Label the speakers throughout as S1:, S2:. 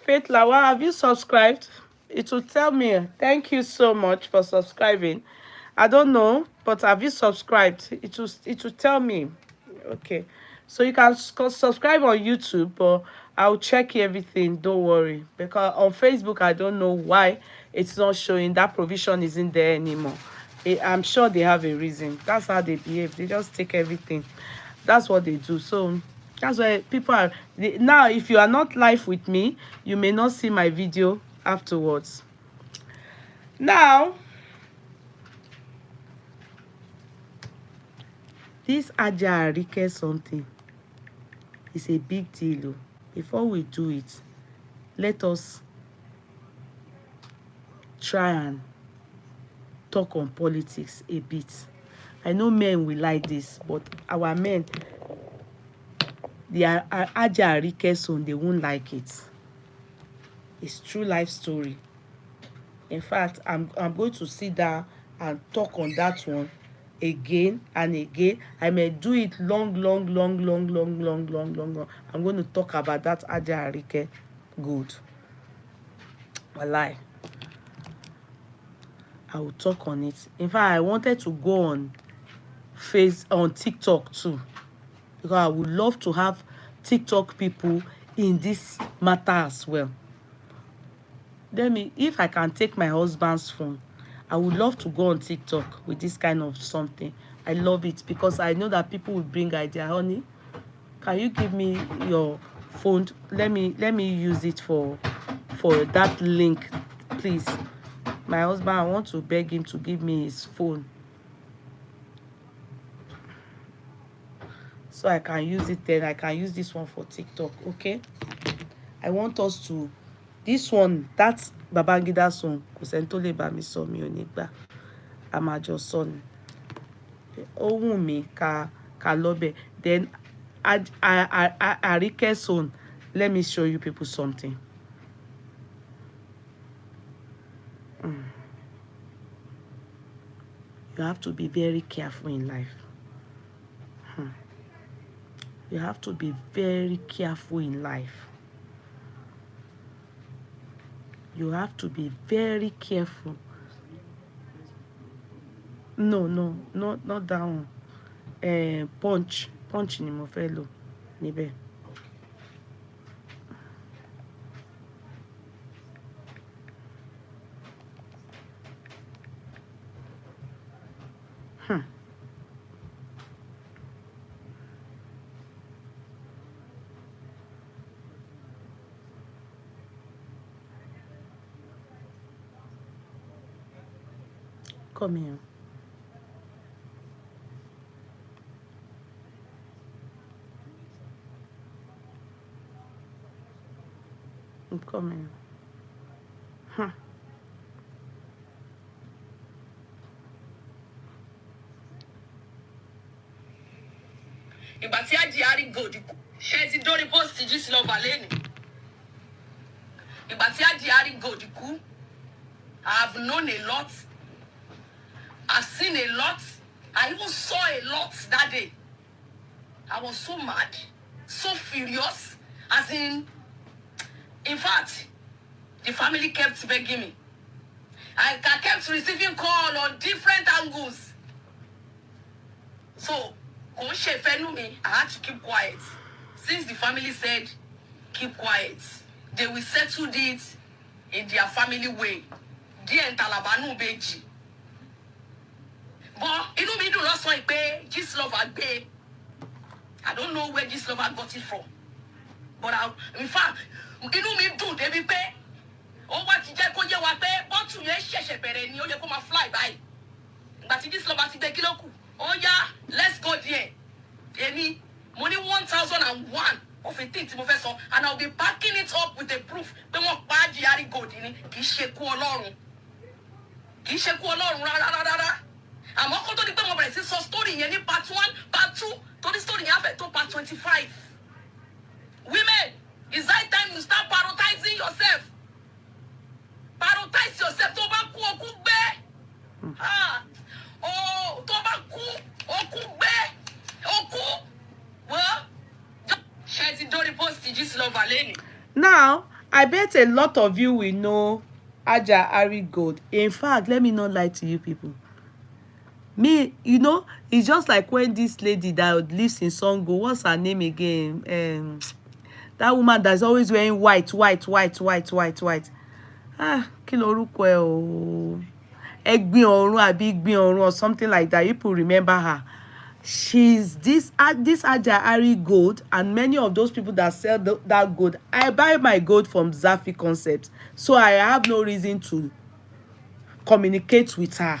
S1: Faith Lawa, have you subscribed? It will tell me. Thank you so much for subscribing. I don't know, but have you subscribed? It will tell me. Okay. So you can subscribe on YouTube, but I'll check everything. Don't worry. Because on Facebook, I don't know why it's not showing. That provision isn't there anymore. I'm sure they have a reason. That's how they behave. They just take everything. That's what they do. So that's why people are now. If you are not live with me, you may not see my video afterwards. Now, this Hajia something is a big deal. Before we do it, let us try and talk on politics a bit. I know men will like this, but our men, the Hajia son, they won't like it. It's true life story. In fact, I'm going to sit down and talk on that one again and again. I may do it long. I'm going to talk about that Hajia Gold. Wallahi. I will talk on it. In fact, I wanted to go on TikTok too, because I would love to have TikTok people in this matter as well. If I can take my husband's phone, I would love to go on TikTok with this kind of something. I love it because I know that people will bring idea. Honey, can you give me your phone? Let me use it for that link, please. My husband, I want to beg him to give me his phone so I can use it. Then I can use this one for TikTok. Okay, I want us to this one, that's Babangida song. Kò sẹ́ni tó lè bá mi sọ, mi ò ní gbà. A máa jọ sọ ni. Ó wù mí ká lọ́bẹ̀. Then Arike song. Let me show you people something. You have to be very careful in life. You have to be very careful in life. You have to be very careful. No, not that one. Punch ni mo fẹ́ lò níbẹ̀. Come here. I'm coming. Ìgbà tí ArikGold ṣe ti dórí post jíṣ lọ́ba lẹ́nu. Ìgbà tí ArikGold kú, I have known a lot. I've seen a lot. I even saw a lot that day. I was so mad, so furious, as in fact, the family kept begging me. I kept receiving calls on different angles. So, I had to keep quiet. Since the family said, keep quiet, they will settle it in their family way. But inú mi dùn lọ́sàn pé Gistlover gbé. I don't know where Gistlover got it from. But in fact, inú mi dùn débi pé ó wá ti jẹ́ kó yé wa pé bọ́tù yẹn ṣẹ̀ṣẹ̀ bẹ̀rẹ̀ ni ó yẹ kó máa fly by. Ìgbà tí Gistlover ti gbé kí ló kù. Oh yeah, let's go there. Èmi, mo ní 1001 of a thing tí mo fẹ́ sọ, and I'll be backing it up with a proof pé wọ́n pa ArikGold ni, kì í ṣe kú Ọlọ́run. Kì í ṣe kú Ọlọ́run rárá. Àmọ́ kó tó di pé mo bẹ̀rẹ̀ sí sọ story yẹn ní part 1, part 2, tó ní story yẹn á fẹ́ tó part 25. Women, it's high time you start prioritizing yourself. Prioritize yourself. Tó bá kú, ó kú gbé. Tó bá kú, ó kú gbé. Ó kú. Well, ṣe ti dórí post Gistlover lẹ́nu. Now,
S2: I bet a lot of you will know Hajia ArikGold. In fact, let me not lie to you people. Me, you know, it's just like when this lady that lives in Songo, what's her name again? That woman that's always wearing white. Ah, kí lorúkọ ẹ o. Ẹ̀gbin ọ̀run àbí Ìgbin ọ̀run or something like that. You people remember her. She's this Hajia ArikGold, and many of those people that sell that gold. I buy my gold from Zafi Concept, so I have no reason to communicate with her.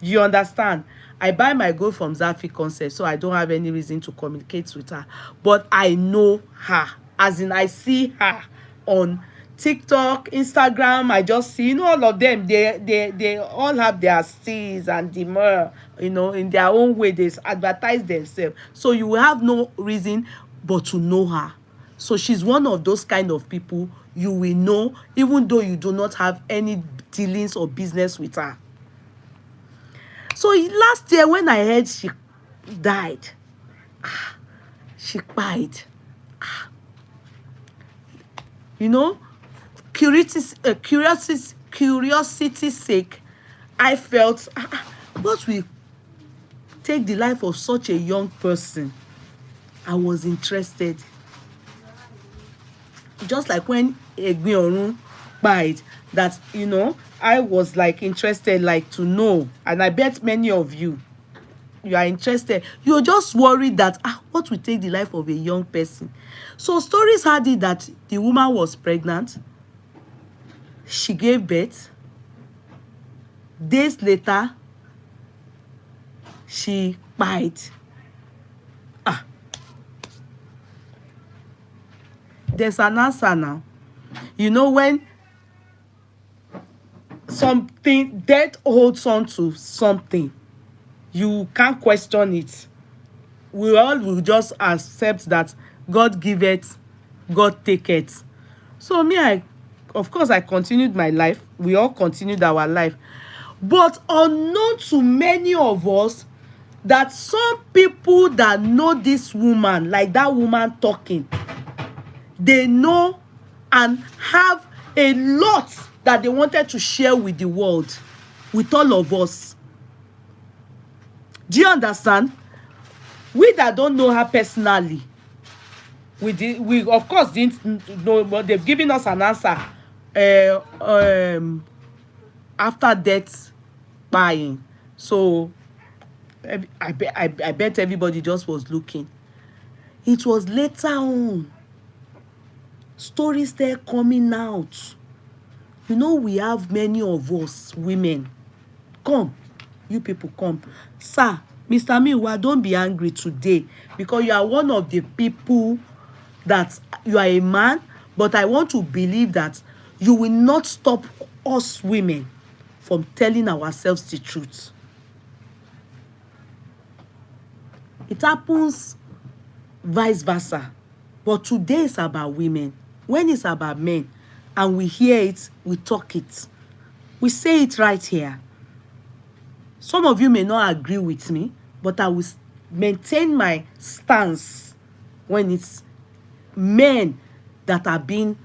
S2: You understand? I buy my gold from Zafi Concept, so I don't have any reason to communicate with her. But I know her, as in I see her on TikTok, Instagram. I just see, you know, all of them. They all have their steals and demur, you know, in their own way. They advertise themselves, so you will have no reason but to know her. So she's one of those kind of people you will know, even though you do not have any dealings or business with her. So last year when I heard she died, she Kpaid, you know, curiosity's sake, I felt, what will take the life of such a young person? I was interested. Just like when Ẹ̀gbin ọ̀run Kpaid, that, you know, I was like interested, like to know, and I bet many of you are interested. You're just worried that what will take the life of a young person? So stories had it that the woman was pregnant, she gave birth, days later she Kpaid. There's an answer now. You know, when something, death holds on to something, you can't question it. We all will just accept that God give it, God take it. So me, of course I continued my life. We all continued our life. But unknown to many of us, that some people that know this woman, like that woman talking, they know and have a lot that they wanted to share with the world, with all of us. Do you understand? We that don't know her personally, we of course didn't know, but they've given us an answer after death buying. So I bet everybody just was looking. It was later on, stories there coming out. You know, we have many of us women. Come, you people come. Sir, Mr. Miwa, don't be angry today, because you are one of the people that you are a man, but I want to believe that you will not stop us women from telling ourselves the truth. It happens vice versa, but today is about women. When it's about men and we hear it, we talk it, we say it right here. Some of you may not agree with me, but I will maintain my stance when it's men that are going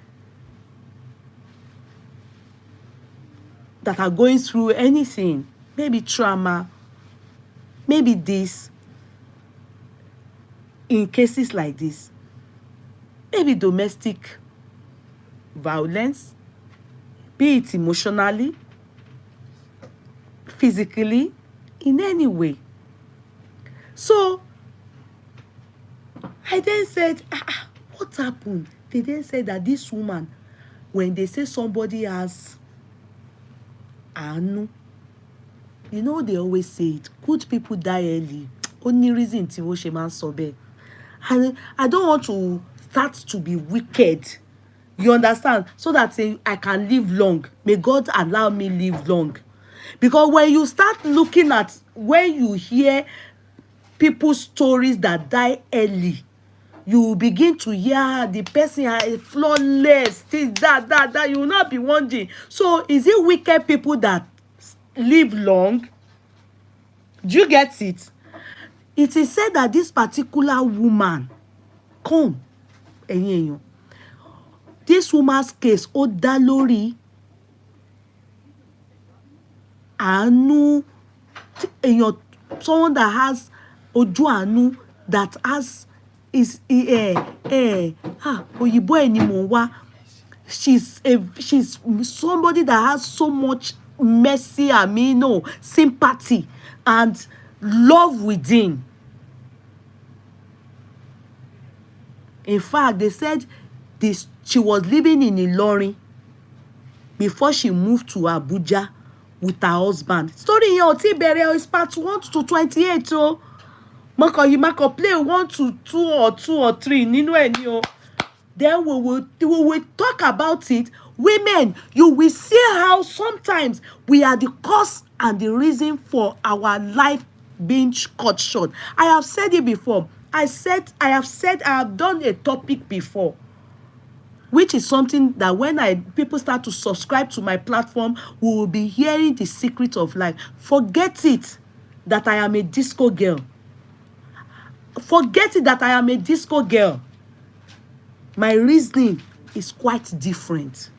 S2: through anything, maybe trauma, maybe this, in cases like this, maybe domestic violence, be it emotionally, physically, in any way. So I then said, what happened? They then said that this woman, when they say somebody has anu, you know, they always say it, good people die early. Only reason tí wọ́n ṣe máa ń sọ bẹ́ẹ̀. And I don't want to start to be wicked. You understand? So that I can live long. May God allow me live long. Because when you start looking at, when you hear people's stories that die early, you will begin to hear the person is flawless, this, that. You will not be wondering. So is it wicked people that live long? Do you get it? It is said that this particular woman, come, This woman's case, ó dá lórí àánú, someone that has ojú àánú, that has is òyìnbó ẹ̀ ni mò ń wá. She's somebody that has so much mercy, sympathy and love within. In fact, they said she was living in Ilorin before she moved to Abuja with her husband. Story here, oti bẹ̀rẹ̀ is part 1 to 28. Oh, Mako play 1 to 2 or 3 nínú ẹ̀ ni o. Then we will talk about it. Women, you will see how sometimes we are the cause and the reason for our life being cut short. I have said it before. I have done a topic before, which is something that when people start to subscribe to my platform, we will be hearing the secret of life. Forget it that I am a disco girl. Forget it that I am a disco girl. My reasoning is quite different.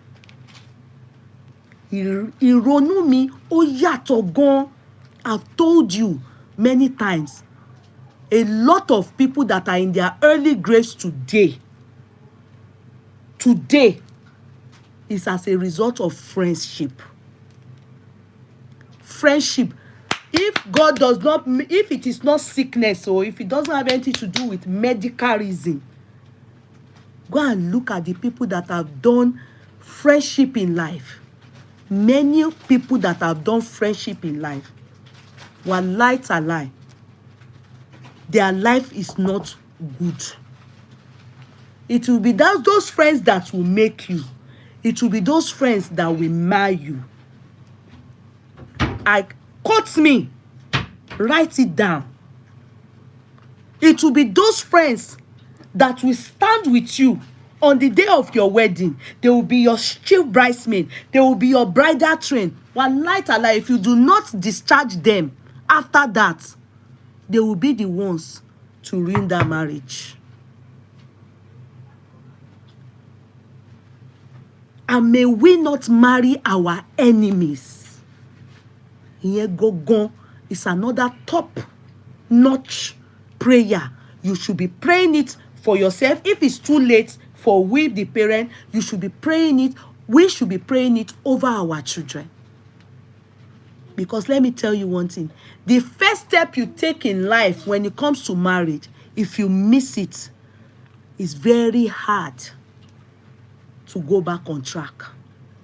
S2: Ìrònú mi ó yàtọ̀ gan. I've told you many times. A lot of people that are in their early graves today is as a result of friendship. Friendship. If it is not sickness, or if it doesn't have anything to do with medical reason, go and look at the people that have done friendship in life. Many people that have done friendship in life, wallahi ta'ala, their life is not good. It will be those friends that will make you. It will be those friends that will mar you. Quote me. Write it down. It will be those friends that will stand with you on the day of your wedding. They will be your chief bridesmaid. They will be your bridal train. One night alive, if you do not discharge them, after that, they will be the ones to ruin that marriage. And may we not marry our enemies. Here go is another top-notch prayer. You should be praying it for yourself. If it's too late for we, the parent, you should be praying it. We should be praying it over our children. Because let me tell you one thing. The first step you take in life when it comes to marriage, if you miss it, is very hard to go back on track.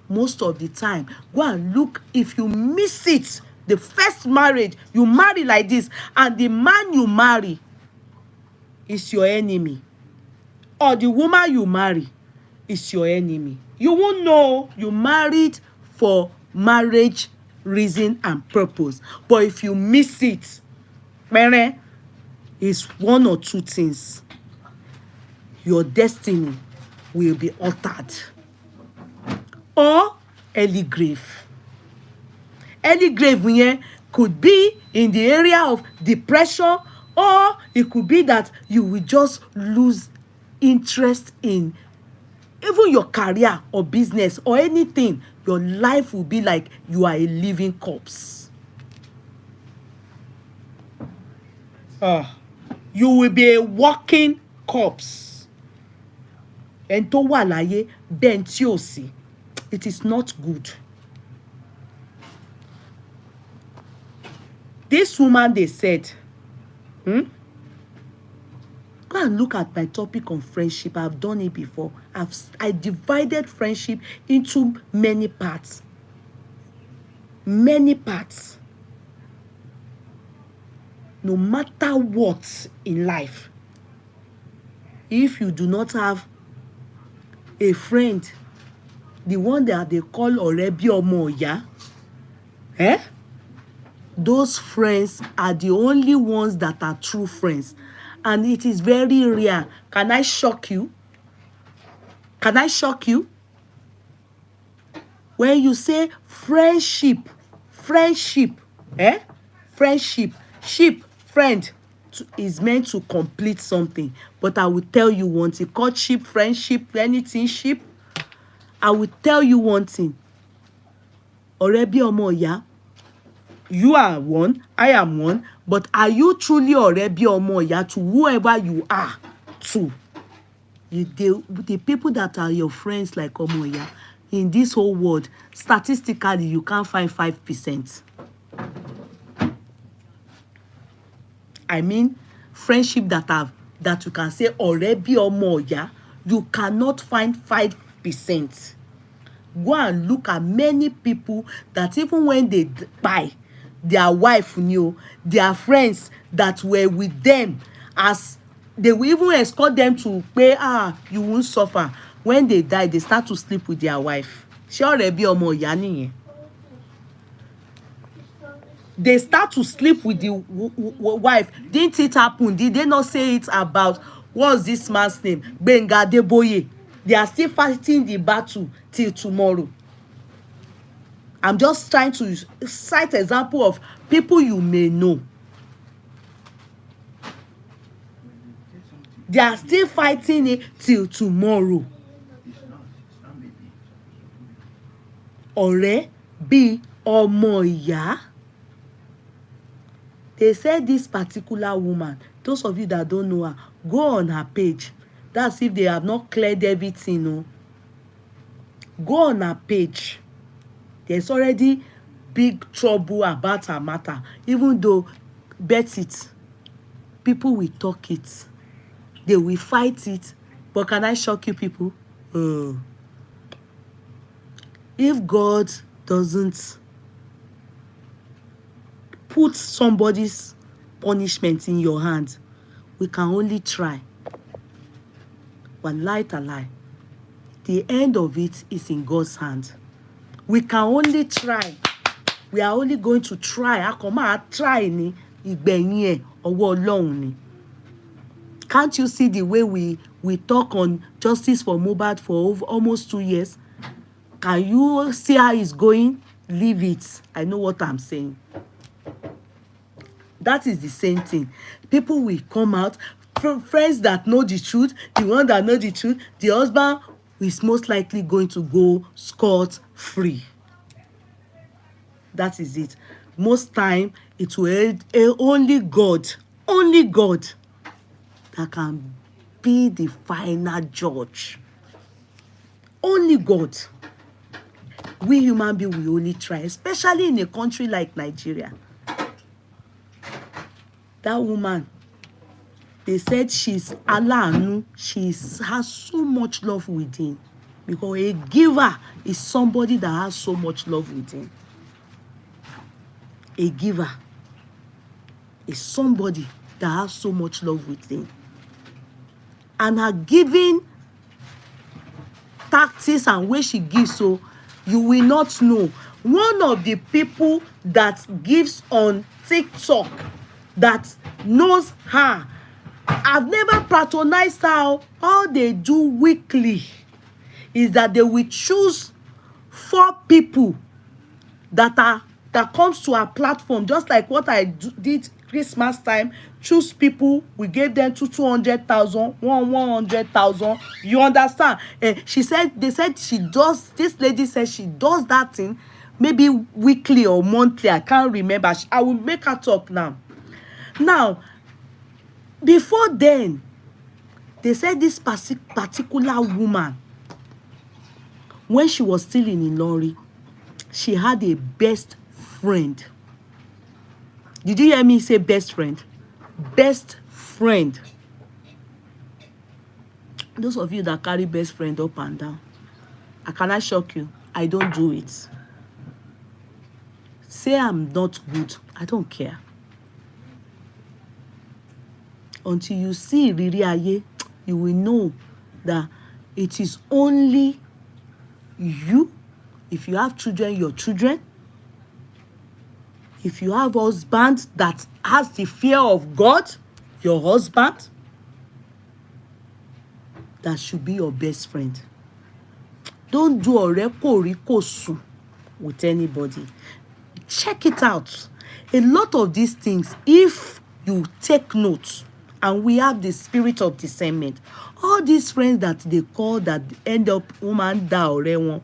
S2: Most of the time, go and look. If you miss it, the first marriage, you marry like this, and the man you marry is your enemy, or the woman you marry is your enemy, you won't know you married for marriage reason and purpose. But if you miss it, it's one or two things. Your destiny will be altered, or early grave. Early grave could be in the area of depression, or it could be that you will just lose interest in even your career or business or anything. Your life will be like you are a living corpse. You will be a walking corpse. And tó wà láyé bẹ́ẹ̀ tí ò sí. It is not good. This woman, they said, go and look at my topic on friendship. I've done it before. I divided friendship into many parts. Many parts. No matter what in life, if you do not have a friend, the one that they call Orebi Omoya, those friends are the only ones that are true friends. And it is very rare. Can I shock you? Can I shock you? When you say friendship, friendship, friendship, friend is meant to complete something. But I will tell you one thing, courtship, friendship, anything ship, I will tell you one thing. Ọ̀rẹ́ bí ọmọ ìyá. You are one, I am one, but are you truly ọ̀rẹ́ bí ọmọ ìyá to whoever you are to? The people that are your friends like ọmọ ìyá, in this whole world, statistically, you can't find 5%. I mean, friendship that you can say ọ̀rẹ́ bí ọmọ ìyá, you cannot find 5%. Go and look at many people that even when they buy their wife knew, their friends that were with them, as they will even escort them to pay, you won't suffer. When they die, they start to sleep with their wife. Ṣé ọ̀rẹ́ bí ọmọ ìyá nìyẹn? They start to sleep with the wife. Didn't it happen? Did they not say it about, what's this man's name? Gbenga Adeboye. They are still fighting the battle till tomorrow. I'm just trying to cite example of people you may know. They are still fighting it till tomorrow. Ọ̀rẹ́ bí ọmọ ìyá. They said this particular woman, those of you that don't know her, go on her page. That's if they have not cleared everything. No. Go on her page. There's already big trouble about her matter. Even though, bet it, people will talk it. They will fight it. But can I shock you people? If God doesn't put somebody's punishment in your hand, we can only try. But lie to lie, the end of it is in God's hand. We can only try. We are only going to try. Try ni ìgbẹ̀yìn ẹ̀ ọwọ́ Ọlọ́run ni. Can't you see the way we talk on justice for Mohbad for almost 2 years? Can you see how it's going? Leave it. I know what I'm saying. That is the same thing. People will come out, friends that know the truth, the one that know the truth, the husband is most likely going to go scot-free. That is it. Most time, it will only God that can be the final judge. Only God. We human beings will only try, especially in a country like Nigeria. That woman, they said she's Alanu. She has so much love within. Because a giver is somebody that has so much love within. A giver is somebody that has so much love within. And her giving tactics and way she gives, so you will not know. One of the people that gives on TikTok that knows her, I've never patronized her. All they do weekly is that they will choose 4 people that comes to our platform, just like what I did Christmas time. Choose people, we gave them 200,000, 100,000. You understand? They said she does. This lady says she does that thing maybe weekly or monthly. I can't remember. I will make her talk now. Now, before then, they said this particular woman, when she was still in Ilori, she had a best friend. Did you hear me say best friend? Best friend. Those of you that carry best friend up and down, I cannot shock you. I don't do it. Say I'm not good. I don't care. Until you see Riri Aye, you will know that it is only you. If you have children, your children. If you have a husband that has the fear of God, your husband, that should be your best friend. Don't do orekorikosu with anybody. Check it out. A lot of these things, if you take notes, and we have the spirit of discernment, All these friends that they call that end up woman da ọ̀rẹ́ wọn.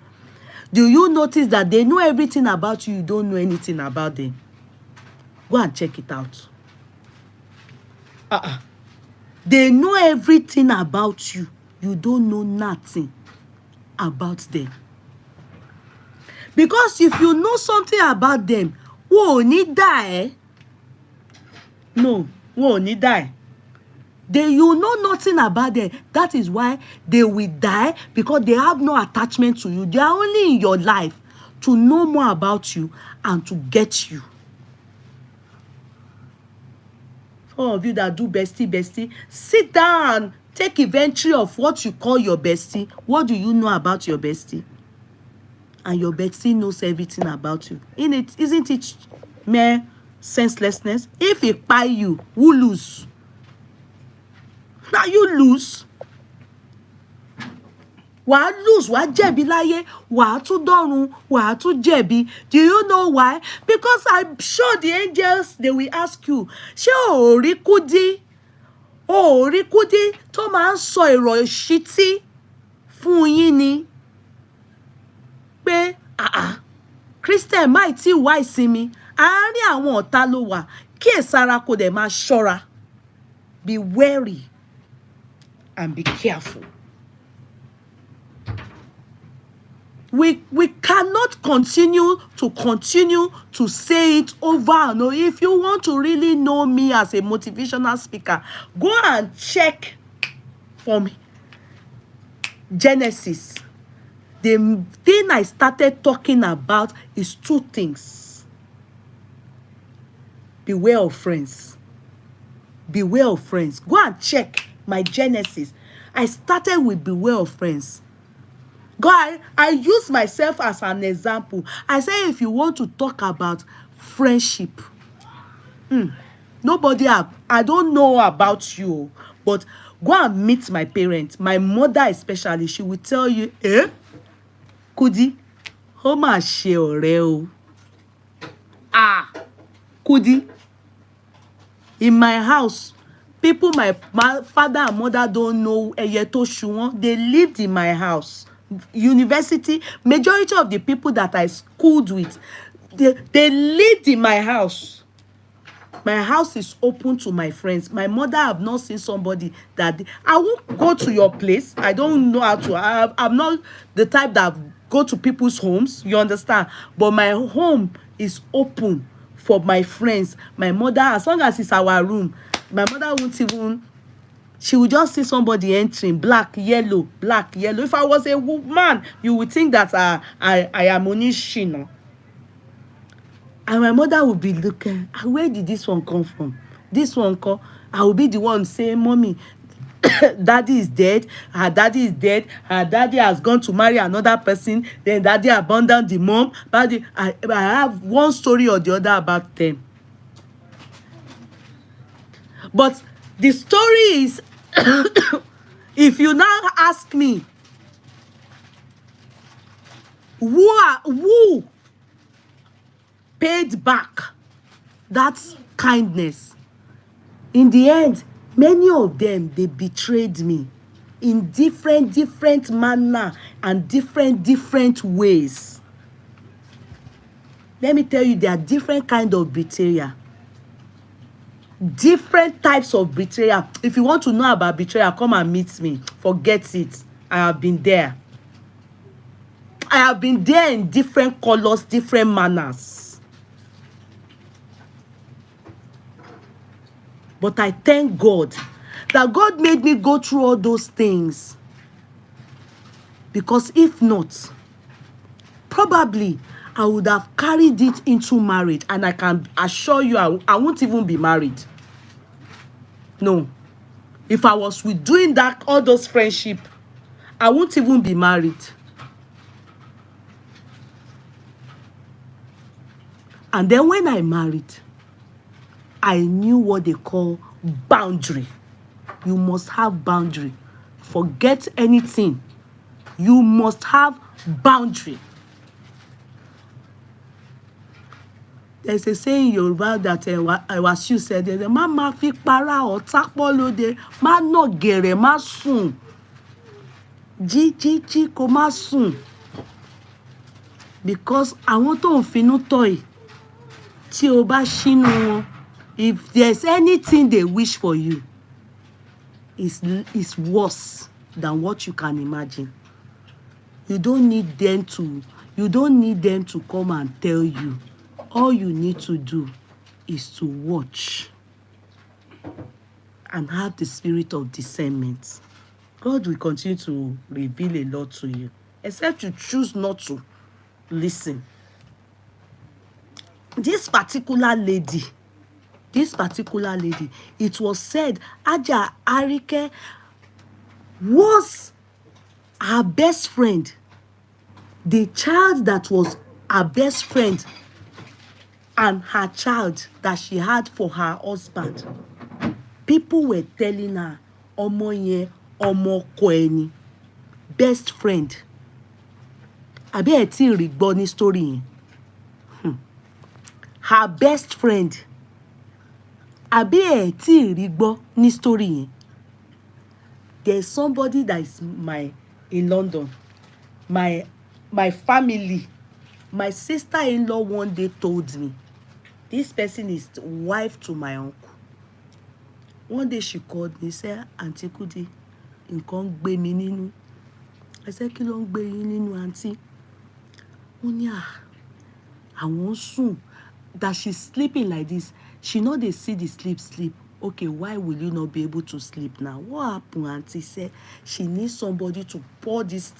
S2: Do you notice that they know everything about you, you don't know anything about them? Go and check it out. They know everything about you, you don't know nothing about them. Because if you know something about them, wọ́n ò ní die. No, wọ́n ò ní die. You know nothing about them. That is why they will die, because they have no attachment to you. They are only in your life to know more about you and to get you. All of you that do bestie, sit down, take inventory of what you call your bestie. What do you know about your bestie? And your bestie knows everything about you. Isn't it mere senselessness? If it buy you, who lose? Now you lose. Wàá lose, wàá jẹ̀bi láyé, wàá tún dọ̀run, wàá tún jẹ̀bi. Do you know why? Because I'm sure the angels, they will ask you, ṣé o rí Kudi? O rí Kudi tó máa ń sọ èrò ìṣítí fún yín ni? Pé Christian máì tí wá ìsinmi, àárín àwọn ọ̀tá ló wà, kíyèsára kó dẹ̀ máa ṣọ́ra. Be wary and be careful. We cannot continue to say it over and over. If you want to really know me as a motivational speaker, go and check from Genesis. The thing I started talking about is two things. Beware of friends. Beware of friends. Go and check my Genesis. I started with beware of friends. God, I use myself as an example. I say if you want to talk about friendship, nobody I don't know about you, but go and meet my parents. My mother especially, she will tell you, Kudi, ó mà ṣe ọ̀rẹ́ o. Kudi, in my house, people my father and mother don't know Yeye tó ṣu wọ́n. They lived in my house. University, majority of the people that I schooled with, they lived in my house. My house is open to my friends. My mother have not seen somebody that I won't go to your place. I don't know how to. I'm not the type that go to people's homes. You understand? But my home is open for my friends. My mother, as long as it's our room, my mother won't even. She would just see somebody entering, black, yellow, black, yellow. If I was a woman, you would think that I am Onishino. And my mother would be looking, where did this one come from? This one come. I will be the one saying, Mommy, Daddy is dead. Her daddy is dead. Her daddy has gone to marry another person. Then Daddy abandoned the mom. Daddy, I have one story or the other about them. But the story is, if you now ask me, who paid back that kindness? In the end, many of them, they betrayed me in different manner and different ways. Let me tell you, there are different kind of betrayal. Different types of betrayal. If you want to know about betrayal, come and meet me. Forget it. I have been there. I have been there in different colors, different manners. But I thank God that God made me go through all those things. Because if not, probably I would have carried it into marriage. And I can assure you, I won't even be married. No. If I was with doing that, all those friendship, I won't even be married. And then when I married, I knew what they call boundary. You must have boundary. Forget anything. You must have boundary. There's a saying in Yoruba that Wasiu said, Mama fi para ọ̀tá pọ̀ lóde, má nà gẹ̀rẹ̀ má sùn. jí kó má sùn, because àwọn tó ń finú tọ́ yìí tí o bá ṣínú wọn, if there's anything they wish for you, is worse than what you can imagine. You don't need them to come and tell you. All you need to do is to watch and have the spirit of discernment. God will continue to reveal a lot to you, except you choose not to listen. This particular lady, it was said Hajia Arike was her best friend. The child that was her best friend and her child that she had for her husband. People were telling her, ọmọ yẹn, ọmọ ọkọ ẹni, best friend. Àbí ẹ tí rí gbọ́ ní story yẹn. Her best friend. Àbí ẹ tí rí gbọ́ ní story yẹn. There's somebody that is in London. My family, my sister-in-law one day told me, this person is wife to my uncle. One day she called me, said, Auntie Kudi, nǹkan gbé mi nínú. I said, kí ló ń gbé yín nínú, auntie? Ó ní àwọn sùn, that she's sleeping like this. She know they see the sleep. Okay, why will you not be able to sleep now? What happened? Auntie said she needs somebody to pour this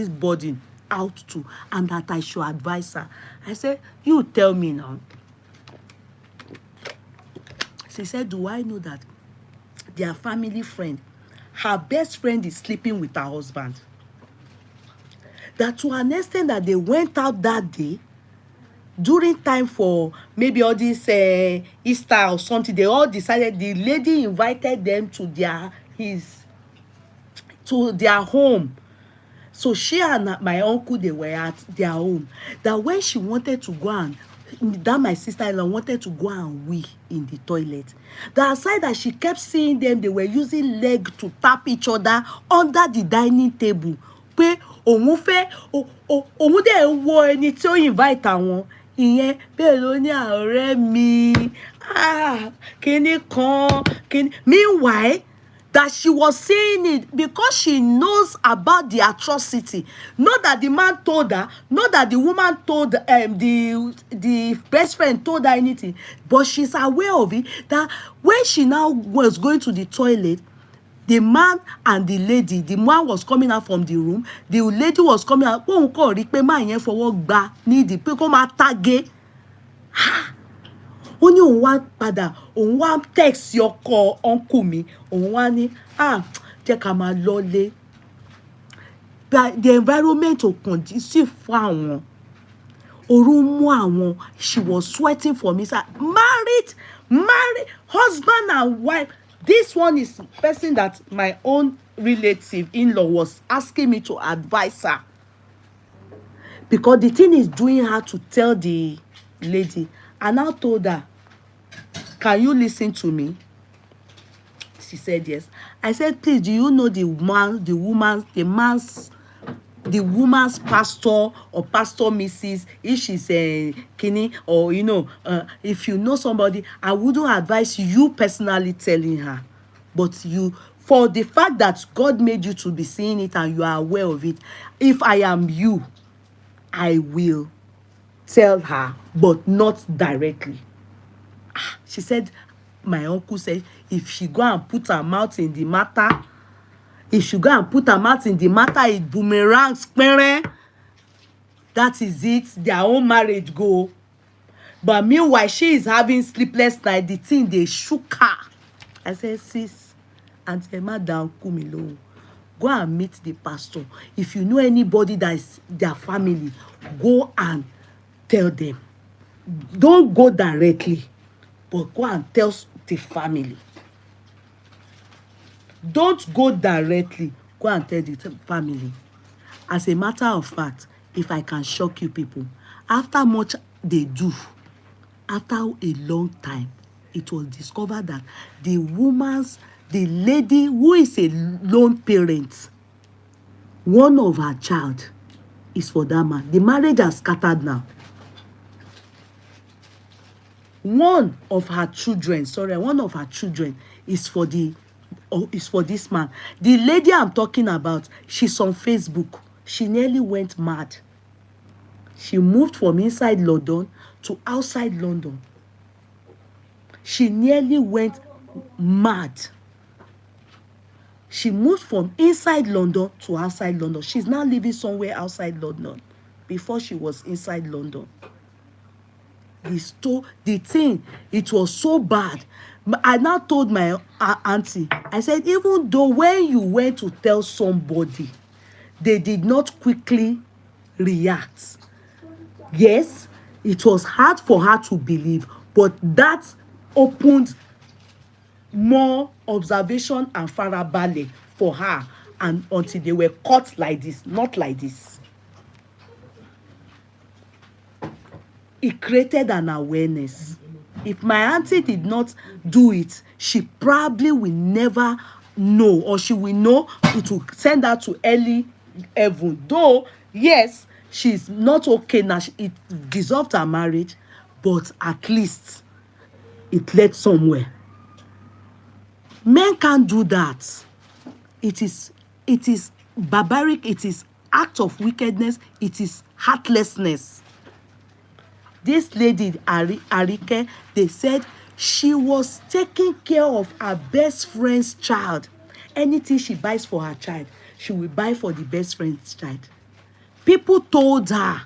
S2: burden out to, and that I should advise her. I said, you tell me now. She said, do I know that their family friend, her best friend, is sleeping with her husband? That to an extent that they went out that day, during time for maybe all this Easter or something, they all decided, the lady invited them to their home. So she and my uncle, they were at their home. That when she wanted to go and, that my sister-in-law wanted to go and wee in the toilet, that aside that she kept seeing them, they were using leg to tap each other under the dining table. Pé òun dẹ̀ wo ẹni tí ó invite àwọn. Ìyẹn bẹ́ẹ̀ ló ní ọ̀rẹ́ mi. Kíní. Meanwhile, that she was saying it because she knows about the atrocity. Not that the man told her, not that the woman told the best friend told her anything, but she's aware of it. That when she now was going to the toilet, the man and the lady, the man was coming out from the room, the lady was coming out. Òun kò rí pé máa yẹn fọwọ́ gbá nídìí pé kó máa tàgé. Ó ní òun wá padà, òun wá text ọkọ uncle mi, òun wá ní, jẹ́ ká máa lọlé. But the environment ò conducive fún àwọn. Òru mú àwọn. She was sweating for me. Married, husband and wife. This one is the person that my own relative in-law was asking me to advise her. Because the thing is doing her to tell the lady. I now told her, can you listen to me? She said yes. I said, please, do you know the woman's pastor or pastor Mrs. if she's a kini, or if you know somebody, I wouldn't advise you personally telling her. But you, for the fact that God made you to be seeing it and you are aware of it, if I am you, I will tell her, but not directly. She said, my uncle said, if she go and put her mouth in the matter, it boomerangs. That is it. Their own marriage go. But meanwhile, she is having sleepless night. The thing, they shook her. I said, sis, Auntie Madam Kumilo, go and meet the pastor. If you know anybody that is their family, go and tell them. Don't go directly, but go and tell the family. Don't go directly. Go and tell the family. As a matter of fact, if I can shock you people, after much they do, after a long time, it was discovered that the lady who is a lone parent, one of her child is for that man. The marriage has scattered now. One of her children is for this man. The lady I'm talking about, she's on Facebook. She nearly went mad. She moved from inside London to outside London. She nearly went mad. She moved from inside London to outside London. She's now living somewhere outside London. Before she was inside London. The thing, it was so bad. I now told my auntie, I said, even though when you went to tell somebody, they did not quickly react. Yes, it was hard for her to believe, but that opened more observation and farabale for her, and until they were caught like this, not like this. It created an awareness. If my auntie did not do it, she probably will never know, or she will know it will send her to early heaven. Though, yes, she's not okay now. It dissolved her marriage, but at least it led somewhere. Men can't do that. It is barbaric. It is act of wickedness. It is heartlessness. This lady, Arike, they said she was taking care of her best friend's child. Anything she buys for her child, she will buy for the best friend's child. People told her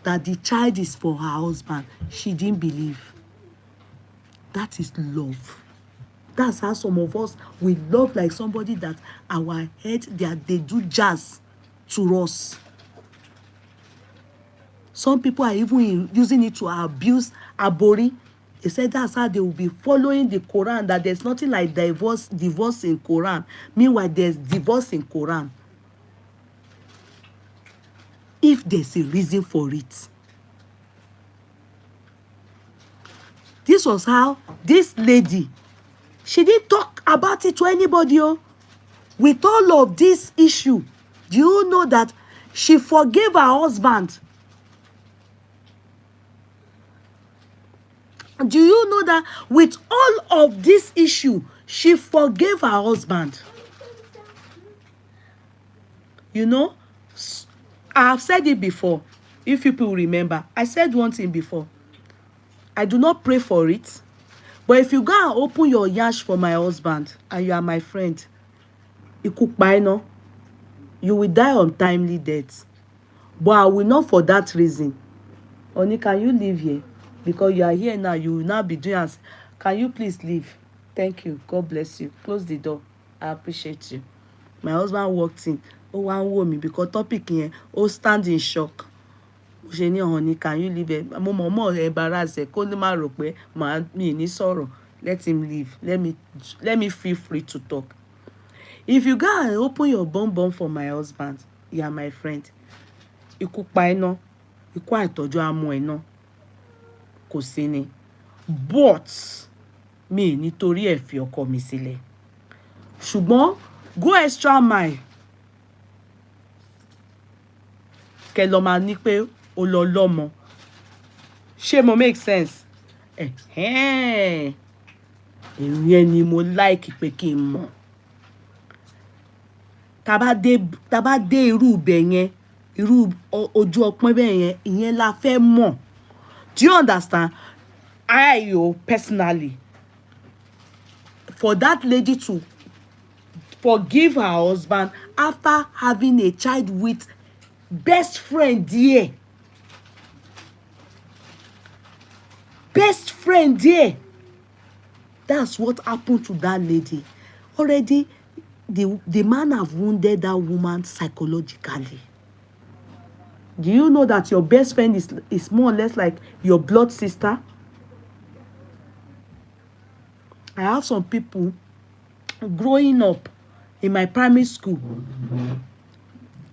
S2: that the child is for her husband. She didn't believe. That is love. That's how some of us, we love like somebody that our head, they do jazz to us. Some people are even using it to abuse Abori. They said that's how they will be following the Quran, that there's nothing like divorce in Quran. Meanwhile, there's divorce in Quran. If there's a reason for it. This was how this lady, she didn't talk about it to anybody. Oh. With all of this issue, do you know that she forgave her husband? Do you know that with all of this issue, she forgave her husband? You know, I've said it before. If people remember, I said one thing before. I do not pray for it. But if you go and open your yash for my husband and you are my friend, you will die untimely death. But I will not for that reason. Oni, can you leave here? Because you are here now, you will now be doing as, can you please leave? Thank you. God bless you. Close the door. I appreciate you. My husband walked in. Oh, one woman, because topic here, oh, stand in shock. Honey, can you leave it? More embarrassed. Let him leave. Let me feel free to talk. If you go and open your bum for my husband, you are my friend. You could buy no. You quite told you I'm kò sí ni, but mi nítorí ẹ̀ fi ọkọ mi sílẹ̀. Ṣùgbọ́n go extra mile kẹ́ lọ máa ní pé o lọ lọ́mọ. Ṣé mo make sense? Ìyẹn ni mo like pé kí n mọ̀. Tá bá dé irú ibẹ̀ yẹn, irú ojú ọpọ́n bẹ́ẹ̀ yẹn, ìyẹn la fẹ́ mọ̀. Do you understand? Personally, for that lady to forgive her husband after having a child with best friend here. Best friend here. That's what happened to that lady. Already, the man have wounded that woman psychologically. Do you know that your best friend is more or less like your blood sister? I have some people growing up in my primary school.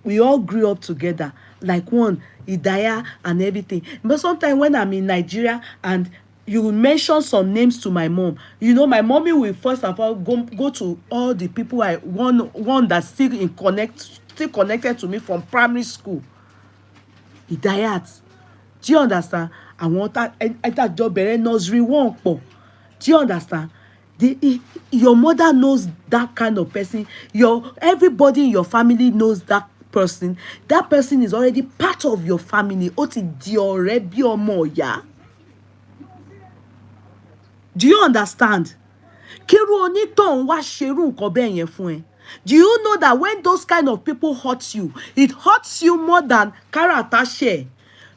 S2: We all grew up together, like one, Idaya and everything. But sometimes when I'm in Nigeria and you will mention some names to my mom, you know, my mommy will first of all go to all the people one that still in connect still connected to me from primary school. Idayat. Do you understand? I want that job nursery one pọ̀. Do you understand? Your mother knows that kind of person. Everybody in your family knows that person. That person is already part of your family. Ó ti di ọ̀rẹ́ bí ọmọ ìyá. Do you understand? Kíru onítọ̀hún wá ṣerú nǹkan bẹ́ẹ̀ yẹn fún ẹ. Do you know that when those kind of people hurt you, it hurts you more than character share?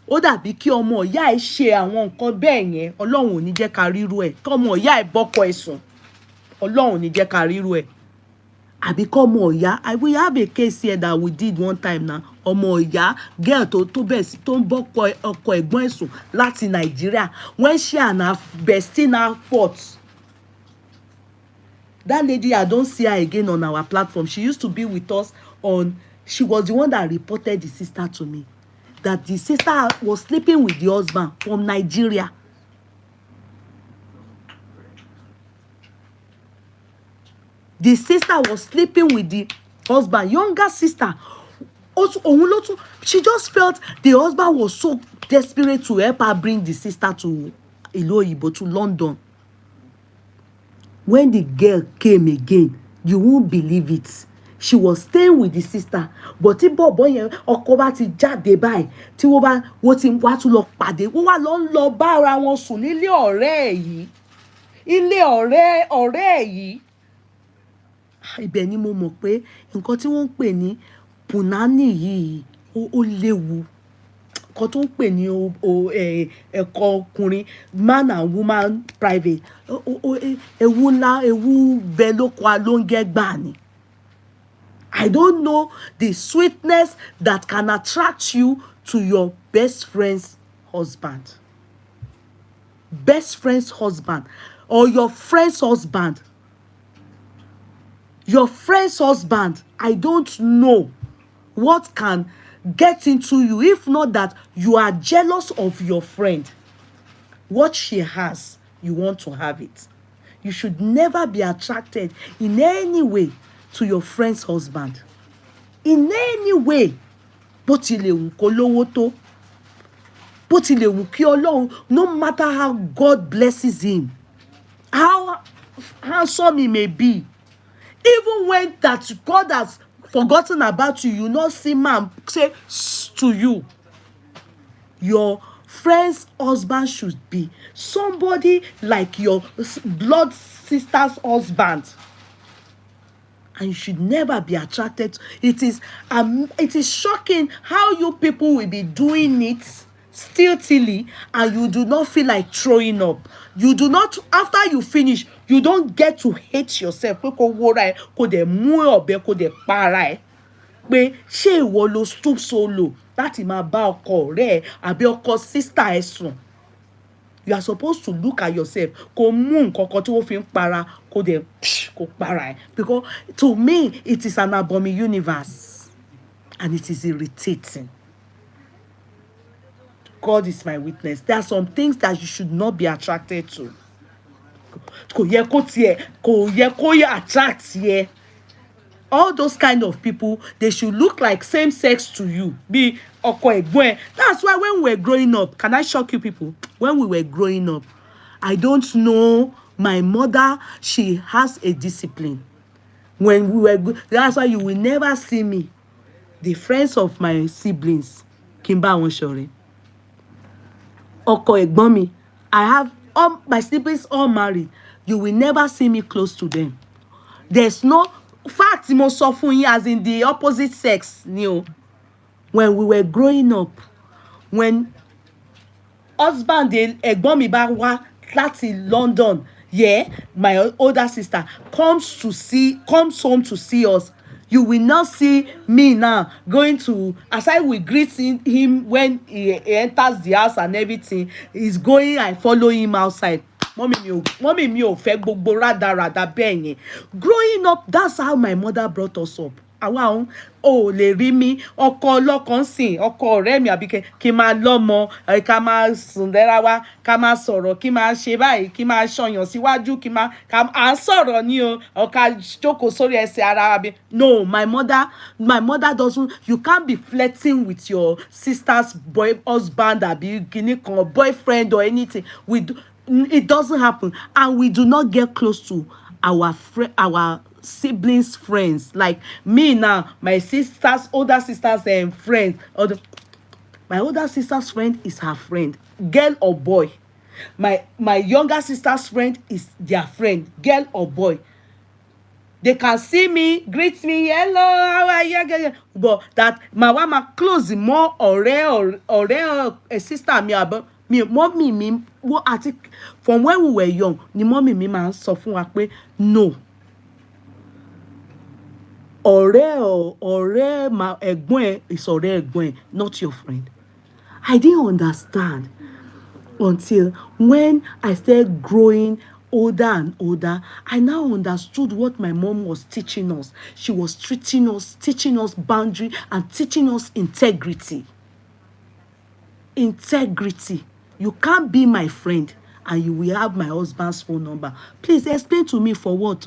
S2: Ó dàbí kí ọmọ ìyá ẹ ṣe àwọn nǹkan bẹ́ẹ̀ yẹn, Ọlọ́run ò ní jẹ́ ká ríru ẹ̀. Kí ọmọ ìyá ẹ bọ́kọ ẹ sùn, Ọlọ́run ò ní jẹ́ ká ríru ẹ̀. Àbí kí ọmọ ìyá, we have a case here that we did one time now. Ọmọ ìyá girl tó bẹ̀ sí tó ń bọ́kọ ọkọ ẹ̀gbọ́n ẹ̀ sùn láti Nigeria, when she and her bestie now fought. That lady, I don't see her again on our platform. She used to be with us on, she was the one that reported the sister to me. That the sister was sleeping with the husband from Nigeria. The sister was sleeping with the husband, younger sister. Also, she just felt the husband was so desperate to help her bring the sister to Iloyibo, to London. When the girl came again, you won't believe it. She was staying with the sister, but tí bọ̀bọ̀ yẹn ọkọ bá ti jáde báyìí, tí wọ́n ti wá tún lọ pàdé, wọ́n wá lọ bá ara wọn sùn nílé ọ̀rẹ́ ẹ̀ yìí. Ilé ọ̀rẹ́ ẹ̀ yìí. Ibẹ̀ ni mo mọ̀ pé nǹkan tí wọ́n ń pè ní punani yìí ó léwu. Nǹkan tó ń pè ní ẹ̀kọ́ ọkùnrin, man and woman private, ewu ńlá, ewu bẹ lóko alóńgẹ́ gbà ni. I don't know the sweetness that can attract you to your best friend's husband. Best friend's husband or your friend's husband. Your friend's husband, I don't know what can get into you, if not that you are jealous of your friend. What she has, you want to have it. You should never be attracted in any way to your friend's husband. In any way. Bó tilẹ̀ wù kó lówó tó. Bó tilẹ̀ wù kí Ọlọ́run, no matter how God blesses him, how handsome he may be, even when that God has forgotten about you, you not see man say to you. Your friend's husband should be somebody like your blood sister's husband. And you should never be attracted. It is shocking how you people will be doing it stealthily and you do not feel like throwing up. You do not, after you finish, you don't get to hate yourself. Pé kó wóra ẹ, kó dẹ̀ mú ọ̀bẹ, kó dẹ̀ para ẹ. Pé ṣé ìwọ ló stoop so low láti máa bá ọkọ rẹ̀ àbí ọkọ sister ẹ sùn? You are supposed to look at yourself. Kó mú nǹkan kan tí wọ́n fi ń para, kó dẹ̀ kó para ẹ. Because to me, it is an abominable universe. And it is irritating. God is my witness. There are some things that you should not be attracted to. Kò yẹ kó attract yẹ. All those kind of people, they should look like same sex to you. Be ọkọ ẹ̀gbọ́n ẹ. That's why when we were growing up, can I shock you people? When we were growing up, I don't know, my mother, she has a discipline. When we were, that's why you will never see me, the friends of my siblings, Kimba Onshore. Ọkọ ẹ̀gbọ́n mi, I have all my siblings all married. You will never see me close to them. There's no fact mo sọ fún yín, as in the opposite sex ni o. When we were growing up, when husband ẹ̀gbọ́n mi bá wá láti London, yeah, my older sister comes home to see us. You will not see me now going to, aside we greeting him when he enters the house and everything, he's going, I follow him outside. Mommy mi ò fẹ́ gbogbo rádaràda bẹ́ẹ̀ yẹn. Growing up, that's how my mother brought us up. àwa òun ò lè rí mi ọkọ ọlọ́kàn sìn ọkọ ọ̀rẹ́ mi àbí kí n máa lọ́mọ ká máa sùn lẹ́ra wa ká máa sọ̀rọ̀ kí máa ṣe báyìí kí máa ṣọyàn síwájú kí máa à ń sọ̀rọ̀ ní o ọ̀ka jókòó sórí ẹsẹ̀ ara wa bí no my mother doesn't you can't be flirting with your sister's husband àbí kìíní kan boyfriend or anything it doesn't happen and we do not get close to our siblings friends like me now my older sisters friends my older sister's friend is her friend girl or boy my younger sister's friend is their friend girl or boy they can see me greet me hello how are you but that my mama close more ọ̀rẹ́ sister mi mommy mi àti from when we were young ni mommy mi máa ń sọ fún wa pé no ọ̀rẹ́ ẹ̀gbọ́n ẹ is ọ̀rẹ́ ẹ̀gbọ́n ẹ not your friend. I didn't understand until when I started growing older and older. I now understood what my mom was teaching us. She was teaching us boundary and teaching us integrity. Integrity. You can't be my friend and you will have my husband's phone number. Please explain to me for what?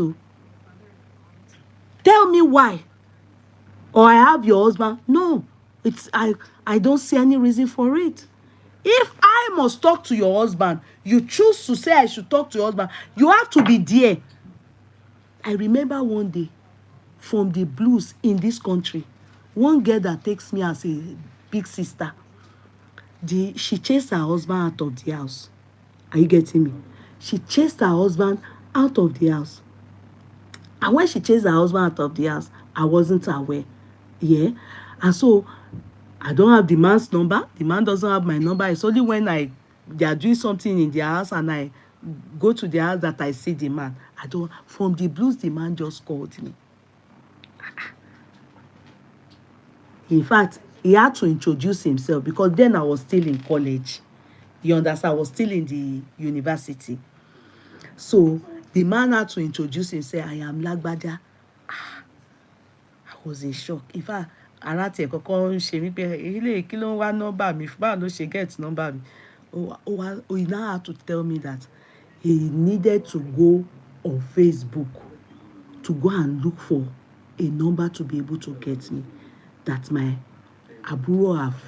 S2: Tell me why. Or I have your husband. No, I don't see any reason for it. If I must talk to your husband, you choose to say I should talk to your husband, you have to be there. I remember one day from the blues in this country, one girl that takes me as a big sister, she chased her husband out of the house. Are you getting me? She chased her husband out of the house. And when she chased her husband out of the house, I wasn't aware. Yeah. And so I don't have the man's number. The man doesn't have my number. It's only when they are doing something in their house and I go to their house that I see the man. From the blues, the man just called me. In fact, he had to introduce himself because then I was still in college. You understand? I was still in the university. So the man had to introduce himself. I am Lagbaja. I was in shock. In fact, ara tí kọ́kọ́ ń ṣe mí pé ilé kí ló ń wá nọ́mbà mi báwo ló ṣe get nọ́mbà mi. He now had to tell me that he needed to go on Facebook to go and look for a number to be able to get me. That my àbúrò have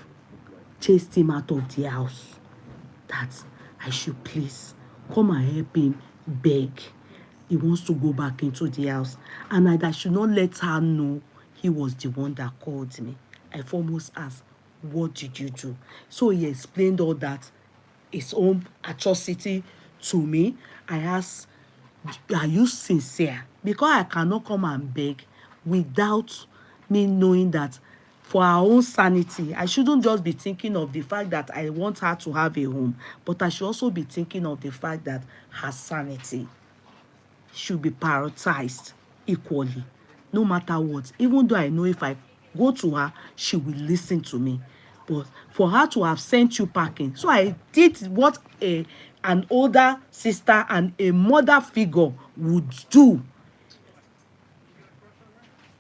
S2: chased him out of the house. That I should please come and help him beg. He wants to go back into the house. And I should not let her know he was the one that called me. I almost asked, what did you do? So he explained all that, his own atrocity to me. I asked, are you sincere? Because I cannot come and beg without me knowing that for our own sanity, I shouldn't just be thinking of the fact that I want her to have a home, but I should also be thinking of the fact that her sanity should be prioritized equally, no matter what. Even though I know if I go to her, she will listen to me. But for her to have sent you packing, so I did what an older sister and a mother figure would do.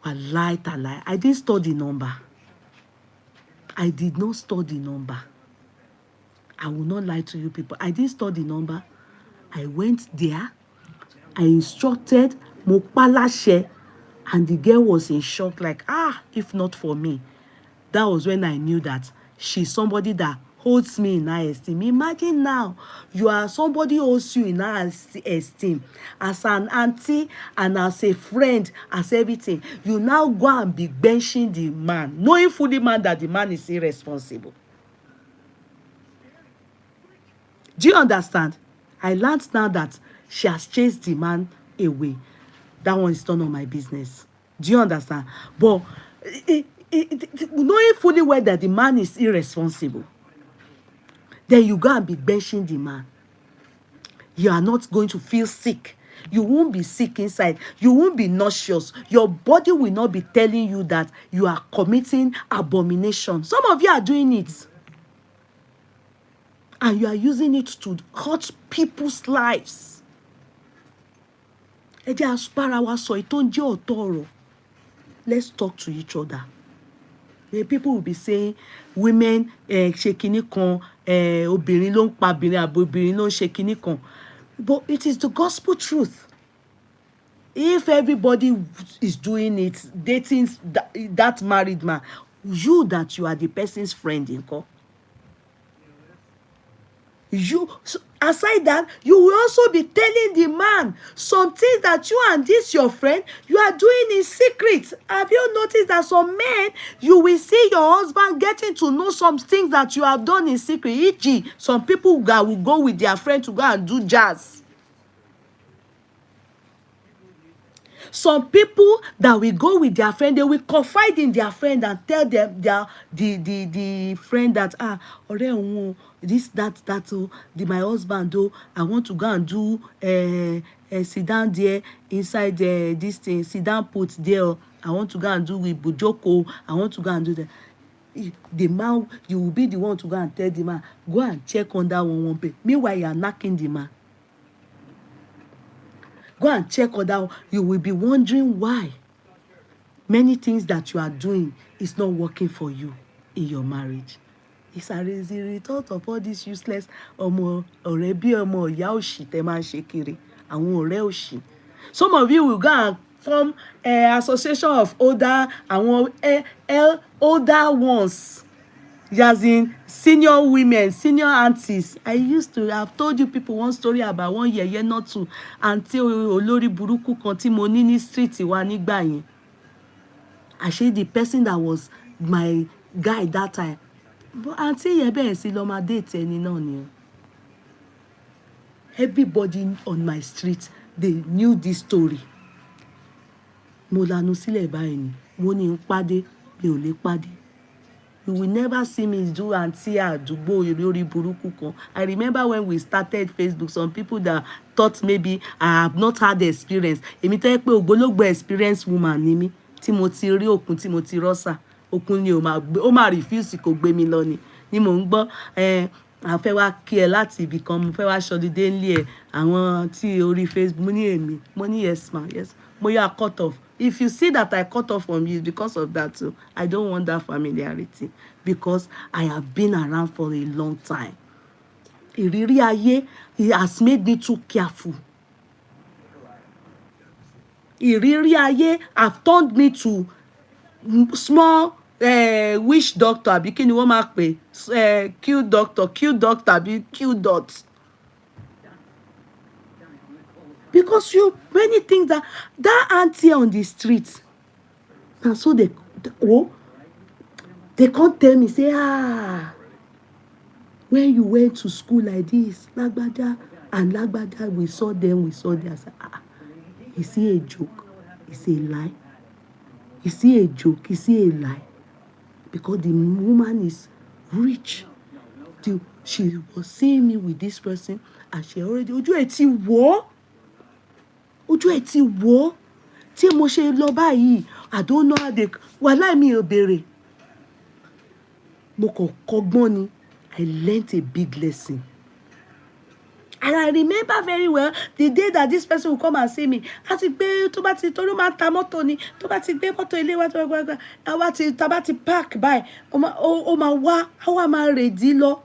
S2: I lied. I didn't store the number. I did not store the number. I will not lie to you people. I didn't store the number. I went there. I instructed mo paláṣẹ, and the girl was in shock like, if not for me. That was when I knew that she's somebody that holds me in high esteem. Imagine now, you are somebody who holds you in high esteem as an auntie and as a friend, as everything. You now go and be benching the man, knowing fully man that the man is irresponsible. Do you understand? I learned now that she has chased the man away. That one is none of my business. Do you understand? But knowing fully well that the man is irresponsible, then you go and be benching the man. You are not going to feel sick. You won't be sick inside. You won't be nauseous. Your body will not be telling you that you are committing abomination. Some of you are doing it. And you are using it to hurt people's lives. Ẹ jẹ́ aspara wa sọ ìtò ń jẹ́ ọ̀tọ̀ ọ̀rọ̀. let's talk to each other. The people will be saying women ṣe kinní kan, obìnrin ló ń pa obìnrin, àbí obìnrin ló ń ṣe kinní kan. But it is the gospel truth. If everybody is doing it, dating that married man, you that you are the person's friend, nko. You, aside that, you will also be telling the man some things that you and this your friend, you are doing in secret. Have you noticed that some men, you will see your husband getting to know some things that you have done in secret? E.g., some people that will go with their friend to go and do jazz. Some people that will go with their friend, they will confide in their friend and tell them the friend that ọ̀rẹ́ òun, this that my husband I want to go and do sit down there inside this thing, sit down put there. I want to go and do with Bujoko. I want to go and do that. The man, you will be the one to go and tell the man, go and check on that one pay. Meanwhile, you are knocking the man. Go and check on that. You will be wondering why many things that you are doing is not working for you in your marriage. It's a result of all this useless ọmọ ọ̀rẹ́ bí ọmọ ìyá òṣì tẹ́ máa ń ṣe kiri, àwọn ọ̀rẹ́ òṣì. Some of you will go and form an association of older ones. As in senior women, senior aunties. I used to have told you people one story about one Yeye not two until olórí burúkú kan tí mo ní ní street wa nígbà yẹn. Actually, the person that was my guy that time. But auntie Yeye bẹ́ẹ̀ sí lọ máa date ẹni náà ni. Everybody on my street, they knew this story. Mo lanu sílẹ̀ báyìí ni. Mo ní ń pàdé, mi ò lè pàdé. You will never see me do auntie àdúgbò lórí burúkú kan. I remember when we started Facebook, some people that thought maybe I have not had the experience. Èmi tẹ́ pé ògbólógbò experience woman ni mí. Tí mo ti rí òkun, tí mo ti rọ́ṣà. Òkun ni ó máa refuse kó gbé mi lọ ni mò ń gbọ́. A fẹ́ wá kí ẹ láti ibì kan, mo fẹ́ wá ṣọlidé ńlé ẹ. Àwọn tí orí Facebook, mo ní èmi. Mo ní yes ma, yes. Mo yà cut off. If you see that I cut off from you because of that too, I don't want that familiarity because I have been around for a long time. Ìrírí ayé, it has made me too careful. Ìrírí ayé have turned me to small witch doctor àbí kí ni wọ́n máa pè, Q doctor àbí Q dot. Because many things that auntie on the street, and so they can't tell me, say, when you went to school like this, Lagbaja and Lagbaja, we saw them. I said, is he a joke? Is he a lie? Is he a joke? Is he a lie? Because the woman is rich. She was seeing me with this person, and she already, ojú ẹ̀ ti wọ́. Ojú ẹ̀ ti wọ́. Tí mo ṣe lọ báyìí, I don't know how they, wàláì mi ò béèrè. Mo kàn kọ́gbọ́n ni. I learnt a big lesson. And I remember very well the day that this person will come and see me. Àti pé tó bá ti torí máa ta mọ́tò ni, tó bá ti gbé mọ́tò ilé wa tó gbàgbà, tá bá ti park báyìí, ó máa wá, àwa máa rèdí lọ.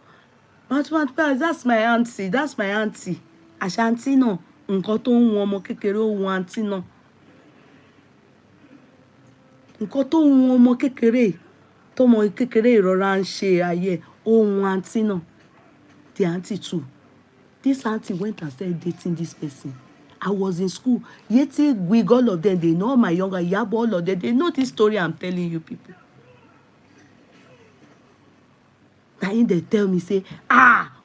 S2: That's my auntie, that's my auntie. Àṣà auntie náà, nǹkan tó ń wọn ọmọ kékeré ó wọn auntie náà. Nǹkan tó ń wọn ọmọ kékeré, tọmọ kékeré ìrọ̀rá ń ṣe ayé, ó wọn auntie náà. The auntie too. This auntie went and started dating this person. I was in school. Yeti, with all of them, they know my younger Yabo, all of them. They know this story I'm telling you people. And they tell me, say,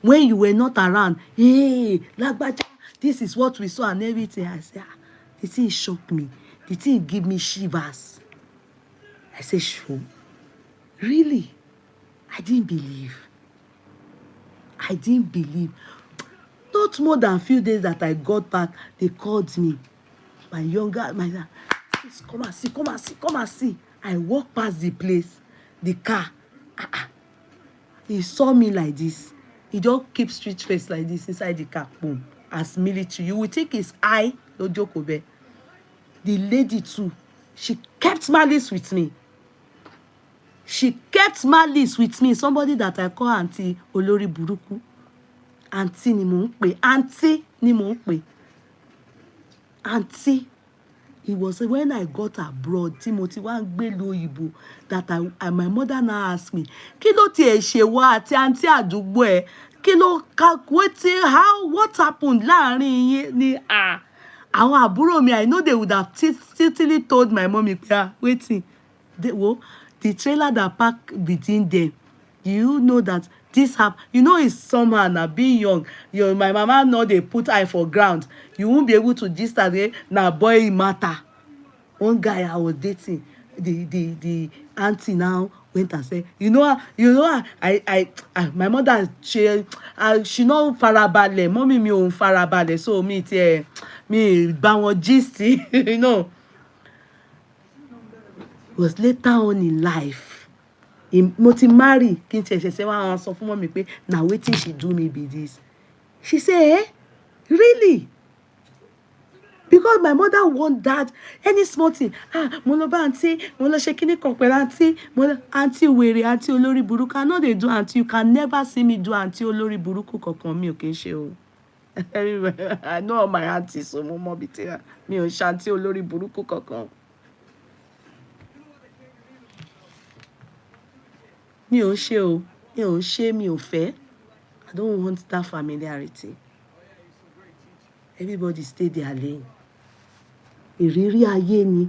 S2: when you were not around, hey, Lagbaja, this is what we saw and everything. I said, the thing shocked me. The thing give me shivers. I said, sure. Really? I didn't believe. Not more than a few days that I got back, they called me. My come and see. I walked past the place, the car. He saw me like this. He just keep street face like this inside the car. Boom. As military. You will think his eye, no joke over. The lady too. She kept malice with me. She kept malice with me. Somebody that I call Auntie Olori Buruku. Auntie ni mò ń pè. Auntie ni mò ń pè. Auntie. It was when I got abroad, Timothy wá ń gbé lóyìnbó, that my mother now asked me, kí ló tiẹ̀ ṣe wá àti auntie àdúgbò ẹ̀? Kí ló what happened láàrin yín ni àwọn àbúrò mi? I know they would have still told my mommy, waiting. The trailer that parked between them, you know that this happened. You know it's somehow now being young. My mama know they put eye for ground. You won't be able to just say, now boy matter. One guy I was dating, the auntie now went and said, my mother, she no farabalẹ̀, mommy mi ò farabalẹ̀, so me bá wọn gist, you know. Was later on in life, mo ti marry, kí n tiẹ̀ ṣẹ̀ṣẹ̀ wá sọ fún mommy pé na wetin she do me be this. She say, really? Because my mother want that any small thing. Mo lọ bá auntie, mo lọ ṣe kíní kan pẹ̀lú auntie, auntie wèrè, auntie olórí burúkú. I know they do auntie. You can never see me do auntie olórí burúkú kankan. Mi ò kì í ṣe o. I know all my aunties, so mo mọ bí tí mi ò ṣe auntie olórí burúkú kankan. Mi ò ṣe o. Mi ò ṣe, mi ò fẹ́. I don't want that familiarity. Everybody stay their lane. Ìrírí ayé ni.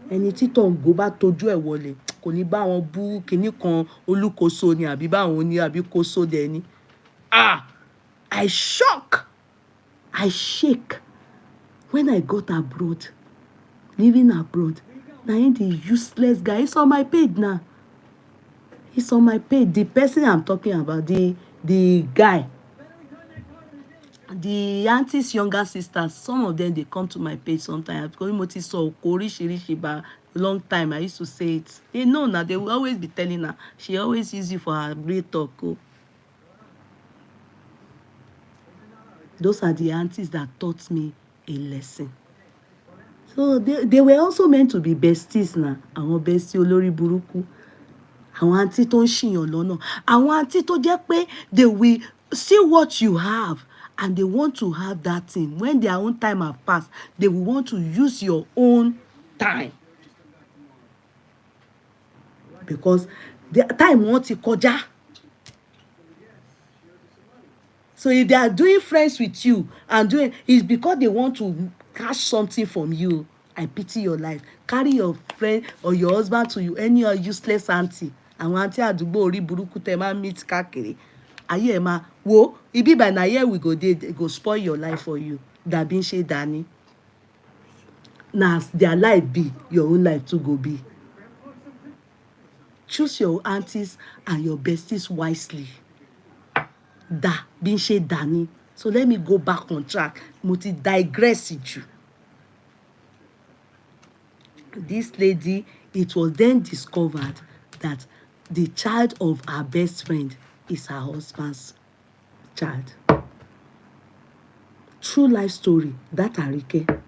S2: Ẹni tí Tọ̀ǹgó bá tojú ẹ̀ wọlé kò ní bá wọn bú kinní kan olúkoso ni àbí báwọn ní àbí kóso dẹ̀ ni. I shock. I shake when I got abroad, living abroad. Na him the useless guy. It's on my page now. It's on my page. The person I'm talking about, the guy. The auntie's younger sisters, some of them, they come to my page sometimes. Because Moti saw Korishirishi, but long time I used to say it. They know now, they will always be telling her. She always use you for her great talk. Those are the aunties that taught me a lesson. So they were also meant to be besties now. Àwọn bestie olórí burúkú. Àwọn auntie tó ń ṣìyàn lọ́nà. Àwọn auntie tó jẹ́ pé they will see what you have. And they want to have that thing. When their own time have passed, they will want to use your own time. Because the time wọ́n ti kọjá. So if they are doing friends with you and doing, it's because they want to cash something from you. I pity your life. Carry your friend or your husband to you, any useless auntie. Àwọn auntie àdúgbò orí burúkú tẹ́ máa meet káàkiri. Ayé ẹ̀ máa wo ibi by na here we go dey go spoil your life for you. Dàbí ń ṣe dání. Na as their life be, your own life too go be. Choose your aunties and your besties wisely. Bí ń ṣe dání. So let me go back on track. Mo ti digress you. This lady, it was then discovered that the child of her best friend is her husband's child. True life story, that Arike.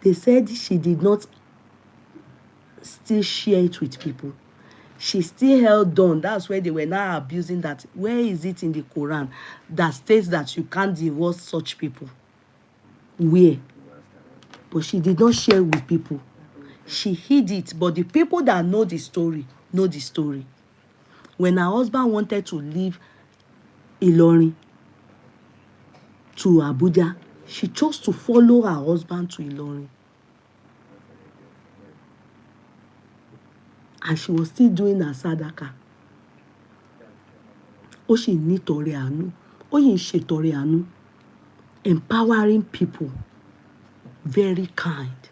S2: They said she did not still share it with people. She still held on. That's where they were now abusing that. Where is it in the Quran that states that you can't divorce such people? Where? But she did not share with people. She hid it. But the people that know the story, know the story. When her husband wanted to leave Ilorin to Abuja, she chose to follow her husband to Ilorin. And she was still doing her sadaka. Ó sì ní tọrẹ àánú. Ó yìí ń ṣe tọrẹ àánú. Empowering people. Very kind.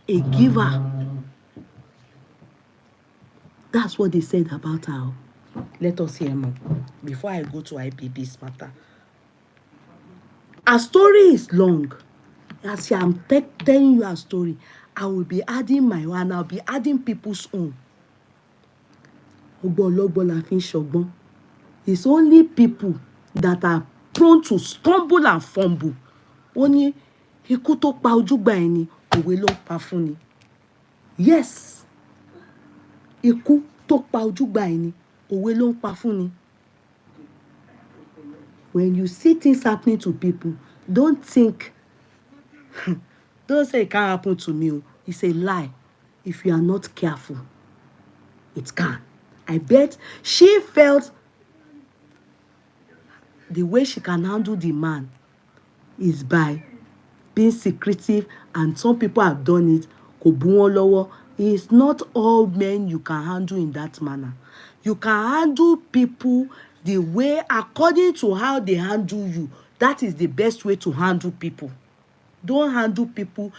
S2: A giver. That's what they said about her. Let us hear more before I go to IBB's matter. Her story is long. As I'm telling you her story, I will be adding my own, and I'll be adding people's own. It's only people that are prone to stumble and fumble. Only ikú tó pa ojúgbà ẹni, òwe ló ń pa fún ni. Yes, ikú tó pa ojúgbà ẹni, òwe ló ń pa fún ni. When you see things happening to people, don't think, don't say it can't happen to me. It's a lie. If you are not careful, it can. I bet she felt the way she can handle the man is by being secretive, and some people have done it. Kò bú wọn lọ́wọ́. It's not all men you can handle in that manner. You can handle people the way according to how they handle you. That is the best way to handle people. Don't handle people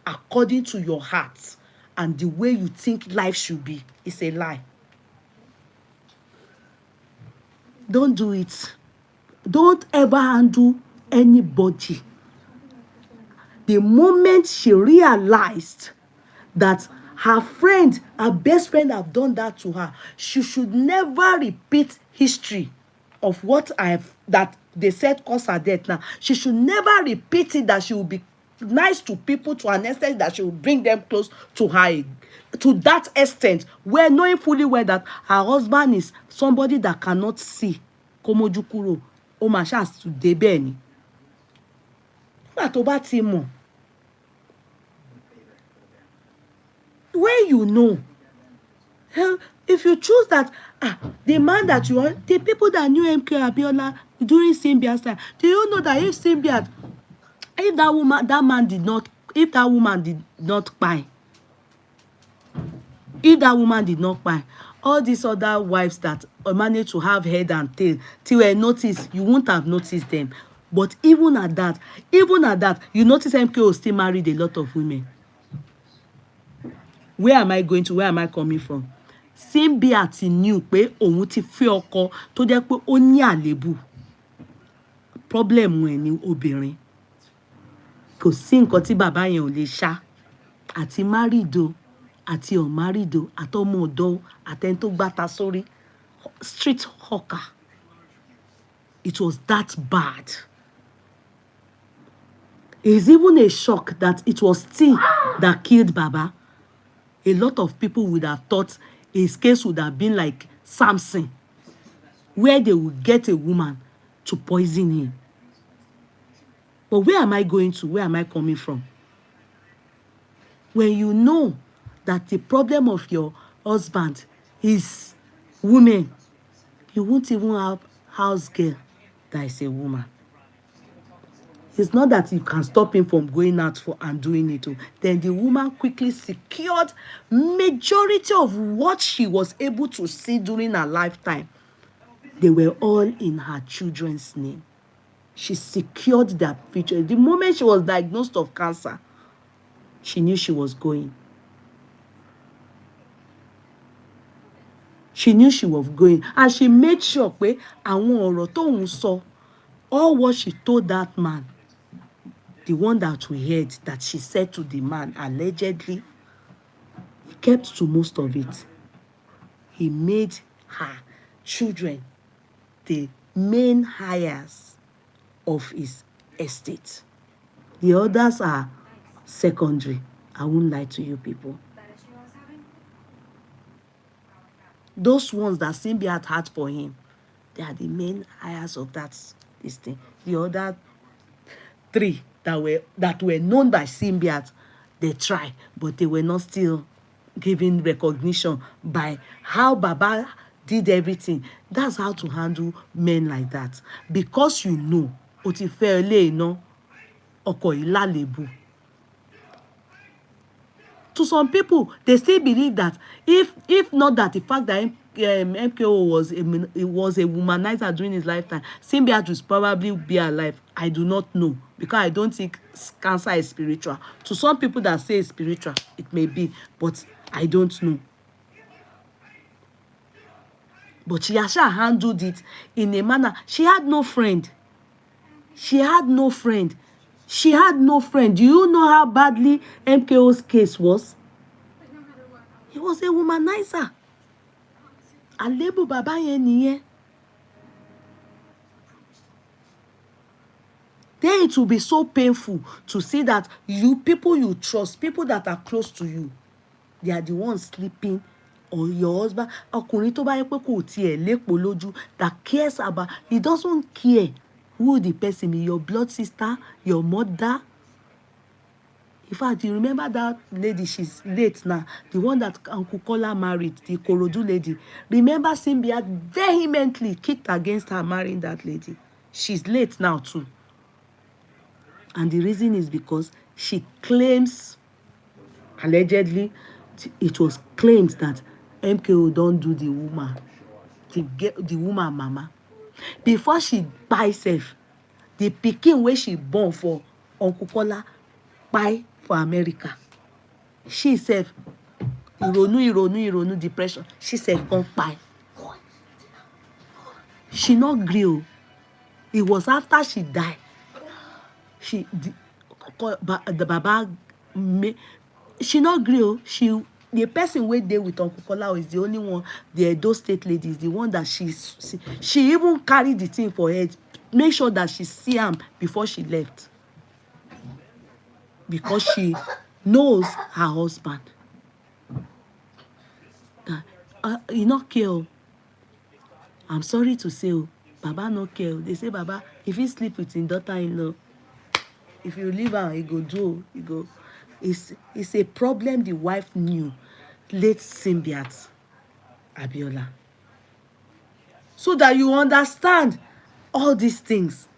S2: according to your heart and the way you think life should be. It's a lie. Don't do it. Don't ever handle anybody. The moment she realized that her friend, her best friend have done that to her, she should never repeat history of what that they said caused her death now. She should never repeat it, that she will be nice to people to an extent that she will bring them close to her, to that extent, where knowing fully well that her husband is somebody that cannot see. Komoju kúrò, ó mà ṣáà to dé bẹ́ẹ̀ ni. Nígbà tó bá ti mọ̀, when you know, if you choose that, the man that you want, the people that knew MKO Abiola during Simbia's time, do you know that if Simbia, if that woman did not buy, if that woman did not buy, all these other wives that managed to have head and tail till were noticed, you won't have noticed them. But even at that, you notice MKO still married a lot of women. Where am I going to? Where am I coming from? Simbia ti knew pé òun ti fẹ́ ọkọ tó jẹ́ pé ó ní àléébù. Problem ẹ̀ ni obìnrin. Kò sí nǹkan tí bàbá yẹn ò lè ṣá. Àti married o, àti unmarried o, àtọmọ ọ̀dọ̀ o, àtẹni tó gbáta sórí. Street hawker. It was that bad. It's even a shock that it was T that killed Baba. A lot of people would have thought his case would have been like Samson, where they would get a woman to poison him. But where am I going to? Where am I coming from? When you know that the problem of your husband is women, you won't even have house girl that is a woman. It's not that you can stop him from going out and doing it. Then the woman quickly secured majority of what she was able to see during her lifetime. They were all in her children's name. She secured their future. The moment she was diagnosed of cancer, she knew she was going. She knew she was going. And she made sure pé àwọn ọ̀rọ̀ tóun sọ, all what she told that man, the one that we heard that she said to the man allegedly, he kept to most of it. He made her children the main hires of his estate. The others are secondary. I won't lie to you people. Those ones that Simbia had for him, they are the main hires of this thing. The other three that were known by Simbiat, they tried, but they were not still given recognition by how Baba did everything. That's how to handle men like that. Because you know, to some people, they still believe that if not that the fact that MKO was a womanizer during his lifetime, Simbiat would probably be alive. I do not know, because I don't think cancer is spiritual. To some people that say it's spiritual, it may be, but I don't know. But she actually handled it in a manner. She had no friend. She had no friend. She had no friend. Do you know how badly MKO's case was? He was a womanizer. Àléébù bàbá yẹn nìyẹn. Then it will be so painful to see that people you trust, people that are close to you, they are the ones sleeping, or your husband, ọkùnrin tó bá yẹ pé kò tiẹ̀ lépo lójú, that cares about, he doesn't care who the person is, your blood sister, your mother. In fact, you remember that lady, she's late now, the one that Uncle Kola married, the Korodu lady. Remember Simbiat vehemently kicked against her marrying that lady. She's late now too. And the reason is because she claims, allegedly, it was claimed that MKO don't do the woman, the woman mama. Before she buy herself, the pikin where she born for Uncle Kola buy for America. She self, ìrònú, depression. She self come buy. She not grill. It was after she died. The Baba, she not grill. The person wey dey with Uncle Kola is the only one. The Edo State lady is the one that she even carried the thing for her. Make sure that she see him before she left, because she knows her husband. He not care. I'm sorry to say, Baba no care. They say Baba, if he sleep with his daughter-in-law, if you leave her, he go. It's a problem the wife knew, late Simbiat Abiola. So that you understand all these things.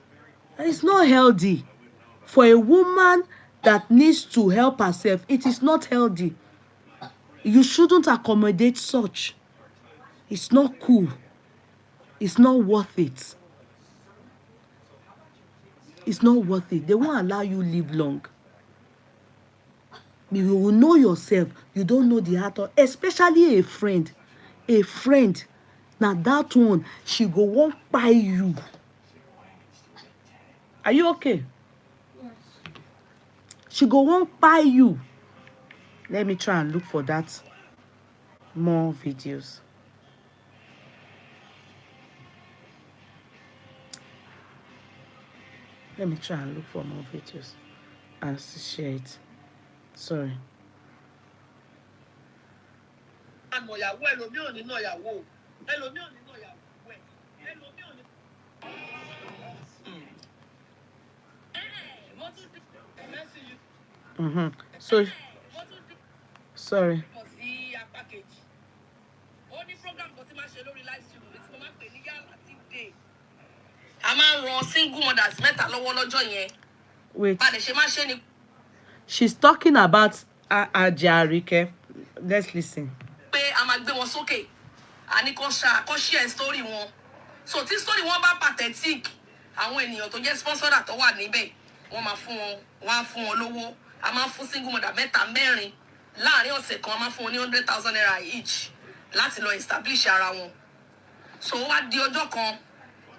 S2: And it's not healthy for a woman that needs to help herself. It is not healthy. You shouldn't accommodate such. It's not cool. It's not worth it. It's not worth it. They won't allow you live long. You will know yourself. You don't know the heart of, especially a friend. A friend. Now that one, she go won't buy you. Are you okay?
S3: Yes.
S2: She go won't buy you. Let me try and look for that. More videos. Let me try and look for more videos and share it. Sorry. So, sorry. Wait. She's talking about Hajia Arike. Let's listen.
S1: Story wọn. So tí story wọn bá pathetic, àwọn ènìyàn tó jẹ́ sponsor tó wà níbẹ̀, wọ́n máa fún wọn, wọ́n á fún wọn lówó. A máa fún single mother mẹ́ta mẹ́rin láàrin ọ̀sẹ̀ kan, a máa fún wọn ní 100,000 naira each láti lọ establish ara wọn. So wá di ọjọ́ kan,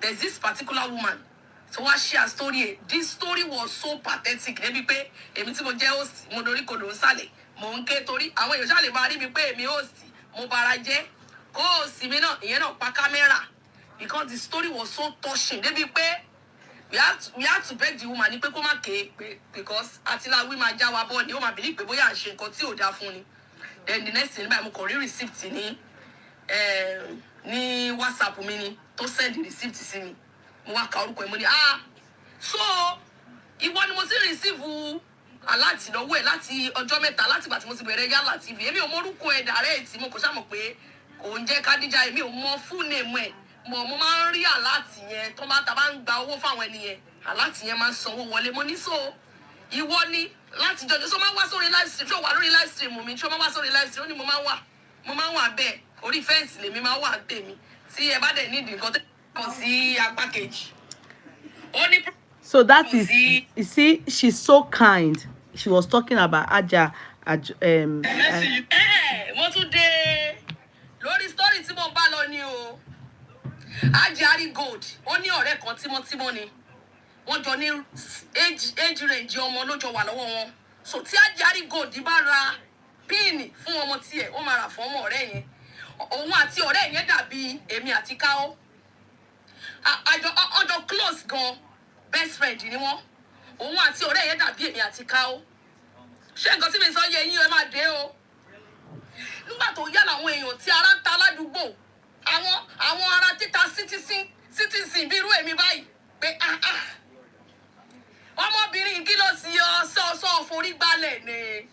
S1: there's this particular woman. So wá share story. This story was so pathetic. Débi pé èmi tí mo jẹ́ host, mo dorí kodò nsàlẹ̀, mo ń ké torí àwọn èèyàn ṣá lè máa rí mi pé èmi host, mo bara jẹ́. Oh, Simena, ìyẹn náà pa camera, because the story was so touching. Débi pé we had to beg the woman ní pé kó má ké, because àtìláwí máa já wa bọ́ ni ó máa believe pé bóyá à ń ṣe nǹkan tí ò dáa fún ni. Then the next thing, mo kàn rí receipt ní WhatsApp mi ni tó send the receipt sí mi. Mo wá ka orúkọ ẹ̀, mo ní so ìwọ ni mo ti receive aláàtì lọ́wọ́ ẹ̀ láti ọjọ́ mẹ́ta láti ìgbà tí mo ti bẹ̀rẹ̀ Yala TV. Èmi ò mọ orúkọ ẹ̀ direct, mo kò ṣá mọ̀ pé kò ń jẹ́ Kádíjà, èmi ò mọ full name ẹ̀. Mo máa ń rí aláàtì yẹn tó bá ń gba owó fáwọn ẹni yẹn, aláàtì yẹn máa ń sanwó wọlé. Mo ní so ìwọ ni láti jọjọ so máa wá sórí live stream, ṣó wà lórí live stream mi, ṣó máa wá sórí live stream. Ó ní mo máa wà bẹ́ẹ̀, orí fẹ́ǹsì lèmi máa wà tèmi. Tí ẹ bá dẹ̀ need nǹkan tó kàn sí apá kejì. Ó ní.
S2: So that is, you see, she's so kind. She was talking about Hajia.
S1: Mo tún dé lórí story tí mo bá lọ ni o. Hajia ArikGold, ó ní ọ̀rẹ́ kan tímọ́tímọ́ ni. Wọ́n jọ ní age range ọmọ lójọ wà lọ́wọ́ wọn. So tí Hajia ArikGold bá ra pin fún ọmọ tiẹ̀, ó máa rà fún ọmọ ọ̀rẹ́ yẹn. Òun àti ọ̀rẹ́ yẹn dàbí èmi àti Káó. Ọjọ́ close gan, best friend ni wọ́n. Òun àti ọ̀rẹ́ yẹn dàbí èmi àti Káó. Ṣé nǹkan tí mi sọ yé yín, ẹ máa dé o. nígbà tó yá làwọn èèyàn tí ara ń ta ládùúgbò àwọn ará títa citizen bí irú èmi báyìí pé ọmọbìnrin kí ló sì sọ forí gbalẹ̀ ni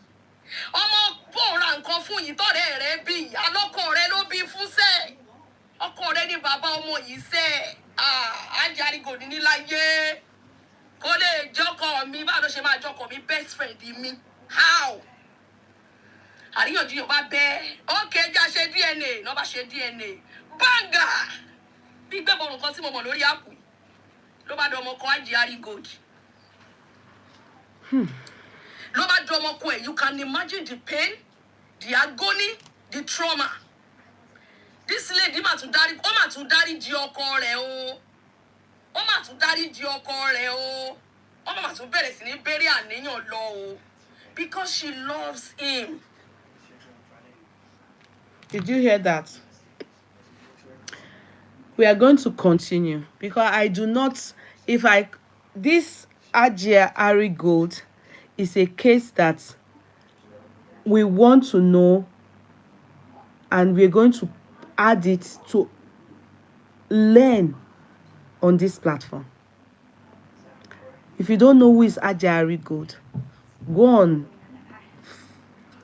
S1: ọmọ bòóra nǹkan fún yìí tọ́rẹ́ rẹ bí alọ́kọ rẹ ló bí fún sẹ́ẹ̀ ọkọ rẹ ní bàbá ọmọ yìí sẹ́ẹ̀ Hajia ArikGold níláyé kó lè jọkọ mi báwo ló ṣe máa jọkọ mi best friend mi how àríyànjiyàn bá bẹ́ẹ̀ ókè já ṣe DNA náà bá ṣe DNA banga bí gbẹ́bọ̀rùn kan tí mo mọ̀ lórí àpò ló bá dọ̀ ọmọ kan Hajia ArikGold ló bá dọ̀ ọmọ kan ẹ̀. You can imagine the pain, the agony, the trauma. This lady ó mà tún dáríjì ọkọ rẹ̀ o ó mà tún dáríjì ọkọ rẹ̀ o ó mà tún bẹ̀rẹ̀ sí ní bẹ̀rẹ̀ àníyàn lọ o because she loves him.
S2: Did you hear that? We are going to continue because I do not, this Hajia ArikGold is a case that we want to know, and we're going to add it to learn on this platform. If you don't know who is Hajia ArikGold, go on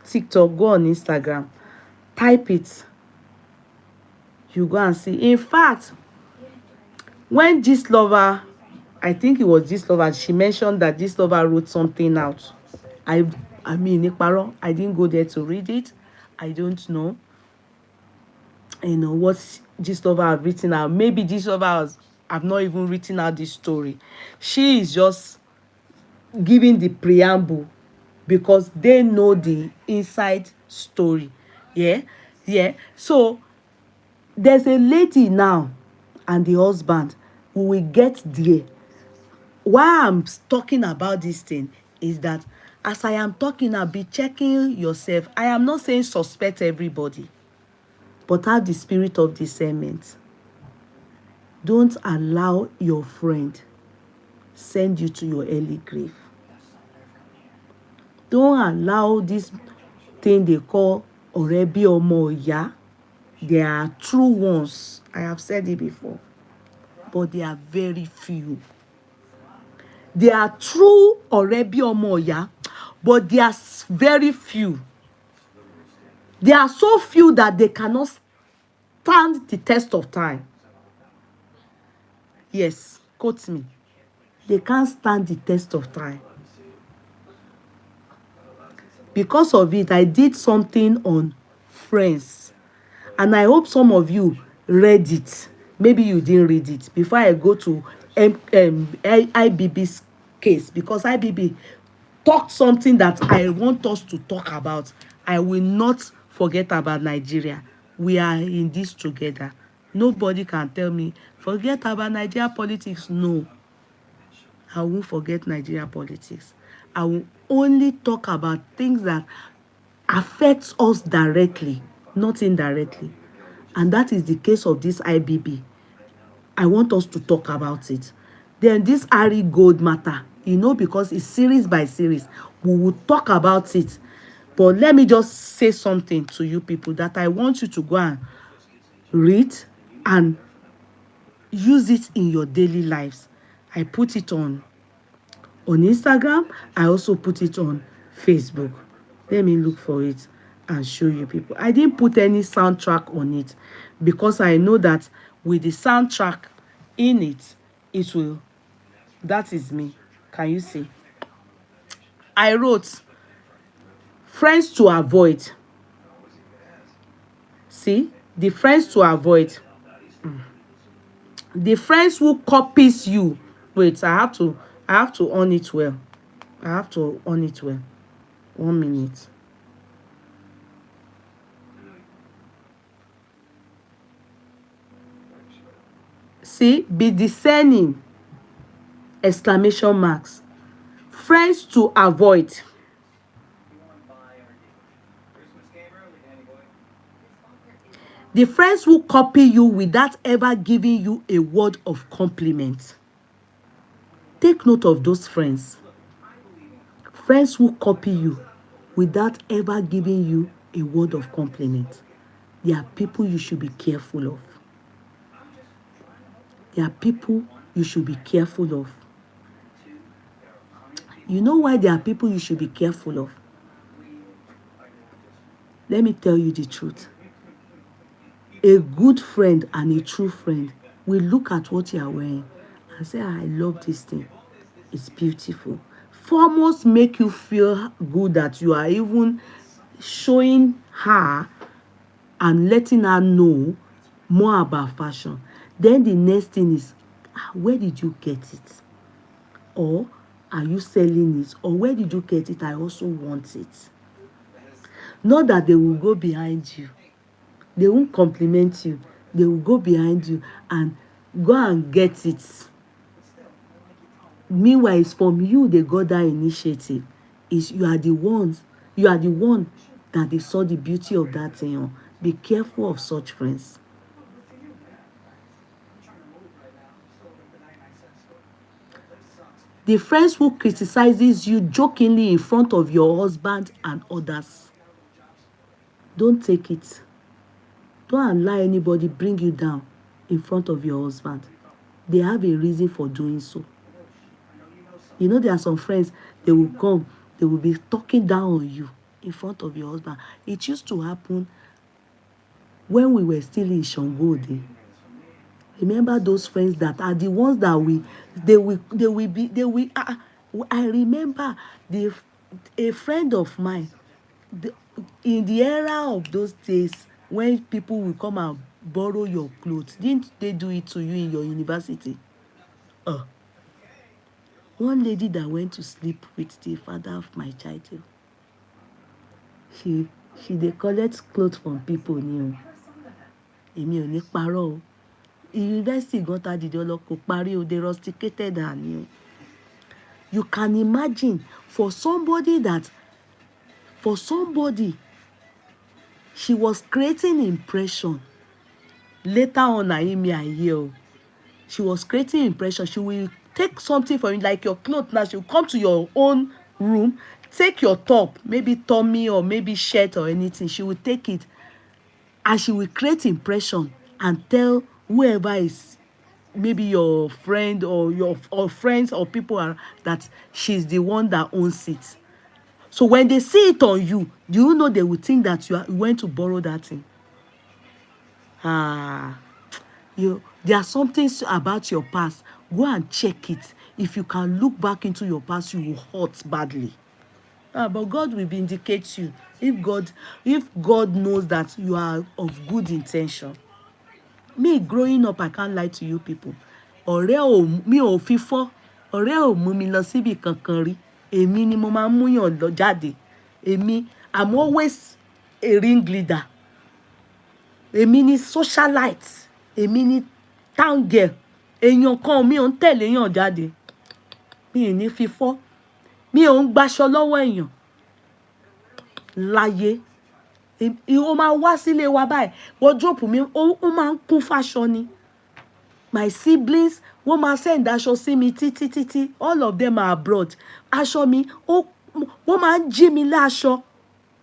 S2: TikTok, go on Instagram, type it. You go and see. In fact, when Gistlover, I think it was Gistlover, she mentioned that Gistlover wrote something out. I mean, Nikparo, I didn't go there to read it. I don't know. You know what Gistlover have written out. Maybe Gistlover have not even written out this story. She is just giving the preamble because they know the inside story. Yeah. So there's a lady now and the husband who will get there. Why I'm talking about this thing is that as I am talking, I'll be checking yourself. I am not saying suspect everybody, but have the spirit of discernment. Don't allow your friend send you to your early grave. Don't allow this thing they call Orebi Omo Oya. There are true ones. I have said it before. But they are very few. They are true Orebi Omo Oya, but they are very few. They are so few that they cannot stand the test of time. Yes, quote me. They can't stand the test of time. Because of it, I did something on friends. And I hope some of you read it. Maybe you didn't read it. Before I go to IBB's case, because IBB talked something that I want us to talk about. I will not forget about Nigeria. We are in this together. Nobody can tell me, forget about Nigeria politics. No. I won't forget Nigeria politics. I will only talk about things that affects us directly, not indirectly. And that is the case of this IBB. I want us to talk about it. Then this ArikGold matter, you know, because it's series by series, we will talk about it. But let me just say something to you people that I want you to go and read and use it in your daily lives. I put it on Instagram. I also put it on Facebook. Let me look for it and show you people. I didn't put any soundtrack on it because I know that with the soundtrack in it, it will. That is me. Can you see? I wrote friends to avoid. See? The friends to avoid. The friends who copies you. Wait, I have to on it well. I have to on it well. 1 minute. See, be discerning. Exclamation marks. Friends to avoid. The friends who copy you without ever giving you a word of compliment. Take note of those friends. Friends who copy you without ever giving you a word of compliment. There are people you should be careful of. There are people you should be careful of. You know why there are people you should be careful of? Let me tell you the truth. A good friend and a true friend will look at what you are wearing and say, I love this thing. It's beautiful. Foremost, make you feel good that you are even showing her and letting her know more about fashion. Then the next thing is, where did you get it? Or are you selling it? Or where did you get it? I also want it. Not that they will go behind you. They won't compliment you. They will go behind you and go and get it. Meanwhile, it's from you they got that initiative. You are the one that they saw the beauty of that thing on. Be careful of such friends. The friends who criticizes you jokingly in front of your husband and others. Don't take it. Don't allow anybody bring you down in front of your husband. They have a reason for doing so. You know, there are some friends, they will come, they will be talking down on you in front of your husband. It used to happen when we were still in Shangode. Remember those friends that are the ones that I remember a friend of mine, in the era of those days when people will come and borrow your clothes, didn't they do it to you in your university? One lady that went to sleep with the father of my child, she dey collect clothes from people ni o. Èmi ò ní parọ́ o. University gan ta dìde lọ kò parí o, they rusticated her ni o. You can imagine for somebody, she was creating impression. Later on, I hear she was creating impression. She will take something from you, like your clothes now. She will come to your own room, take your top, maybe tummy or maybe shirt or anything. She will take it and she will create impression and tell whoever is maybe your friend or friends or people are that she's the one that owns it. So when they see it on you, do you know they will think that you went to borrow that thing? There are some things about your past. Go and check it. If you can look back into your past, you will hurt badly. But God will vindicate you if God knows that you are of good intention. Me growing up, I can't lie to you people. Ọ̀rẹ́ mi ò fífọ́, ọ̀rẹ́ ò mú mi lọ síbi kankan rí. Èmi ni mo máa ń múyàn lọ jáde. I'm always a ringleader. Èmi ni socialite. Èmi ni town girl. Èèyàn kan mi ò ń tẹ̀lé èèyàn jáde. Mi ò ní fífọ́. Mi ò ń gbaṣọ lọ́wọ́ èèyàn. Láyé. Ó máa wá sílé wa báyìí. Wardrobe mi ó máa ń kún fáṣọ ni. My siblings, wọ́n máa send aṣọ sí mi títí. All of them are abroad. Aṣọ mi, wọ́n máa ń jí mi láṣọ.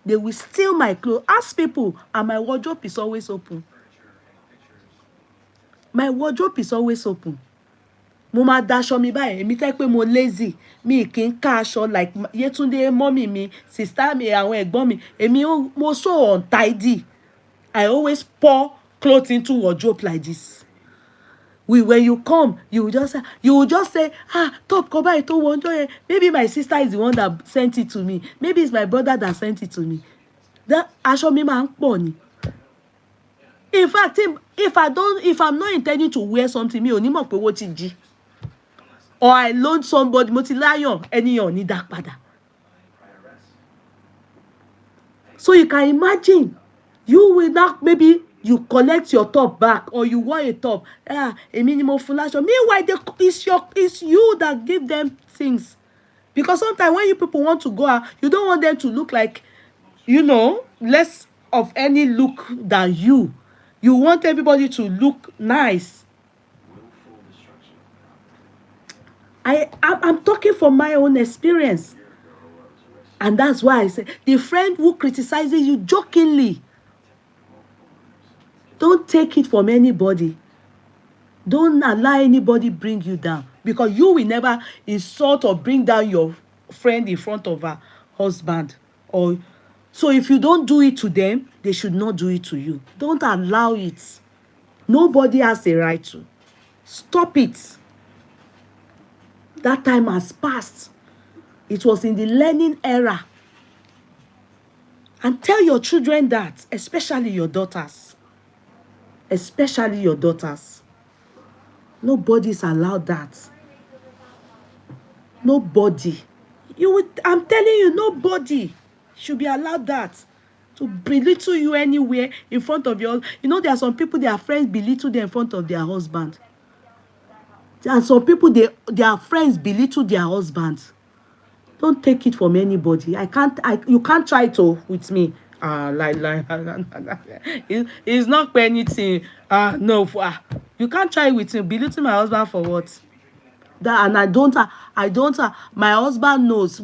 S2: They will steal my clothes. Ask people, and my wardrobe is always open. My wardrobe is always open. Mo máa daṣọ mi báyìí. Èmi tẹ́ pé mo lazy. Mi kì í ká aṣọ like Yetunde, mommy mi, sister mi, àwọn ẹ̀gbọ́n mi. Èmi mo so untidy. I always pour clothes into wardrobe like this. When you come, you will just say, top kan báyìí tó wọ ọjọ́ yẹn. Maybe my sister is the one that sent it to me. Maybe it's my brother that sent it to me. That aṣọ mi máa ń pọ̀ ni. In fact, if I'm not intending to wear something, mi ò ní mọ̀ pé owó ti jí. Or I loan somebody, mo ti láyàn, ẹniyàn ní dá padà. So you can imagine, you will not, maybe you collect your top back or you wear a top. Èmi ni mo fún láṣọ. Meanwhile, it's you that give them things. Because sometimes when you people want to go out, you don't want them to look like, less of any look than you. You want everybody to look nice. I'm talking from my own experience. And that's why I say, the friend who criticizes you jokingly, don't take it from anybody. Don't allow anybody bring you down, because you will never insult or bring down your friend in front of her husband. Or so if you don't do it to them, they should not do it to you. Don't allow it. Nobody has a right to. Stop it. That time has passed. It was in the learning era. And tell your children that, especially your daughters. Especially your daughters. Nobody's allowed that. Nobody. I'm telling you, nobody should be allowed that. To belittle you anywhere in front of your... You know, there are some people, their friends belittle them in front of their husband. And some people, their friends belittle their husbands. Don't take it from anybody. You can't try to with me. It's not for anything. No, you can't try with me. Belittle my husband for what? That, and I don't. My husband knows.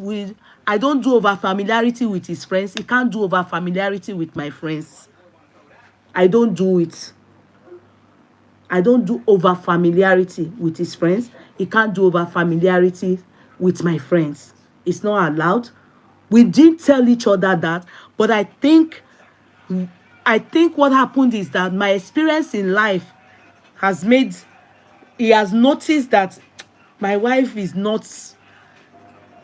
S2: I don't do over familiarity with his friends. He can't do over familiarity with my friends. I don't do it. I don't do over familiarity with his friends. He can't do over familiarity with my friends. It's not allowed. We didn't tell each other that, but I think what happened is that my experience in life has made... He has noticed that my wife is not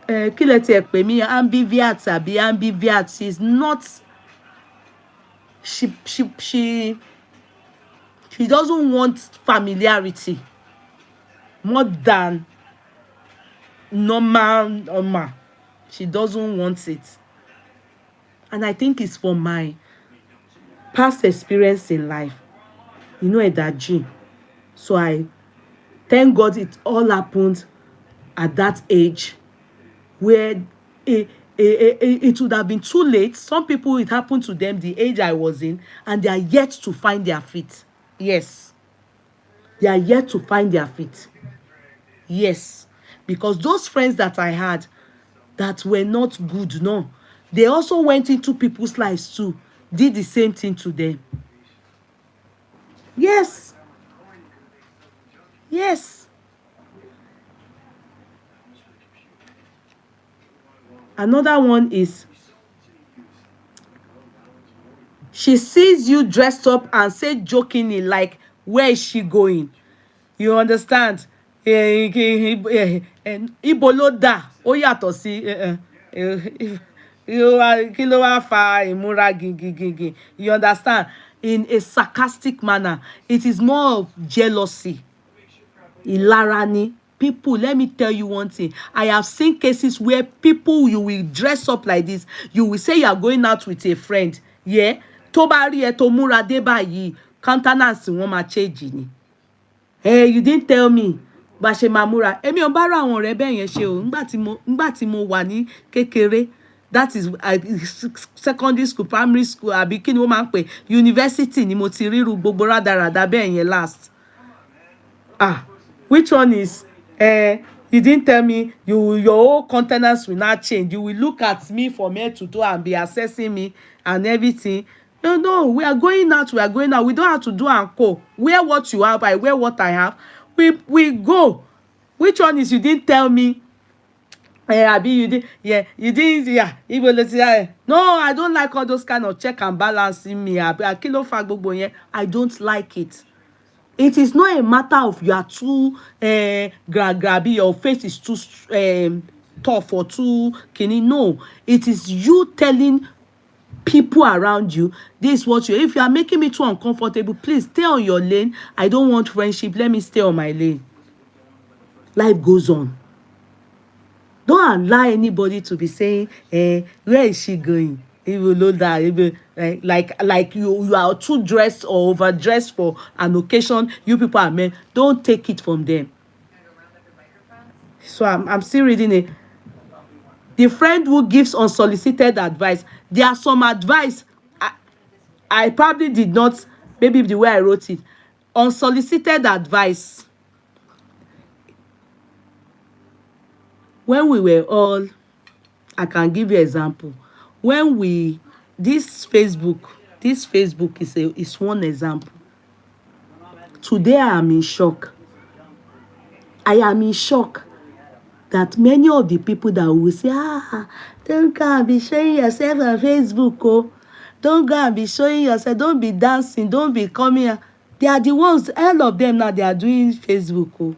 S2: ambivert àbí ambivert. She's not... She doesn't want familiarity more than normal. She doesn't want it. And I think it's for my past experience in life. You know, that G. So I thank God it all happened at that age where it would have been too late. Some people, it happened to them the age I was in, and they are yet to find their feet. Yes. They are yet to find their feet. Yes. Because those friends that I had that were not good, no, they also went into people's lives too, did the same thing to them. Yes. Yes. Another one is, she sees you dressed up and say jokingly, like, where is she going? You understand? Ibo ló dà, ó yàtọ̀ sí kí ló wá fa ìmúra gìgìgìgì. You understand? In a sarcastic manner. It is more of jealousy. Ìlara ni. People, let me tell you one thing. I have seen cases where people, you will dress up like this. You will say you are going out with a friend. Yeah? Tó bá rí ẹ tó múra dé báyìí, countenance wọn máa change ni. Hey, you didn't tell me. Bá ṣe máa múra. Èmi ò bá ra àwọn ọ̀rẹ́ bẹ́ẹ̀ yẹn ṣe o. Nígbà tí mo wà ní kékeré. That is secondary school, primary school, àbí kí ni wọ́n máa ń pè, university ni mo ti ríru gbogbo rádaràda bẹ́ẹ̀ yẹn last. Which one is... you didn't tell me. Your whole countenance will not change. You will look at me from head to toe and be assessing me and everything. No, we are going out. We don't have to do anko. Wear what you have. I wear what I have. We go. Which one is you didn't tell me? Abi, you did. Yeah, you didn't. Yeah. No, I don't like all those kind of check and balancing me. I don't like it. It is not a matter of you are too grabby, your face is too tough or too kini. No, it is you telling people around you, this is what you... If you are making me too uncomfortable, please stay on your lane. I don't want friendship. Let me stay on my lane. Life goes on. Don't allow anybody to be saying, where is she going? Even though that, like you are too dressed or overdressed for an occasion. You people are men. Don't take it from them. So I'm still reading it. The friend who gives unsolicited advice. There are some advice I probably did not, maybe the way I wrote it. Unsolicited advice. When we were all I can give you example. When we this Facebook is one example. Today I am in shock. I am in shock that many of the people that will say, don't go and be showing yourself on Facebook, oh. Don't go and be showing yourself, don't be dancing, don't be coming here. They are the ones, all of them now, they are doing Facebook, oh.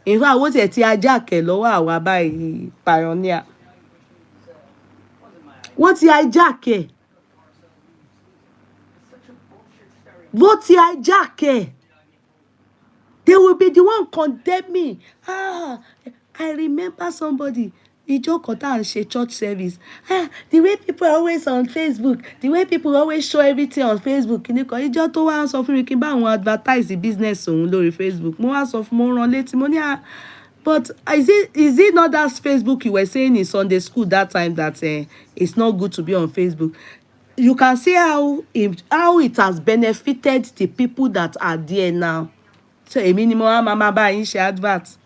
S2: In fact, wọ́n ti ti hijack ẹ̀ lọ́wọ́ àwa báyìí pioneer. Wọ́n ti hijack ẹ̀. Wọ́n ti hijack ẹ̀. They will be the one condemn me. I remember somebody. Ìjọ kan tá à ń ṣe church service. The way people are always on Facebook, the way people always show everything on Facebook. Kìnìkan ìjọ tó wá sọ fún mi kí n bá àwọn advertise the business òun lórí Facebook. Mo wá sọ fún mo rán létí mo ní but is it not that Facebook you were saying in Sunday school that time that it's not good to be on Facebook? You can see how it has benefited the people that are there now. So èmi ni mo wá máa bá yín ṣe advert.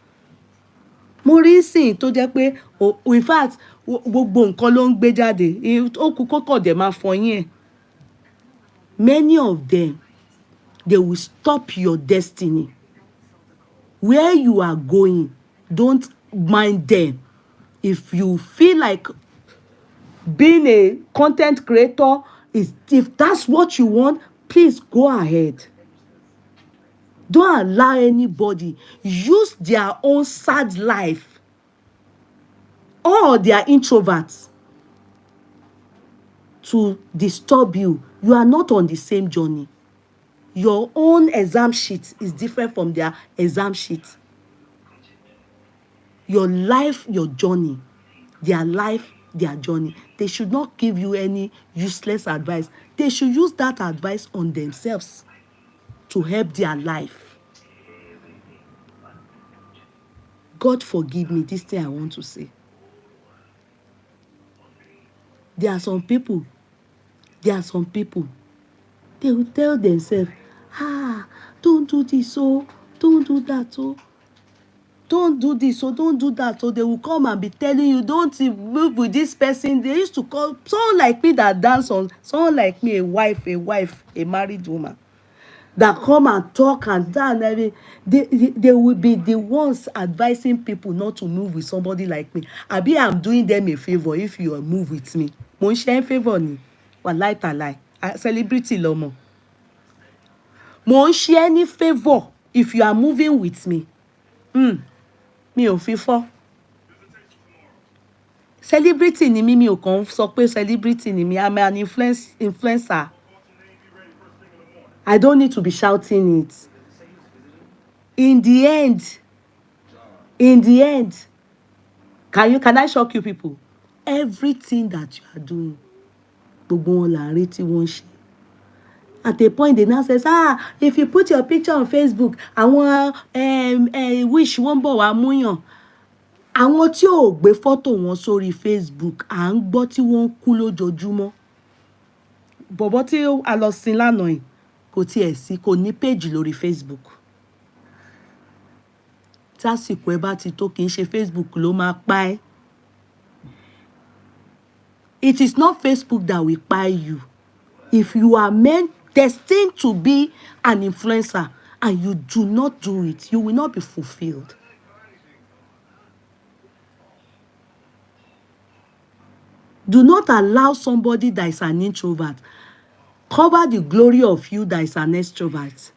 S2: Mo rí sìn tó jẹ́ pé in fact gbogbo nǹkan ló ń gbé jáde ó kú kókò dẹ̀ máa fọyín ẹ̀. Many of them, they will stop your destiny. Where you are going, don't mind them. If you feel like being a content creator, if that's what you want, please go ahead. Don't allow anybody use their own sad life or their introverts to disturb you. You are not on the same journey. Your own exam sheet is different from their exam sheet. Your life, your journey. Their life, their journey. They should not give you any useless advice. They should use that advice on themselves to help their life. God forgive me, this thing I want to say. There are some people, they will tell themselves, don't do this, oh, don't do that, oh. Don't do this, oh, don't do that, oh. They will come and be telling you, don't move with this person. They used to call someone like me that dance on, someone like me, a wife, a married woman, that come and talk and dance. I mean, they will be the ones advising people not to move with somebody like me. I'm doing them a favor if you move with me. Mo ń ṣe favor ni. Wallahi talai. Celebrity lomo. Mo ń ṣe any favor if you are moving with me. Mi ò fi fọ́. Celebrity ni mi ò kàn sọ pé celebrity ni mi. I'm an influencer. I don't need to be shouting it. In the end, can I shock you people? Everything that you are doing, gbogbo wọn là ń rí tí wọ́n ṣe. At a point, they now says, if you put your picture on Facebook, àwọn wish wọ́n bọ̀ wá múyàn. Àwọn tí ò gbé fọ́tò wọn sórí Facebook, à ń gbọ́ tí wọ́n kú lójoojúmọ́. Bọ̀bọ́ tí a lọ sin lánàá yìí, kò ní page lórí Facebook. Tásìkò ẹ bá ti tó kì í ṣe Facebook ló máa pa ẹ́. It is not Facebook that will buy you. If you are destined to be an influencer and you do not do it, you will not be fulfilled. Do not allow somebody that is an introvert cover the glory of you that is an extrovert.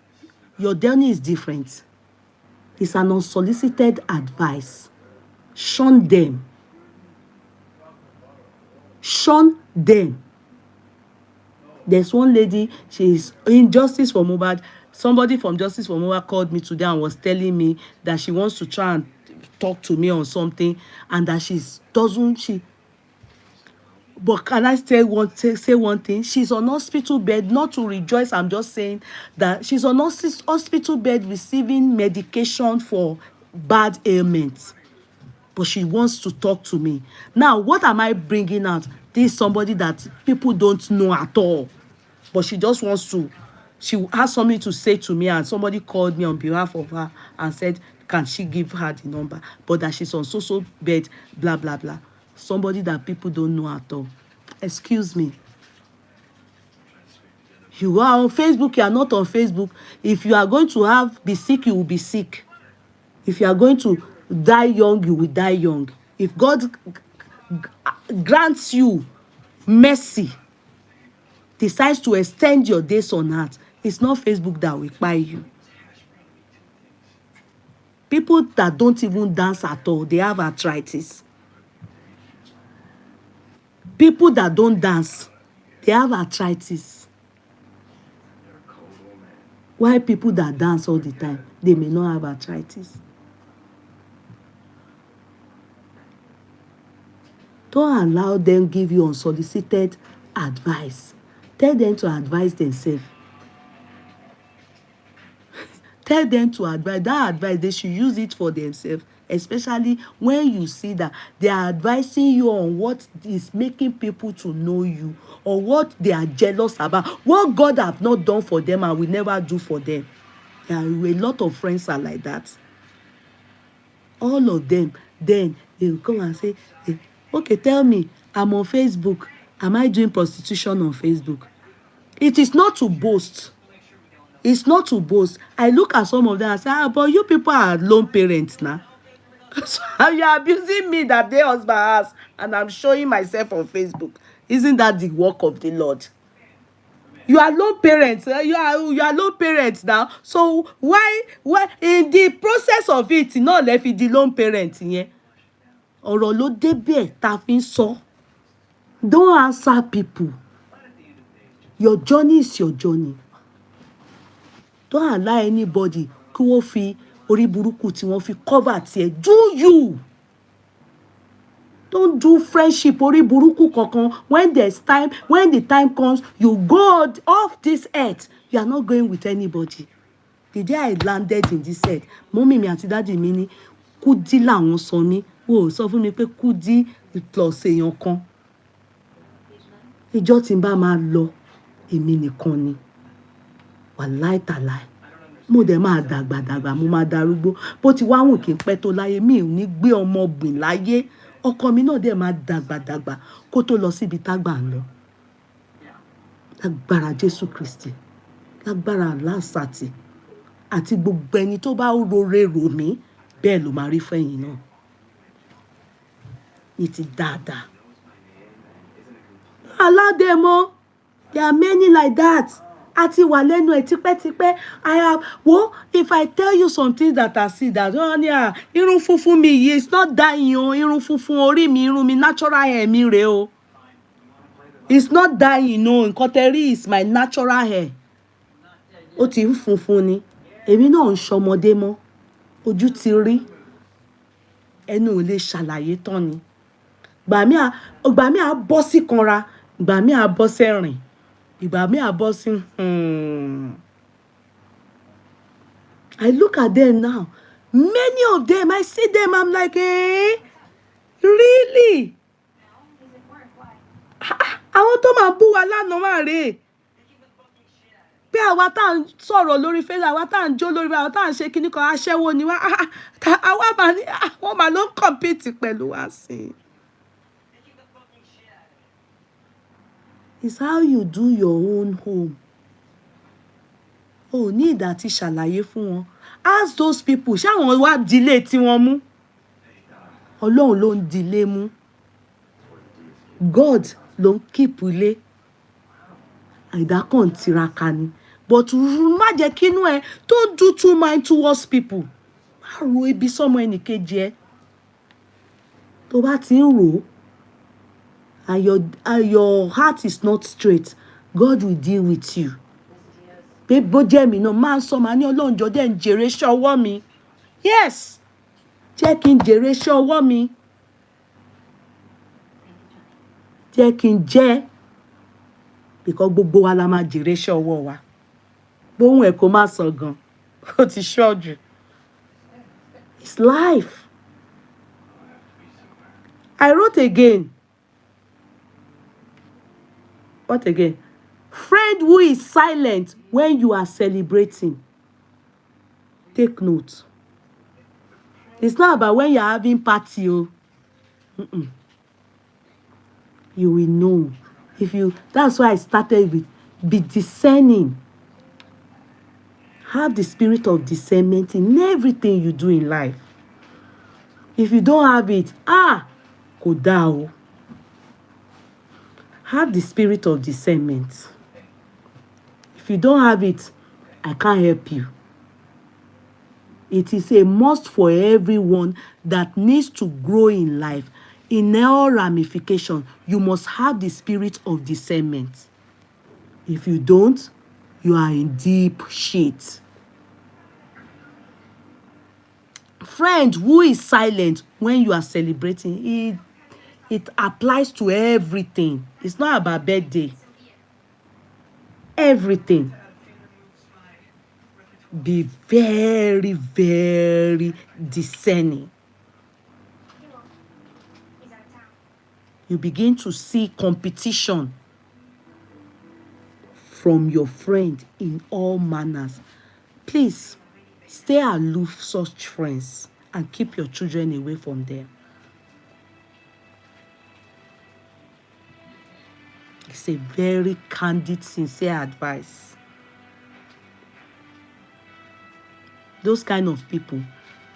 S2: Your journey is different. It's an unsolicited advice. Shun them. Shun them. There's one lady, she's in Justice for Mohbad. Somebody from Justice for Mohbad called me today and was telling me that she wants to try and talk to me on something and that but can I say one thing? She's on hospital bed, not to rejoice. I'm just saying that she's on hospital bed receiving medication for bad ailments. But she wants to talk to me. Now, what am I bringing out? This is somebody that people don't know at all. But she just wants to, she has something to say to me, and somebody called me on behalf of her and said, can she give her the number? But that she's on social bed, blah, blah, blah. somebody that people don't know at all. Excuse me. You are on Facebook, you are not on Facebook. If you are going to be sick, you will be sick. If you are going to die young, you will die young. If God grants you mercy, decides to extend your days on earth, it's not Facebook that will buy you. People that don't even dance at all, they have arthritis. People that don't dance, they have arthritis. Why people that dance all the time, they may not have arthritis? Don't allow them give you unsolicited advice. Tell them to advise themselves. Tell them to advise. That advice, they should use it for themselves, especially when you see that they are advising you on what is making people to know you, or what they are jealous about, what God have not done for them and will never do for them. There are a lot of friends are like that. All of them, then they will come and say, hey, okay, tell me, I'm on Facebook. Am I doing prostitution on Facebook? It is not to boast. It's not to boast. I look at some of them and say, but you people are lone parents now. So you are abusing me that day husband has, and I'm showing myself on Facebook. Isn't that the work of the Lord? You are lone parents. You are lone parents now. So why in the process of it, not left with the lone parents yẹn? Ọ̀rọ̀ ló débẹ̀ tá fi ń sọ. Don't answer people. Your journey is your journey. Don't allow anybody kí wọ́n fi orí burúkú tí wọ́n fi cover tiẹ̀. Do you? Don't do friendship orí burúkú kankan. When the time comes, you go off this earth. You are not going with anybody. The day I landed in this earth, mommy mi àti daddy mi ní Kudi làwọn sọ mí. Wò sọ fún mi pé Kudi plus èèyàn kan. Ìjọ́ tí n bá máa lọ, èmi nìkan ni. Wàláì tàláì. Mo dẹ̀ máa dàgbà, mo máa darúgbó. Bó ti wá wùn kí n pẹ́ tó láyé, mi ò ní gbé ọmọ gbìn láyé. Ọkọ mi náà dẹ̀ máa dàgbà kó tó lọ síbi tágbà ń lọ. Lágbára Jésù Kristi, lágbára Lásàtì, àti gbogbo ẹni tó bá rore rò mí, bẹ́ẹ̀ ló máa rí fẹ́yìn náà. Ní ti dáadáa. Allow them all. There are many like that. Àti wà lẹ́nu ẹ̀ tipẹ́tipẹ́. If I tell you something that I see that, irun funfun mi yìí, it's not dying o. Irun funfun orí mi, irun mi, natural hair mi rè o. It's not dying, no. Nǹkan tẹ́ rí is my natural hair. Ó ti ń funfun ni. Èmi náà ń ṣọmọdé mọ́. Ojú ti rí. Ẹnu ò lè ṣàlàyé tán ni. Ìgbà mi á bọ́ sí kanra. Ìgbà mi á bọ́ sẹ́rìn. Ìgbà mi á bọ́ sí. I look at them now. Many of them, I see them, I'm like, really? Àwọn tó máa bú wa lánàá máa rè é. Pé àwa tá ń sọ̀rọ̀ lórí Facebook, àwa tá ń jó lórí, àwa tá ń ṣe kíní kan, aṣẹ́wó ni wá. Àwa máa ní, wọ́n máa ló ń compete pẹ̀lú wa sí. It's how you do your own home. Oh, ní ìdá tí ṣàlàyé fún wọn. Ask those people, ṣé àwọn wá delay tí wọ́n mú? Ọlọ́run ló ń delay mú. God ló ń keep ilé. Àìdá kan tiraka ni. But má jẹ́ kínú ẹ, don't do too much towards people. Má ro ibi sọ́mọ ẹnìkejì ẹ. Tó bá ti ń rò, and your heart is not straight, God will deal with you. Pé bó jẹ́ mi náà máa ń sọ máa ní Ọlọ́run jọ̀ọ́ dẹ̀ ń jèrè iṣẹ́ ọwọ́ mi. Yes. Jẹ́ kí n jèrè iṣẹ́ ọwọ́ mi. Jẹ́ kí n jẹ́. Because gbogbo wa la máa jèrè iṣẹ́ ọwọ́ wa. Bóhùn ẹ̀ kó má sọ gan. Ó ti ṣọ́jú. It's life. I wrote again. What again? Friend who is silent when you are celebrating. Take note. It's not about when you're having party. You will know. That's why I started with be discerning. Have the spirit of discernment in everything you do in life. If you don't have it, kò dáa o. Have the spirit of discernment. If you don't have it, I can't help you. It is a must for everyone that needs to grow in life. In all ramifications, you must have the spirit of discernment. If you don't, you are in deep shit. Friend who is silent when you are celebrating, it applies to everything. It's not about birthday. Everything. Be very, very discerning. You begin to see competition from your friend in all manners. Please stay aloof such friends and keep your children away from them. It's a very candid, sincere advice. Those kind of people,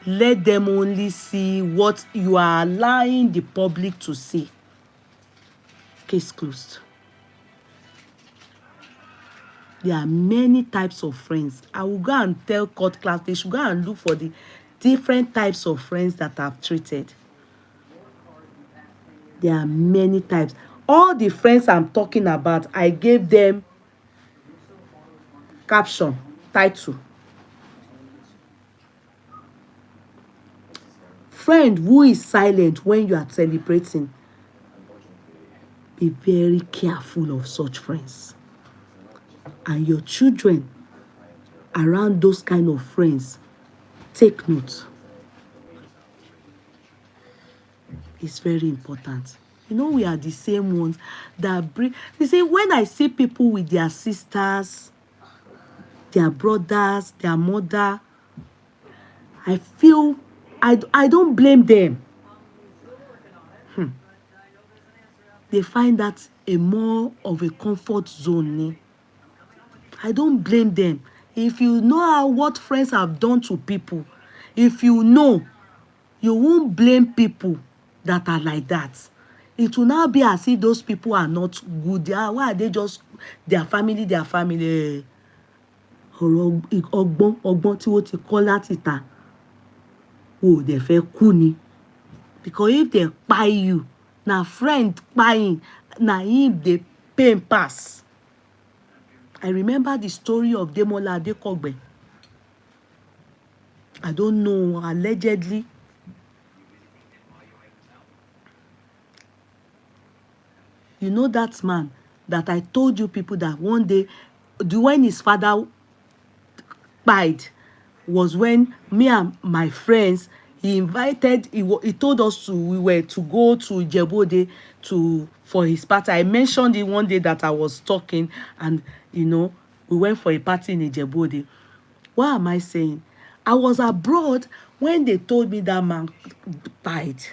S2: let them only see what you are allowing the public to see. Case closed. There are many types of friends. I will go and tell court class they should go and look for the different types of friends that I've treated. There are many types. All the friends I'm talking about, I gave them caption, title. Friend who is silent when you are celebrating. Be very careful of such friends. And your children around those kind of friends, take note. It's very important. You know, we are the same ones that bring. You see, when I see people with their sisters, their brothers, their mother, I feel I don't blame them. They find that a more of a comfort zone. I don't blame them. If you know what friends have done to people, if you know, you won't blame people that are like that. It will now be as if those people are not good. Why are they just their family? Ọgbọ́n tí wọ́n ti kọ́ láti ta. Oh, they fẹ́ kú ni. Because if they kpai you, na friend kpayin, na him dey pain pass. I remember the story of Demola Adekogbe. I don't know, allegedly. You know that man that I told you people that one day, when his father Kpaid, was when me and my friends, he told us we were to go to Ijebu-Ode for his party. I mentioned it one day that I was talking, and we went for a party in Ijebu-Ode. What am I saying? I was abroad when they told me that man died.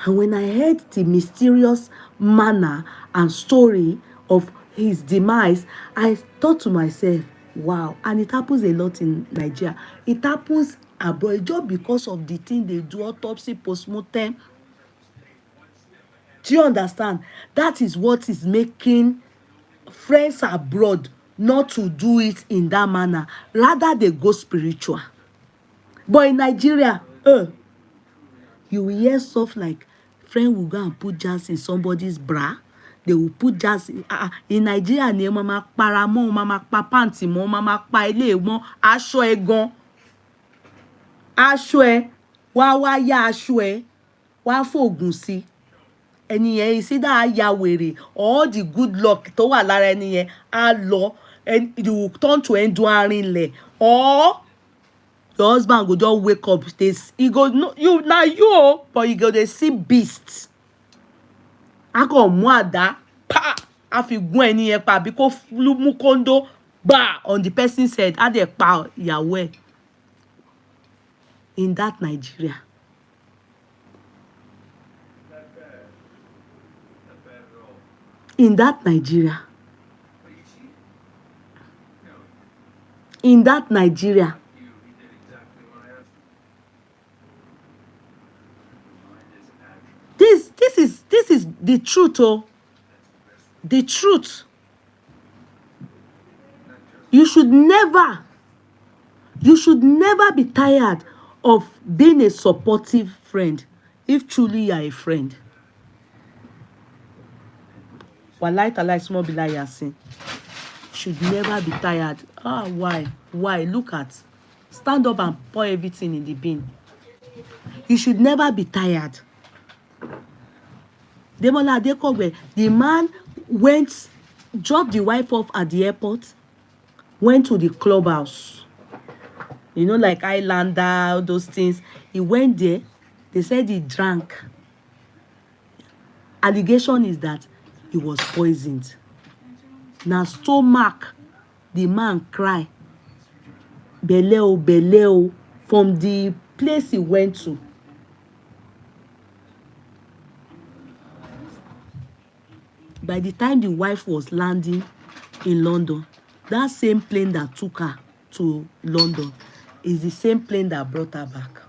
S2: And when I heard the mysterious manner and story of his demise, I thought to myself, wow. And it happens a lot in Nigeria. It happens abroad just because of the thing they do, autopsy, postmortem. Do you understand? That is what is making friends abroad not to do it in that manner. Rather, they go spiritual. But in Nigeria, you will hear stuff like friend will go and put jazz in somebody's bra. They will put jazz in Nigeria. Ni mama para mọ́, mama pa panty mọ́, mama pa ilé mọ́, aṣọ ẹ gan. Aṣọ ẹ, wá ya aṣọ ẹ, wá fògùn sí. Ẹni yẹn is either á ya wèrè, or the good luck tó wà lára ẹni yẹn á lọ, and you will turn to Enduarinle, or your husband go just wake up, he go, no, you, but you go dey see beast. A kò mú àdá, pa, a fi gún ẹni yẹn pa, àbí kó mú kóńdó, ba, on the person's head, a dẹ̀ pa ìyàwó ẹ̀. In that Nigeria. in that Nigeria. In that Nigeria. This is the truth, oh. The truth. You should never be tired of being a supportive friend if truly you are a friend. Wallahi talai small bila yasin. Should never be tired. Why? Look at. Stand up and pour everything in the bin. You should never be tired. Demola Adekogbe, the man dropped the wife off at the airport, went to the clubhouse. You know, like Islander, all those things. He went there. They said he drank. Allegation is that he was poisoned. Now, stomach, the man cry. Beleo, from the place he went to. By the time the wife was landing in London, that same plane that took her to London is the same plane that brought her back.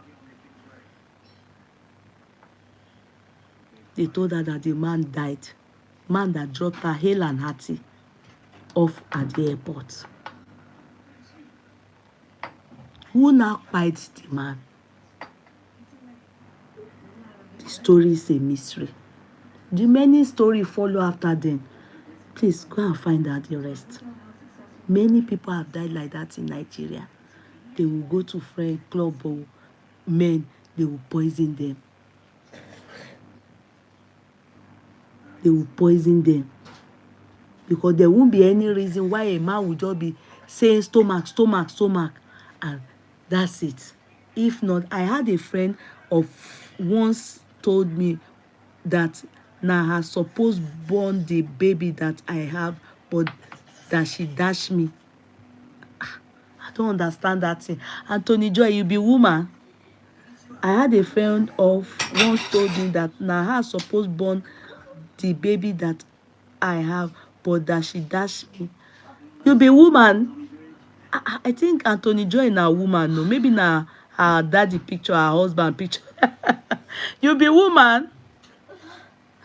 S2: They told her that the man died. Man that dropped her hale and hearty off at the airport. Who now Kpaid the man? The story is a mystery. The many stories follow after them. Please go and find out the rest. Many people have died like that in Nigeria. They will go to friend club or men, they will poison them. They will poison them. Because there won't be any reason why a man would just be saying stomach, and that's it. If not, I had a friend of once told me that now her supposed born the baby that I have, but that she dashed me. I don't understand that thing. Anthony Joy, you be woman. I had a friend of once told me that now her supposed born the baby that I have, but that she dashed me. You be woman. I think Anthony Joy na woman, no. Maybe na her daddy picture, her husband picture. You be woman.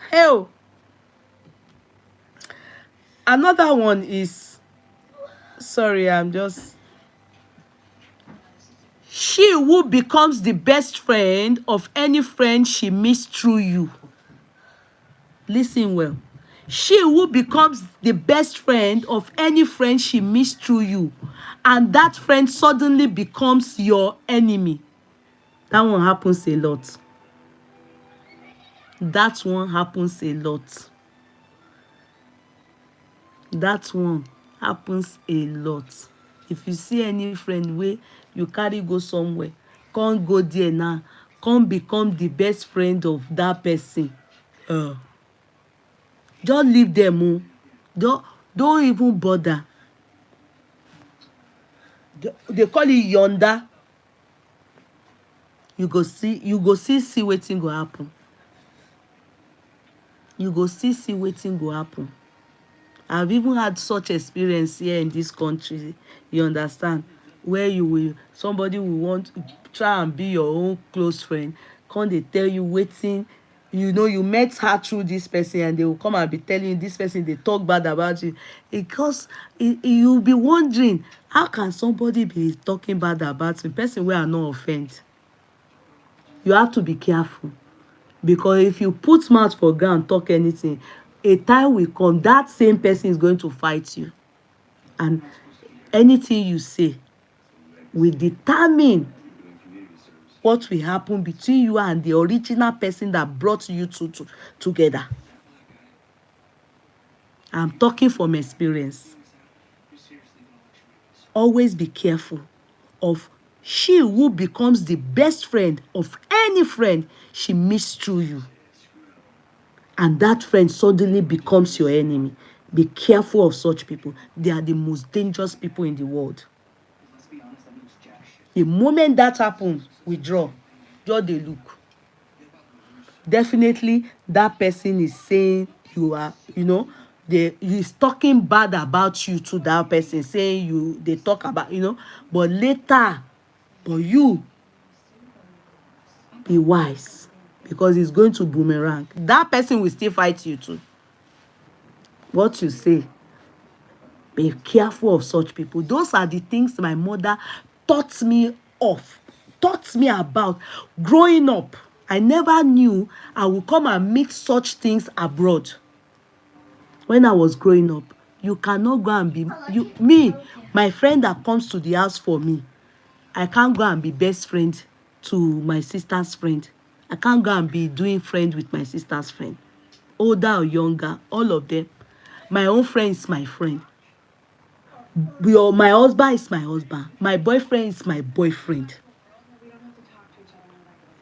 S2: Hell. Another one is, sorry, I'm just. She who becomes the best friend of any friend she meets through you. Listen well. She who becomes the best friend of any friend she meets through you, and that friend suddenly becomes your enemy. That one happens a lot. That one happens a lot. That one happens a lot. If you see any friend where you carry go somewhere, can't go there now, can't become the best friend of that person. Just leave them. Don't even bother. They call it yonder. You go see wetin go happen. You go see wetin go happen. I've even had such experience here in this country, you understand, where somebody will want to try and be your own close friend, come they tell you wetin, you met her through this person, and they will come and be telling you this person, they talk bad about you, because you'll be wondering, how can somebody be talking bad about the person where are not offend? You have to be careful, because if you put mouth for ground, talk anything, a time will come, that same person is going to fight you, and anything you say will determine what will happen between you and the original person that brought you together. I'm talking from experience. Always be careful of she who becomes the best friend of any friend she meets through you, and that friend suddenly becomes your enemy. Be careful of such people. They are the most dangerous people in the world. The moment that happens, withdraw. Just dey look. Definitely, that person is saying you are, he's talking bad about you to that person, saying they talk about, but later, but you be wise, because it's going to boomerang. That person will still fight you too. What you say, be careful of such people. Those are the things my mother taught me about growing up. I never knew I would come and meet such things abroad. When I was growing up, you cannot go and be my friend that comes to the house for me. I can't go and be best friend to my sister's friend. I can't go and be doing friend with my sister's friend, older or younger, all of them. My own friend is my friend. My husband is my husband. My boyfriend is my boyfriend.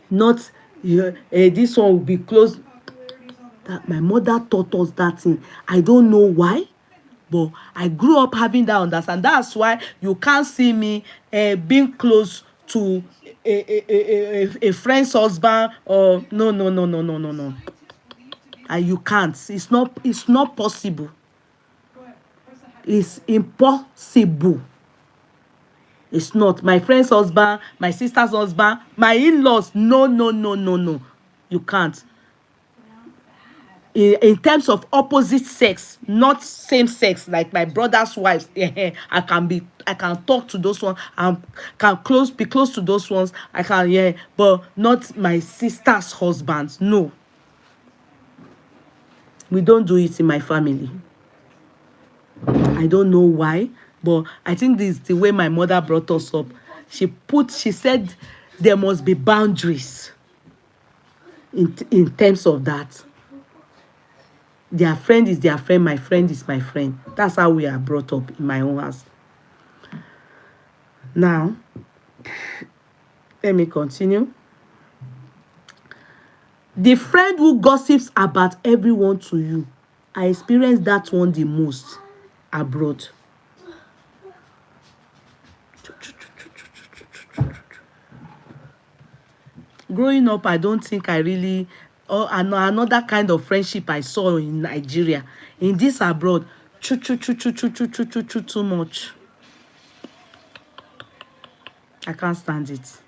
S2: Not this one will be close. That my mother taught us that thing. I don't know why, but I grew up having that understanding. That's why you can't see me being close to a friend's husband, or no. You can't. It's not possible. It's impossible. It's not. My friend's husband, my sister's husband, my in-laws. No. You can't. In terms of opposite sex, not same sex, like my brother's wives, I can talk to those ones, and can be close to those ones. I can, but not my sister's husbands. No. We don't do it in my family. I don't know why, but I think this is the way my mother brought us up. She said there must be boundaries in terms of that. Their friend is their friend, my friend is my friend. That's how we are brought up in my own house. Now, let me continue. The friend who gossips about everyone to you. I experienced that one the most abroad. Growing up, I don't think I really, another kind of friendship I saw in Nigeria. In this abroad, too much. I can't stand it.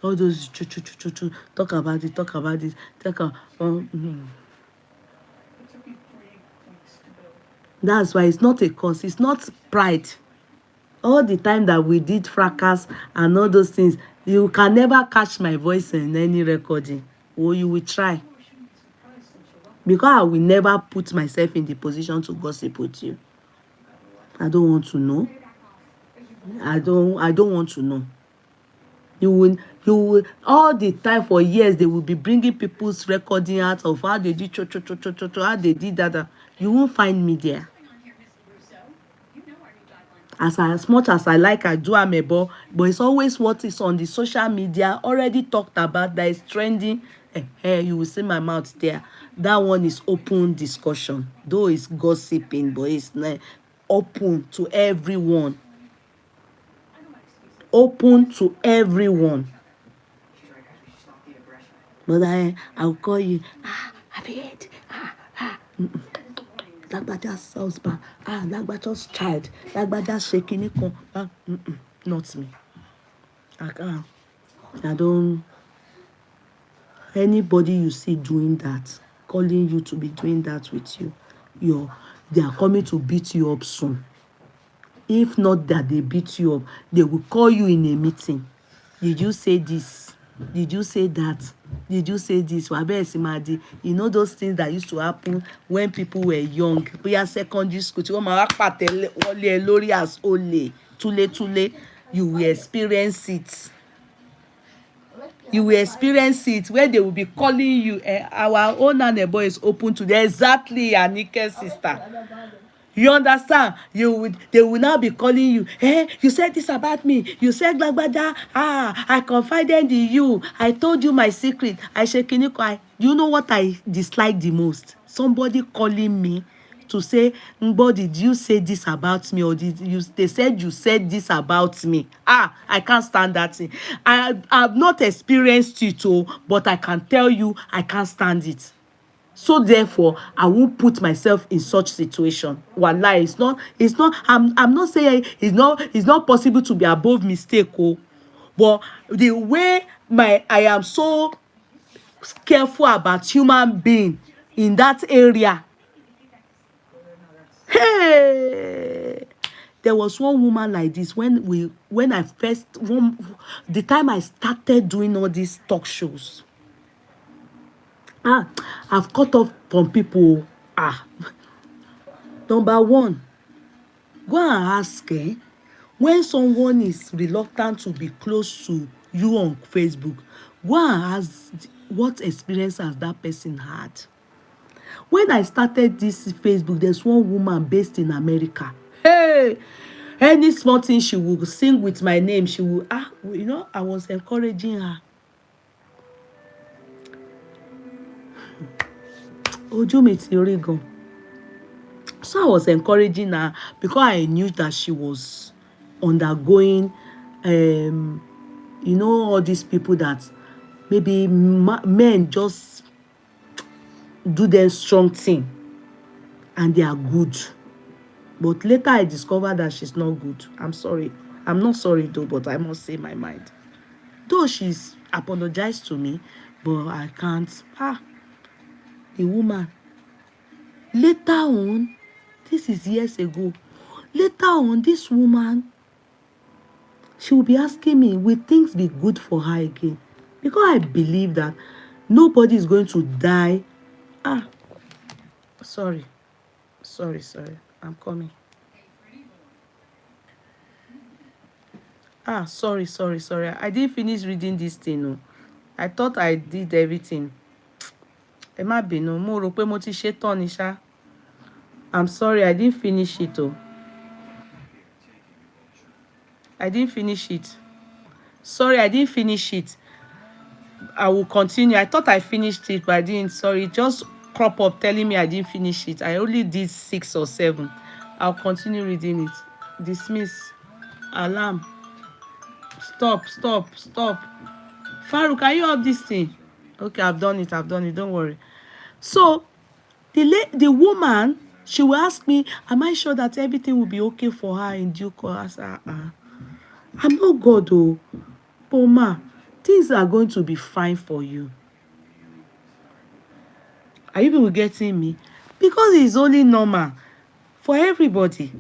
S2: All those talk about it. That's why it's not a cause. It's not pride. All the time that we did fracas and all those things, you can never catch my voice in any recording. Or you will try. Because I will never put myself in the position to gossip with you. I don't want to know. I don't want to know. You will all the time for years they will be bringing people's recording out of how they did how they did that. You won't find me there. As much as I do amebo, but it's always what is on the social media already talked about that is trending. You will see my mouth there. That one is open discussion. Though it's gossiping, but it's not open to everyone. Open to everyone. But I'll call you. Have you heard? Lagbaja's husband. Lagbaja's child. Lagbaja's shaking. Not me. I don't. Anybody you see doing that, calling you to be doing that with you, they are coming to beat you up soon. If not that they beat you up, they will call you in a meeting. Did you say this? Did you say that? Did you say this? You know those things that used to happen when people were young. We are secondary school. As tule. You will experience it. You will experience it where they will be calling you. Our own neighbor is open to them. Exactly, Anike's sister. You understand? They will now be calling you. You said this about me. You said Gbagbada. I confided in you. I told you my secret. You know what I dislike the most? Somebody calling me to say, Ngbo, did you say this about me? Or they said you said this about me. I can't stand that thing. I've not experienced it, but I can tell you I can't stand it. So therefore, I won't put myself in such situation. Wallahi, it's not, I'm not saying it's not possible to be above mistake, oh. But the way I am so careful about human being in that area. Hey, there was one woman like this when I first the time I started doing all these talk shows. I've cut off from people. Number one, go and ask, when someone is reluctant to be close to you on Facebook, go and ask what experience has that person had. When I started this Facebook, there's one woman based in America. Hey, any small thing she will sing with my name. She will, I was encouraging her. Ojú mi ti rí gan. So I was encouraging her because I knew that she was undergoing, all these people that maybe men just do their strong thing and they are good. But later I discovered that she's not good. I'm sorry. I'm not sorry though, but I must say my mind. Though she's apologized to me, but I can't. The woman. Later on, this is years ago. Later on, this woman, she will be asking me, will things be good for her again? Because I believe that nobody is going to die. Sorry. I'm coming. Sorry. I didn't finish reading this thing. No. I thought I did everything. Ẹ má bínú, mo rò pé mo ti ṣe tán ni ṣá. I'm sorry, I didn't finish it. I didn't finish it. Sorry, I didn't finish it. I will continue. I thought I finished it, but I didn't. Sorry, just crop up telling me I didn't finish it. I only did 6 or 7. I'll continue reading it. Dismiss. Alarm. Stop. Farouk, are you up this thing? Okay, I've done it. Don't worry. So, the woman, she will ask me, am I sure that everything will be okay for her in due course? I'm not God, though. But ma, things are going to be fine for you. Are you people getting me? Because it's only normal for everybody.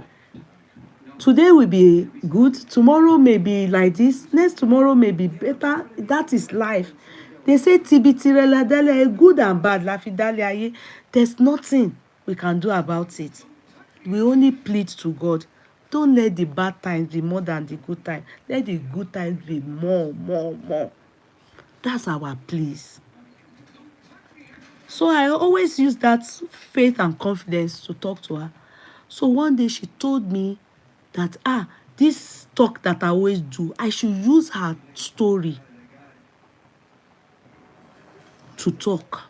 S2: Today will be good, tomorrow may be like this, next tomorrow may be better. That is life. They say tibitirela good and bad. Lafidalia, there's nothing we can do about it. We only plead to God. Don't let the bad times be more than the good times. Let the good times be more. That's our pleas. So I always use that faith and confidence to talk to her. So one day she told me that, this talk that I always do, I should use her story to talk.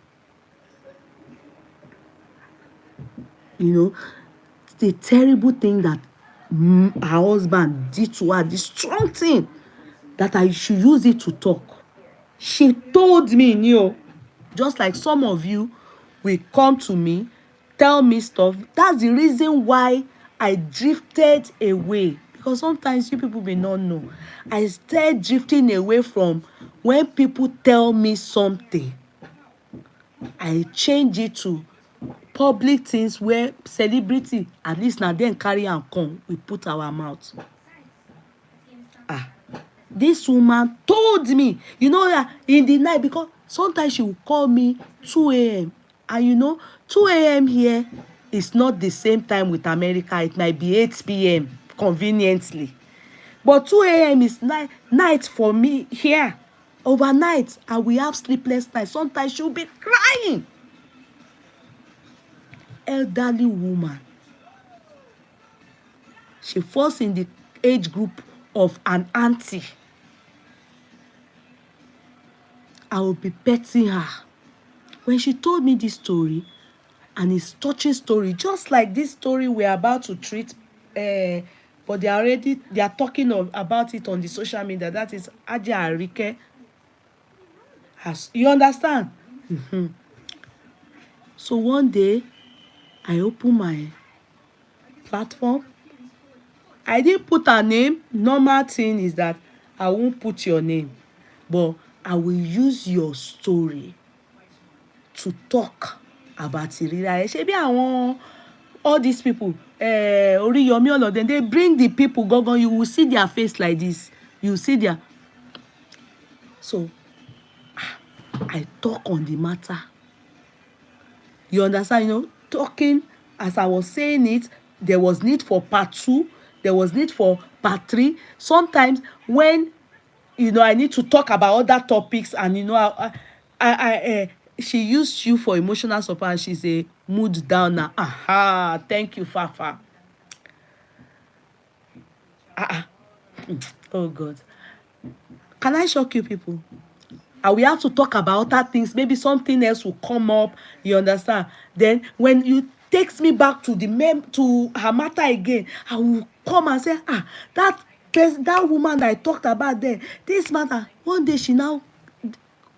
S2: The terrible thing that her husband did to her, the strong thing, that I should use it to talk. She told me, just like some of you will come to me, tell me stuff. That's the reason why I drifted away. Because sometimes you people may not know. I started drifting away from when people tell me something. I change it to public things where celebrity, at least now then carry and come, we put our mouth. This woman told me, that in the night, because sometimes she will call me 2 a.m. And 2 a.m. here is not the same time with America. It might be 8 p.m. conveniently. But 2 a.m. is night for me here. Overnight, and we have sleepless nights. Sometimes she'll be crying. Elderly woman. She falls in the age group of an auntie. I will be petting her. When she told me this story, and it's touching story, just like this story we're about to treat, but they are talking about it on the social media. That is Hajia Arike. You understand? So one day, I opened my platform. I didn't put her name. Normal thing is that I won't put your name, but I will use your story to talk about ìrírí. Ṣebí àwọn all these people, Oriyomi, all of them, they bring the people gangan, you will see their face like this. You will see their. So I talk on the matter. You understand? You know, talking as I was saying it, there was need for part 2, there was need for part 3. Sometimes when I need to talk about other topics, and she used you for emotional support, and she's a mood downer. Aha, thank you, Fafa. Oh God, can I shock you people? And we have to talk about other things. Maybe something else will come up. You understand? Then when you takes me back to to her matter again, I will come and say, that woman that I talked about there, this matter. One day she now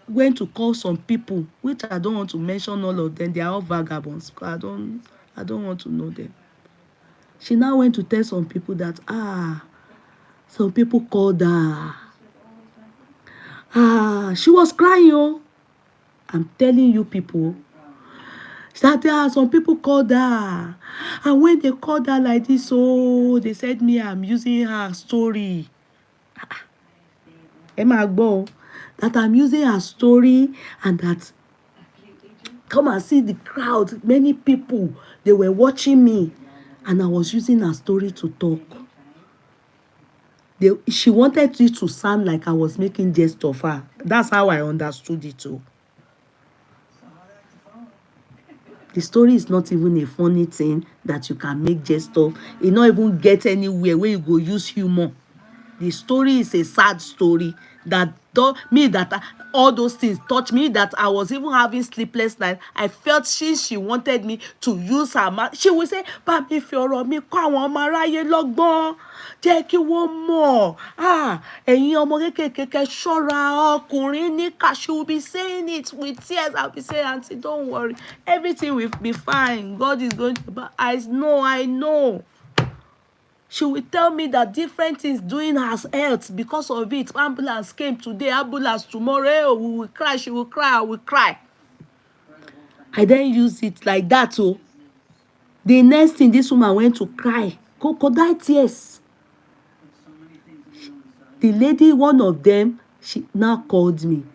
S2: went to call some people, which I don't want to mention all of them. They are all vagabonds. I don't want to know them. She now went to tell some people that some people called her. She was crying, oh. I'm telling you people, that some people called her, and when they called her like this, they said me I'm using her story. That I'm using her story, and that come and see the crowd, many people, they were watching me, and I was using her story to talk. She wanted it to sound like I was making jest of her. That's how I understood it too. The story is not even a funny thing that you can make jest of. It not even get anywhere where you go use humor. The story is a sad story that all those things touch me, that I was even having sleepless nights. I felt she wanted me to use her mouth. She would say, "Bàbí fi ọ̀rọ̀ mi kọ́ àwọn ọmọ aráyé lọ́gbọ́n. Jẹ́ kí wọ́n mọ̀. Ẹ̀yin ọmọ kékèké ṣọ́ra ọkùnrin níkà." She will be saying it with tears. I'll be saying, "Auntie, don't worry. Everything will be fine. God is going to." But I know. She will tell me that different things doing her health because of it. Ambulance came today, ambulance tomorrow. We will cry, she will cry, I will cry. I then use it like that. The next thing, this woman went to cry. Crocodile tears. The lady, one of them, she now called me.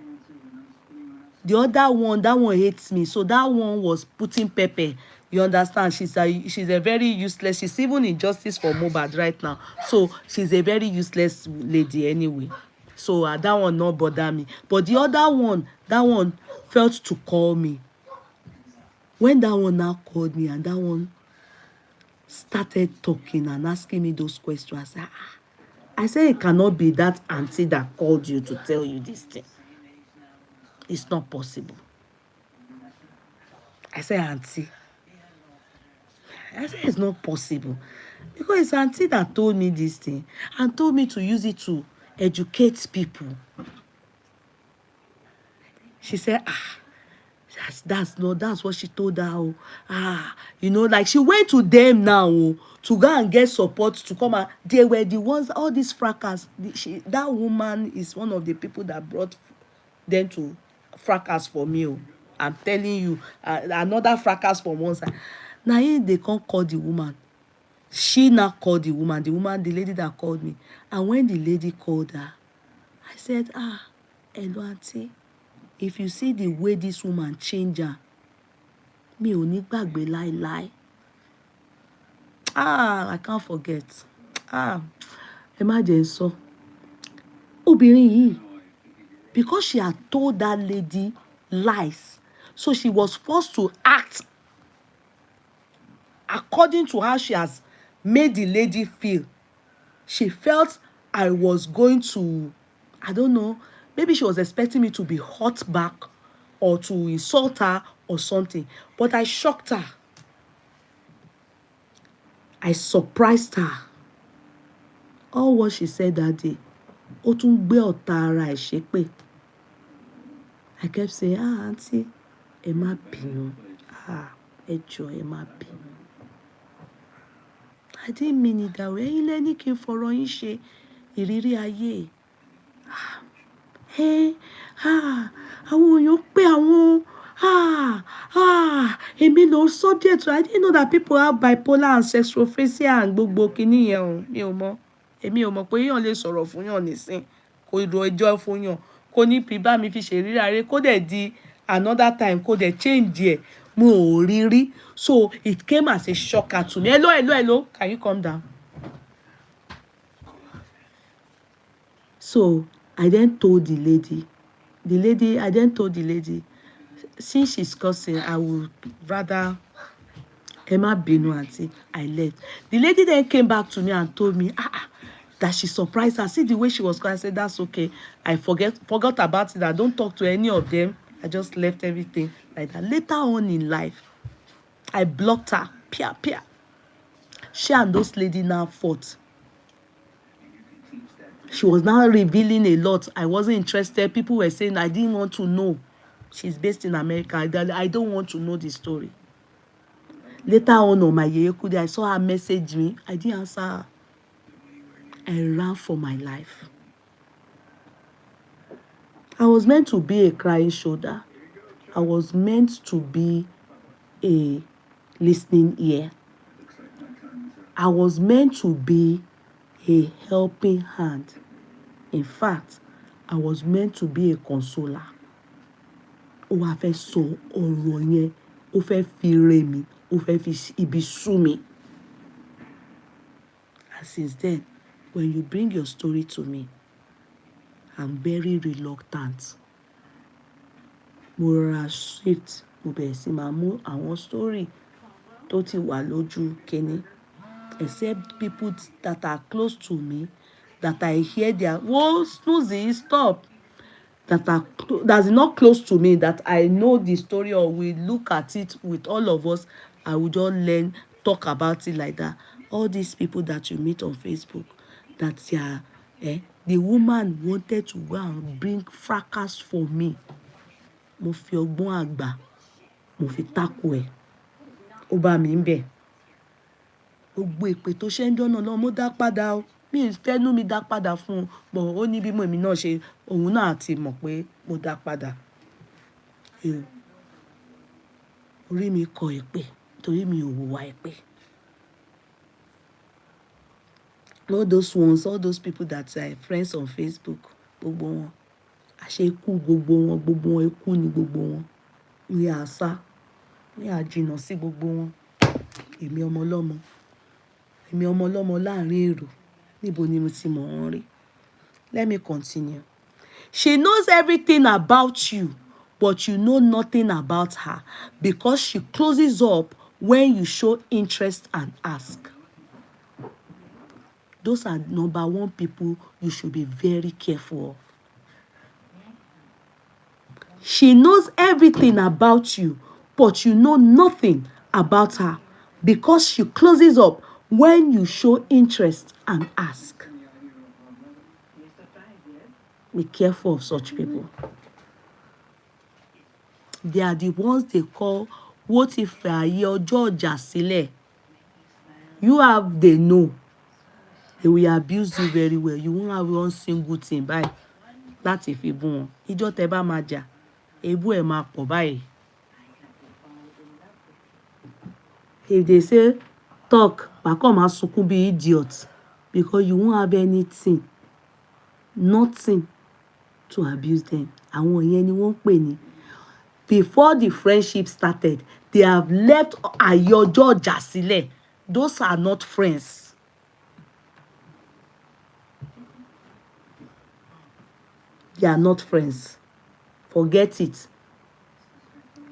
S2: The other one, that one hates me. So that one was putting pepper. You understand? She's a very useless. She's even in justice for Mohbad right now. So she's a very useless lady anyway. So that one not bother me. But the other one, that one felt to call me. When that one now called me, and that one started talking and asking me those questions, I said, it cannot be that auntie that called you to tell you this thing. It's not possible. I said, auntie. I said, it's not possible. Because it's auntie that told me this thing and told me to use it to educate people. She said, that's what she told her. Like she went to them now to go and get support to come out. They were the ones, all these fracas. That woman is one of the people that brought them to fracas for me. I'm telling you, another fracas from one side. Now they can't call the woman. She now called the woman, the lady that called me. And when the lady called her, I said, hello auntie, if you see the way this woman changed her, mi ò ní gbàgbé láíláí. I can't forget. Ẹ má jẹ́ n sọ. Obìnrin yìí, because she had told that lady lies, so she was forced to act according to how she has made the lady feel. She felt I was going to, I don't know, maybe she was expecting me to be hot back or to insult her or something. But I shocked her. I surprised her. All what she said that day, ó tún gbé ọ̀tá ara ẹ̀ ṣépè. I kept saying, auntie, ẹ má bínú. ẹ jọ̀ọ́ ẹ má bínú. I didn't mean it that way. Ẹ̀yin lẹ ní kí n fọ̀rọ̀ yín ṣe ìrírí ayé. Àwọn èèyàn pé àwọn èmi ló sọ díẹ̀ tó. I didn't know that people have bipolar and sexophasia and gbogbo kinní yẹn o. Mi ò mọ̀. Èmi ò mọ̀ pé èèyàn lè sọ̀rọ̀ fún yàn nísìn. Kò ro ẹjọ́ fún yàn. Kò ní bí bá mi fi ṣe ìrírí ayé. Kó dẹ̀ di another time. Kó dẹ̀ change ẹ̀. Mo ò rí rí. So it came as a shocker to me. Hello. Can you come down? So I then told the lady, since she's cursing, I would rather Emma Binu auntie. I left. The lady then came back to me and told me, that she surprised her. See the way she was crying. I said, that's okay. I forgot about it. I don't talk to any of them. I just left everything like that. Later on in life, I blocked her. Pia. She and those ladies now fought. She was now revealing a lot. I wasn't interested. People were saying I didn't want to know. She's based in America. I don't want to know the story. Later on my Yeye Kudi, I saw her message me. I didn't answer her. I ran for my life. I was meant to be a crying shoulder. I was meant to be a listening ear. I was meant to be a helping hand. In fact, I was meant to be a consoler. Ó wá fẹ́ sọ ọ̀rọ̀ yẹn, ó fẹ́ fi ré mi, ó fẹ́ fi ibi sú mi. And since then, when you bring your story to me, I'm very reluctant. Mo rọra shift, mo bẹ̀rẹ̀ sí máa mú àwọn story tó ti wà lójú kíní. Except people that are close to me, that I hear their, Snoozy, stop. That's not close to me, that I know the story or we look at it with all of us, I will just learn, talk about it like that. All these people that you meet on Facebook, that they are, the woman wanted to go and bring fracas for me. Mo fi ọgbọ́n àgbà, mo fi tako ẹ̀. Ó bá mi ń bẹ̀. Gbogbo èpè tó ṣe ń jọ́nà lọ mo dá padà o. Mi fẹ́ nú mi dá padà fún un. But ó ní bí mo èmi náà ṣe, òun náà ti mọ̀ pé mo dá padà. Orí mi kọ èpè torí mi ò hùwà èpè. All those people that are friends on Facebook, gbogbo wọn. Àṣẹ ikú gbogbo wọn ikú ni gbogbo wọn. Ní àṣà, ní àjìnà sí gbogbo wọn. Èmi ọmọ ọlọ́mọ láàrin èrò. Níbo ni mo ti mọ̀ wọ́n rí? Let me continue. She knows everything about you, but you know nothing about her because she closes up when you show interest and ask. Those are number one people you should be very careful of. She knows everything about you, but you know nothing about her because she closes up when you show interest and ask. Be careful of such people. They are the ones they call, what if ayé ọjọ́ ọjà sílẹ̀? You have, they know. They will abuse you very well. You won't have one single thing báyìí láti fi bú wọn. Ìjọ́ tẹ́ bá máa jà, ebú ẹ̀ máa pọ̀ báyìí. If they say talk, bákan máa sunkún bí idiot because you won't have anything, nothing to abuse them. Àwọn yẹn ni wọ́n pè ní. Before the friendship started, they have left ayé ọjọ́ ọjà sílẹ̀. Those are not friends. They are not friends. Forget it.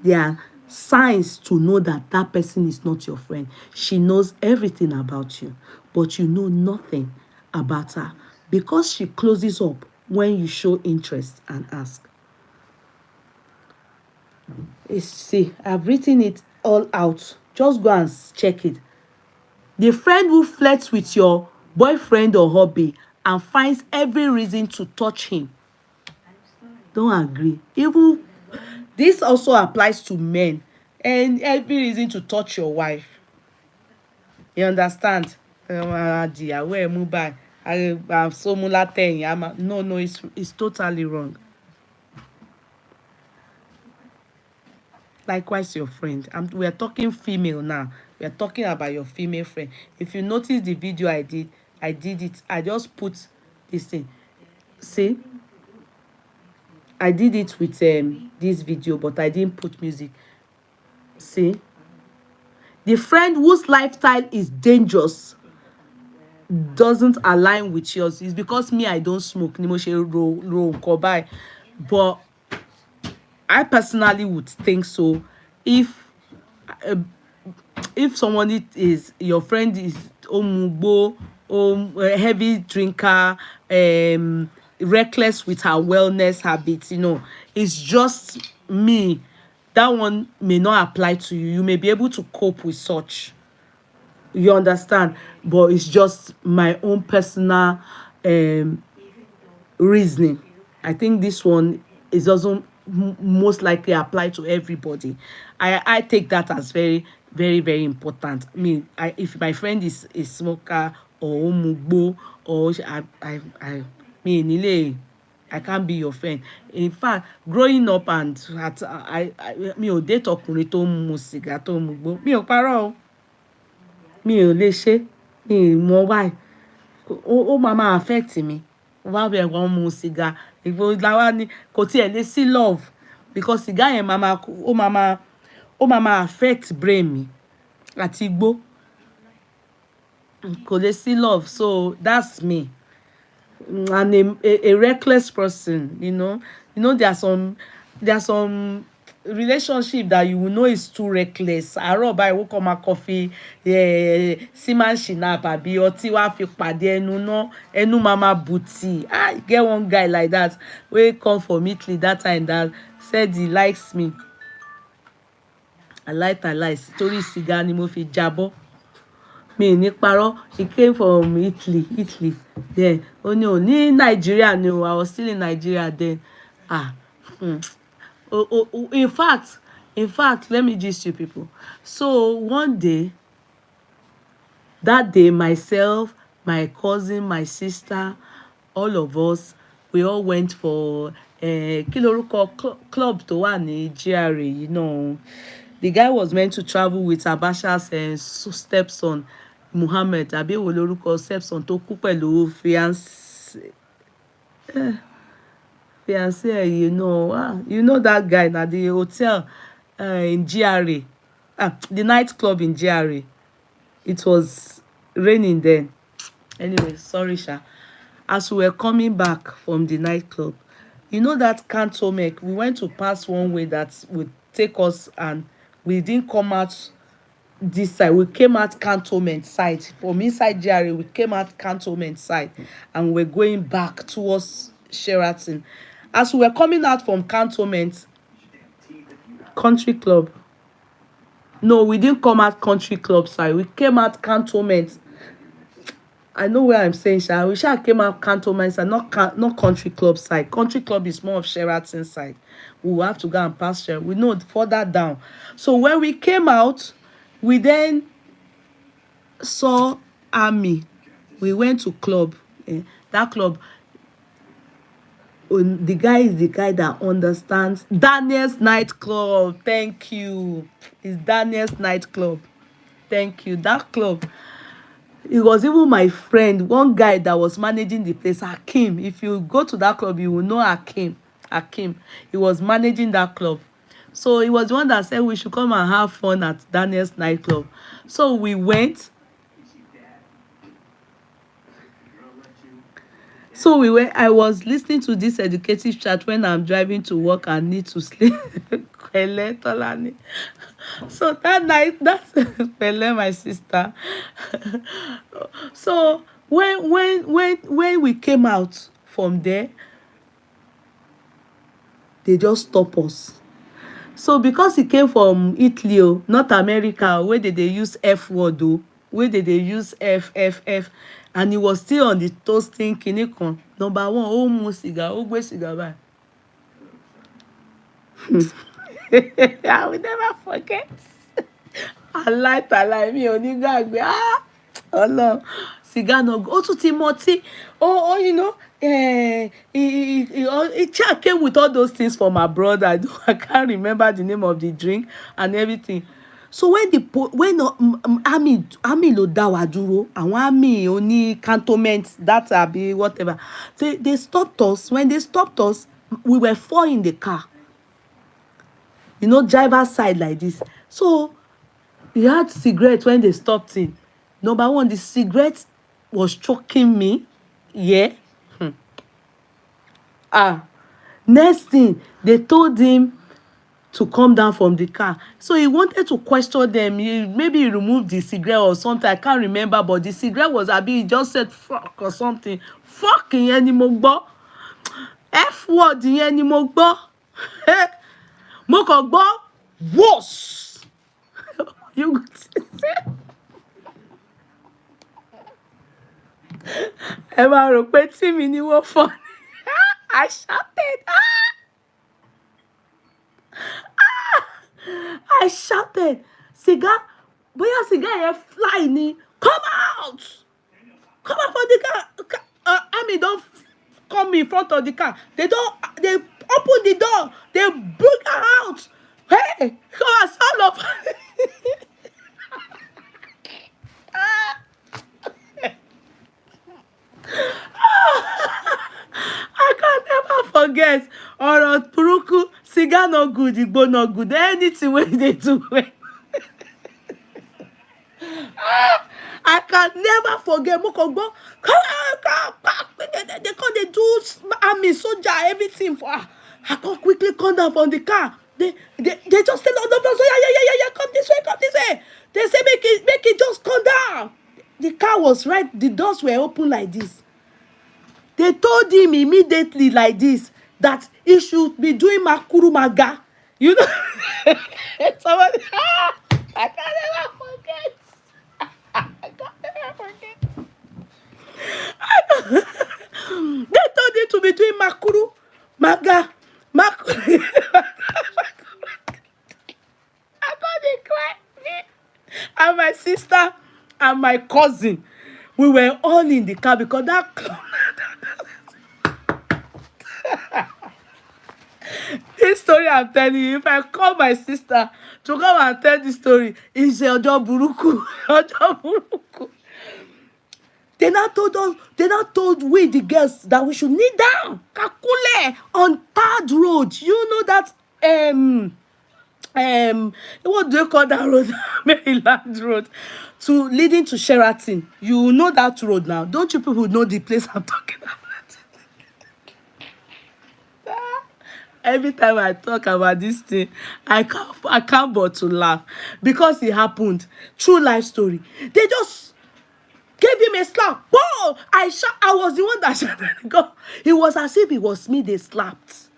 S2: They are signs to know that that person is not your friend. She knows everything about you, but you know nothing about her because she closes up when you show interest and ask. See, I've written it all out. Just go and check it. The friend who flirts with your boyfriend or hubby and finds every reason to touch him. Don't agree. Even this also applies to men. and every reason to touch your wife. You understand? I'm so mula. No, it's totally wrong. Likewise, your friend. We are talking female now. We are talking about your female friend. If you notice the video I did it. I just put this thing. See, I did it with this video, but I didn't put music. See, the friend whose lifestyle is dangerous doesn't align with yours. It's because me, I don't smoke. Ni mo ṣe ro nǹkan báyìí. But I personally would think so. Uh, if someone is your friend is omugbo, a heavy drinker, reckless with her wellness habits, it's just me. That one may not apply to you. You may be able to cope with such. You understand? But it's just my own personal reasoning. I think this one is also most likely apply to everybody. I take that as very, very, very important. I mean, if my friend is a smoker or mugbo or me nile, I can't be your friend. In fact, growing up and mi ò date ọkùnrin tó ń mu sìgá tó ń mugbo. Mi ò parọ́ o. Mi ò lè ṣe. Mi ò mọ why. Ó máa affect mi. Wá bẹ̀ wọ́n mu sìgá. Ìgbò làwa ni kò tiẹ̀ lè sí love because sìgá yẹn ó máa affect brain mi àti igbó. Kò lè sí love, so that's me. And a reckless person, there are some relationship that you will know is too reckless. Àárọ̀ báyìí wọ́n kọ́ máa coffee seaman shinap àbí ọtí wá fi pàdé ẹnu mama bùtì. Get one guy like that wey come from Italy that time that said he likes me. I like torí sìgá ni mo fi jábọ́. Mi ní parọ́, he came from Italy then ó ní Nigeria ni I was still in Nigeria then. In fact, let me gist you people. So one day, that day, myself, my cousin, my sister, all of us, we all went for kí lorúkọ club tó wà ní GRA. The guy was meant to travel with Abacha's stepson, Muhammad, àbí èwo lorúkọ stepson tó kú pẹ̀lú fiancé, you know that guy na the hotel in GRA, the nightclub in GRA. It was raining then. Anyway, sorry sha. As we were coming back from the nightclub, that cantonment, we went to pass one way that would take us, and we didn't come out this side. We came out cantonment side. From inside GRA, we came out cantonment side, and we're going back towards Sheraton. As we were coming out from cantonment, country club. No, we didn't come out country club side. We came out cantonment. I know where I'm saying, sha. We came out cantonment side, not country club side. Country club is more of Sheraton side. We will have to go and pass Sheraton. We know further down. So when we came out, we then saw Army. We went to club. That club, the guy is the guy that understands Daniel's nightclub. Thank you. It's Daniel's nightclub. Thank you. That club. It was even my friend, one guy that was managing the place, Hakim. If you go to that club, you will know Hakim. He was managing that club. So he was the one that said we should come and have fun at Daniel's nightclub. So we went. I was listening to this educative chat when I'm driving to work and need to sleep. So that night, that's Pele, my sister. So when we came out from there, they just stop us. So because he came from Italy, not America, where did they use F word, where did they use F, and he was still on the toasting kinikon. Number one, ó mu sìgá, ó gbé sìgá báyìí. I will never forget. Aláìtàláì mi ò ní gbàgbé. Ọlọ́run, cigar no go. Ó tún ti mọtí. Oh, you know, he came with all those things for my brother. I can't remember the name of the drink and everything. So when army ló dá wa dúró, àwọn army oní cantonment, that be whatever, they stopped us. When they stopped us, we were 4 in the car. You know, driver's side like this. So he had cigarette when they stopped him. Number one, the cigarette was choking me. Yeah. Next thing, they told him to come down from the car. So he wanted to question them. Maybe he removed the cigarette or something. I can't remember. But the cigarette was, he just said fuck or something. Fuck ìyẹn ni mo gbọ́. F word ìyẹn ni mo gbọ́. Mo kàn gbọ́ worse. You ẹ máa rò pé tí mi ni wọ́n fọ́ ni. I shouted. I shouted. Cigar, bóyá cigar yẹn fly ni. Come out! Come out from the car. Army don't come in front of the car. They open the door. They bring her out. Hey, come on, sound of. I can never forget. Ọ̀rọ̀ burúkú, cigar no good, igbo no good. Anything wey they do. I can never forget. Mo kàn gbọ́, they come, they do army, soldier, everything for her. I come quickly come down from the car. They just tell all of us, yeah, come this way. They say make it just come down. The car was right, the doors were open like this. They told him immediately like this that he should be doing makuru maga. You know, somebody, I can never forget. I can never forget. They told him to be doing makuru maga. Makuru. I got it cry. And my sister and my cousin, we were all in the car because that this story I'm telling you, if I call my sister to come and tell this story, it's ọjọ́ burúkú. Ọjọ́ burúkú. They now told we the girls that we should kneel down, kakule, on Third Road. You know that what do you call that road? Maryland Road, leading to Sheraton. You know that road now. Don't you people know the place I'm talking about? Every time I talk about this thing, I can't but to laugh because it happened. True life story. They just gave him a slap. Whoa! I was the one that shouted. It was as if it was me they slapped.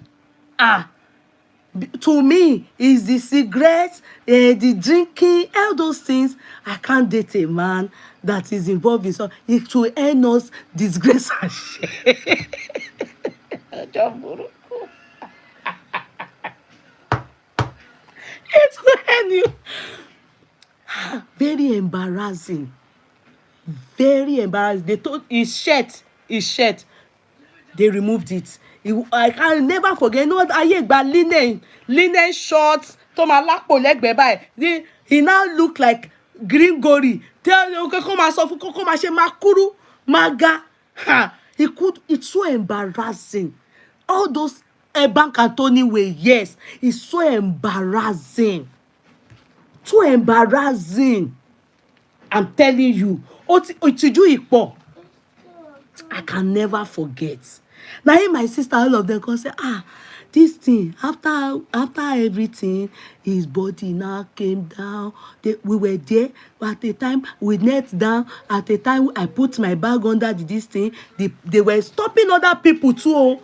S2: To me, is the cigarettes, the drinking, all those things. I can't date a man that is involved in something. It will earn us disgrace and shame. It will earn you. Very embarrassing. Very embarrassing. They told his shirt. They removed it. I can never forget. You know what? Ayé gba linen shorts. Tó máa lápò lẹ́gbẹ̀ẹ́ báyìí. He now look like Grigori. Come máa ṣe makuru maga. It's so embarrassing. All those bank and Tony way, yes, it's so embarrassing. So embarrassing. I'm telling you. Ìtìjú ìpọ̀. I can never forget. Now, my sister, all of them come say, this thing, after everything, his body now came down. We were there, but at the time, we knelt down. At the time, I put my bag under this thing. They were stopping other people too.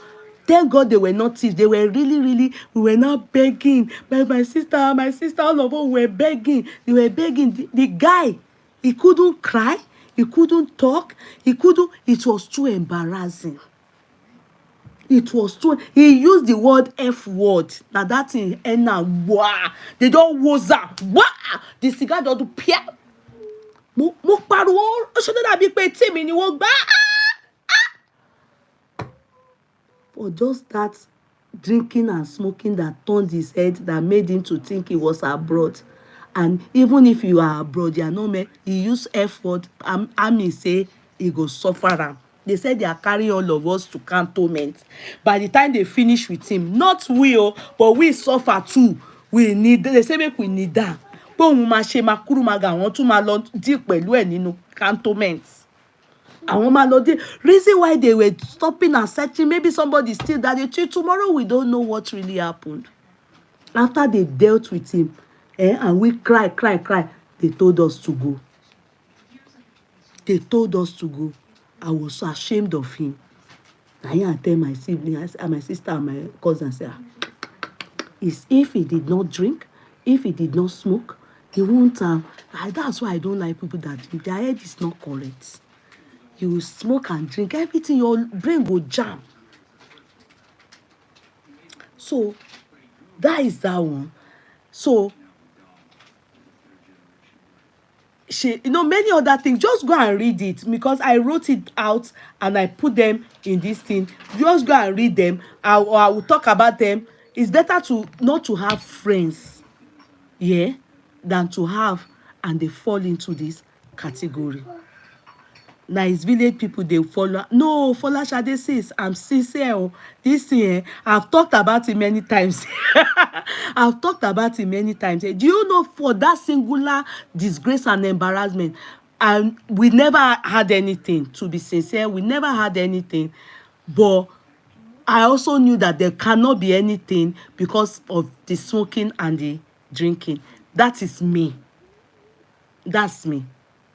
S2: Thank God they were not thieves. They were really, we were not begging. My sister, all of us were begging. They were begging. The guy, he couldn't cry. He couldn't talk. It was too embarrassing. It was too. He used the word F word. Now that thing, and now, wow, they don't woza, wow, the cigar don't do pia. Mo pariwo, ó ṣe dàbí pé tí mi ni wọ́n gbá. For just that drinking and smoking that turned his head, that made him to think he was abroad. And even if you are abroad, you are not meant. He used F word. Army say he go suffer am. They said they are carrying all of us to cantonment. By the time they finish with him, not we but we suffer too. We need. They say make we need that. Pé òun máa ṣe máa kúrú máa ga àwọn tún máa lọ dí pẹ̀lú ẹ̀ nínú cantonment. Àwọn máa lọ dí. Reason why they were stopping and searching, maybe somebody still that day. Tomorrow we don't know what really happened. After they dealt with him, and we cry, they told us to go. They told us to go. I was so ashamed of him. I tell my siblings, my sister and my cousin, say, is if he did not drink, if he did not smoke, he won't have. That's why I don't like people that drink. Their head is not correct. You smoke and drink, everything, your brain will jam. So that is that one. So many other things. Just go and read it, because I wrote it out and I put them in this thing. Just go and read them. I will talk about them. It's better to not to have friends, than to have and they fall into this category. Now it's village people, they follow. No, Folashade says, I'm sincere. This thing, I've talked about it many times. I've talked about it many times. Do you know, for that singular disgrace and embarrassment, and we never had anything, to be sincere, we never had anything. But I also knew that there cannot be anything because of the smoking and the drinking. That is me. That's me.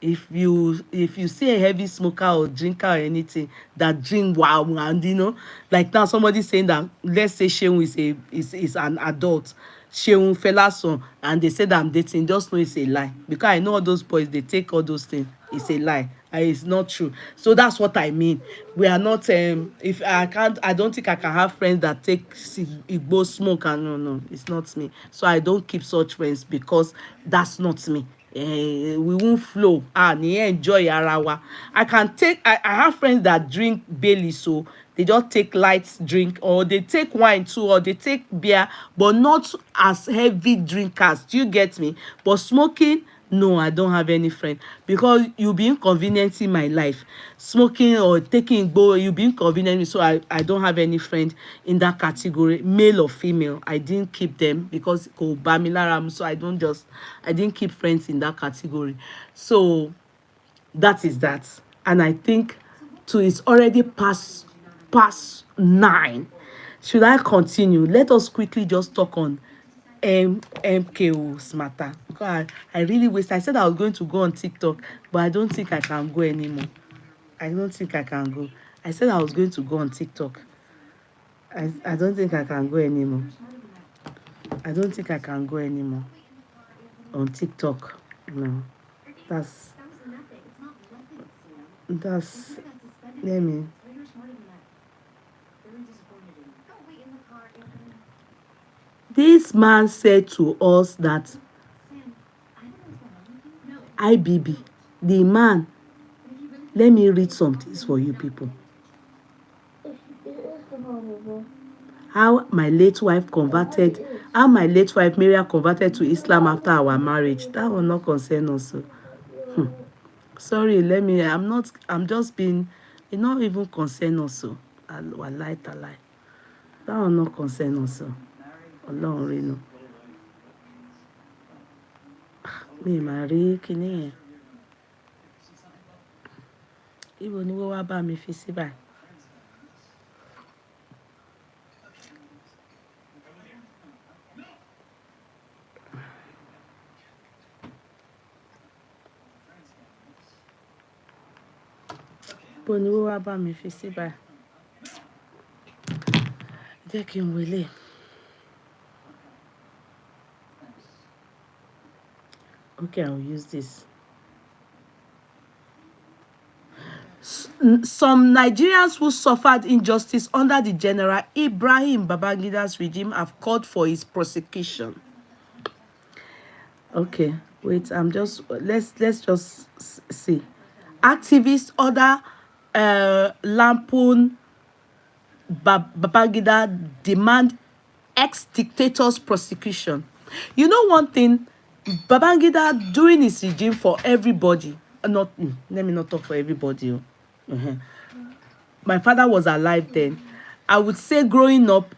S2: If you see a heavy smoker or drinker or anything that drink wow, and like now somebody saying that, let's say Sheun is an adult, Sheun Felason, and they said I'm dating, just know it's a lie, because I know all those boys, they take all those things. It's a lie, and it's not true. So that's what I mean. We are not if I don't think I can have friends that take Igbo smoke, and no, it's not me. So I don't keep such friends, because that's not me. We won't flow enjoy ara wa. I have friends that drink Bailey, so they just take light drink, or they take wine too, or they take beer, but not as heavy drinkers. Do you get me? But smoking, no, I don't have any friend, because you'll be inconveniencing my life. Smoking or taking Igbo, you'll be inconveniencing me. So I don't have any friend in that category, male or female. I didn't keep them because so I didn't keep friends in that category. So that is that. And I think it's already past 9. Should I continue? Let us quickly just talk on MKO's matter. Because I really waste. I said I was going to go on TikTok, but I don't think I can go anymore. I don't think I can go. I said I was going to go on TikTok. I don't think I can go anymore. I don't think I can go anymore on TikTok. No. That's let me. This man said to us that IBB, the man, let me read some things for you people. How my late wife Maria converted to Islam after our marriage. That will not concern us. Sorry, I'm just being, it not even concern us. Wallahi talai. That will not concern us. Ọlọ́run rí nu. Mi mà rí kíní yẹn. Ibo ni wọ́n wá bá mi fi sí báyìí. Ibo ni wọ́n wá bá mi fi sí báyìí. Jẹ́ kí n wọlé. Okay, I'll use this. Some Nigerians who suffered injustice under the General Ibrahim Babangida's regime have called for his prosecution. Okay, wait, I'm just let's just see. Activists order lampoon Babangida demand ex-dictator's prosecution. You know one thing, Babangida during his regime for everybody, not let me not talk for everybody. My father was alive then. I would say growing up,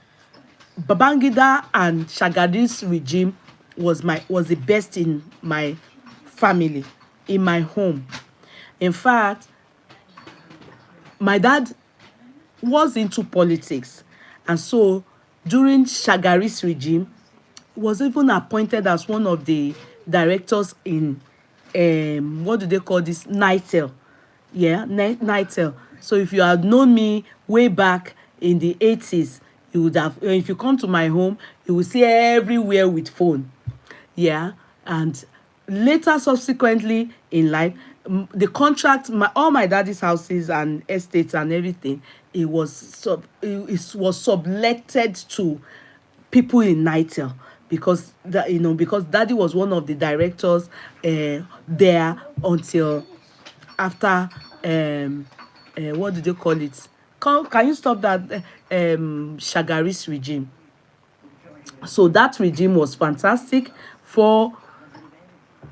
S2: Babangida and Shagari's regime was the best in my family, in my home. In fact, my dad was into politics, and so during Shagari's regime was even appointed as one of the directors in what do they call this, Nitel. Yeah, Nitel. So if you had known me way back in the 80s, you would have, if you come to my home, you will see everywhere with phone. Yeah, and later subsequently in life, the contract, all my daddy's houses and estates and everything, it was subletted to people in Nitel, because that, because daddy was one of the directors there until after what do they call it, can you stop that, Shagari's regime. So that regime was fantastic for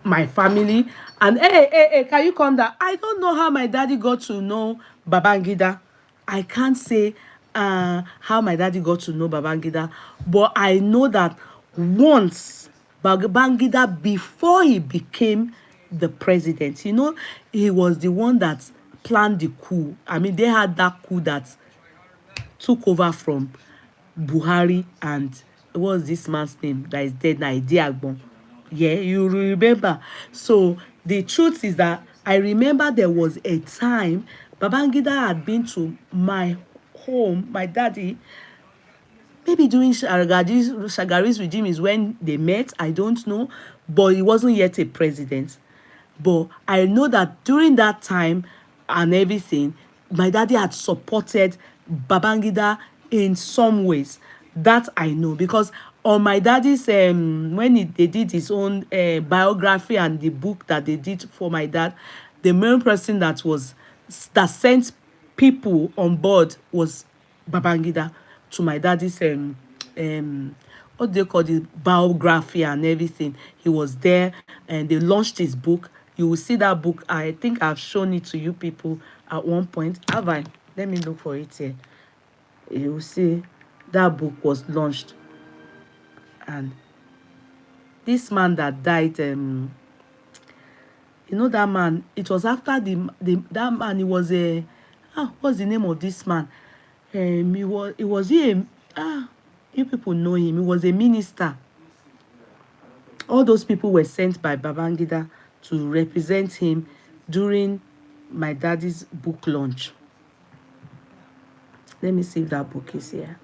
S2: my family. And hey, can you come down? I don't know how my daddy got to know Babangida. I can't say how my daddy got to know Babangida, but I know that once Babangida, before he became the president, he was the one that planned the coup. I mean, they had that coup that took over from Buhari, and what was this man's name that is dead now, Idiagbon. Yeah, you remember. So the truth is that I remember there was a time Babangida had been to my home, my daddy, maybe during Shagari's regime is when they met, I don't know, but he wasn't yet a president. But I know that during that time and everything, my daddy had supported Babangida in some ways. That I know, because on my daddy's when they did his own biography and the book that they did for my dad, the main person that sent people on board was Babangida to my daddy's what do they call the biography and everything. He was there and they launched his book. You will see that book. I think I've shown it to you people at one point. Have I? Let me look for it here. You will see that book was launched. And this man that died, that man, it was after that man, he was what's the name of this man? You people know him. He was a minister. All those people were sent by Babangida to represent him during my daddy's book launch. Let me see if that book is here.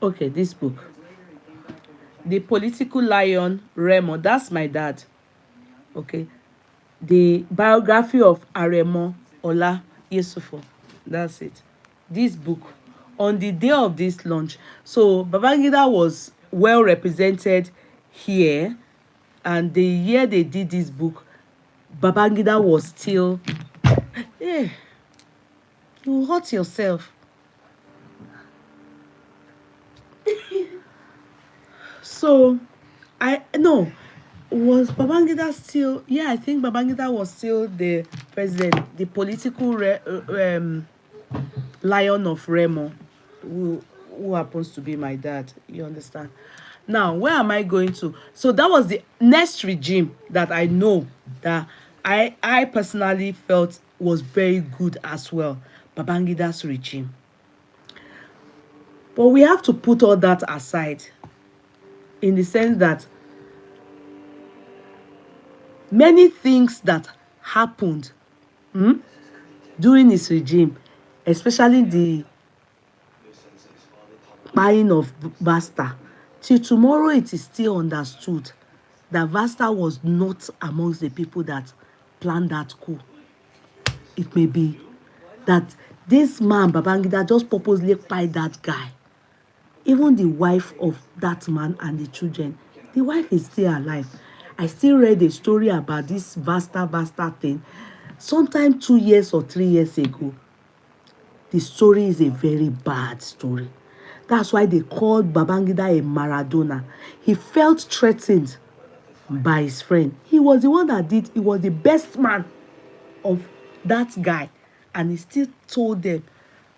S2: Okay, this book. The Political Lion, Remo. That's my dad. Okay. The biography of Aremo Ola Yesufo. That's it. This book. On the day of this launch. So Babangida was well represented here. And the year they did this book, Babangida was still... Yeah. You hurt yourself. So, was Babangida still? Yeah, I think Babangida was still the president, the political lion of Remo, who happens to be my dad. You understand? Now, where am I going to? So that was the next regime that I know that I personally felt was very good as well, Babangida's regime. But we have to put all that aside, in the sense that many things that happened during his regime, especially the buying of Vasta. Till tomorrow, it is still understood that Vasta was not amongst the people that planned that coup. It may be that this man, Babangida, just purposely kpaid that guy. Even the wife of that man and the children, the wife is still alive. I still read a story about this Vasta thing sometime 2 years or 3 years ago. The story is a very bad story. That's why they called Babangida a Maradona. He felt threatened by his friend. He was the one that did, he was the best man of that guy. And he still told them,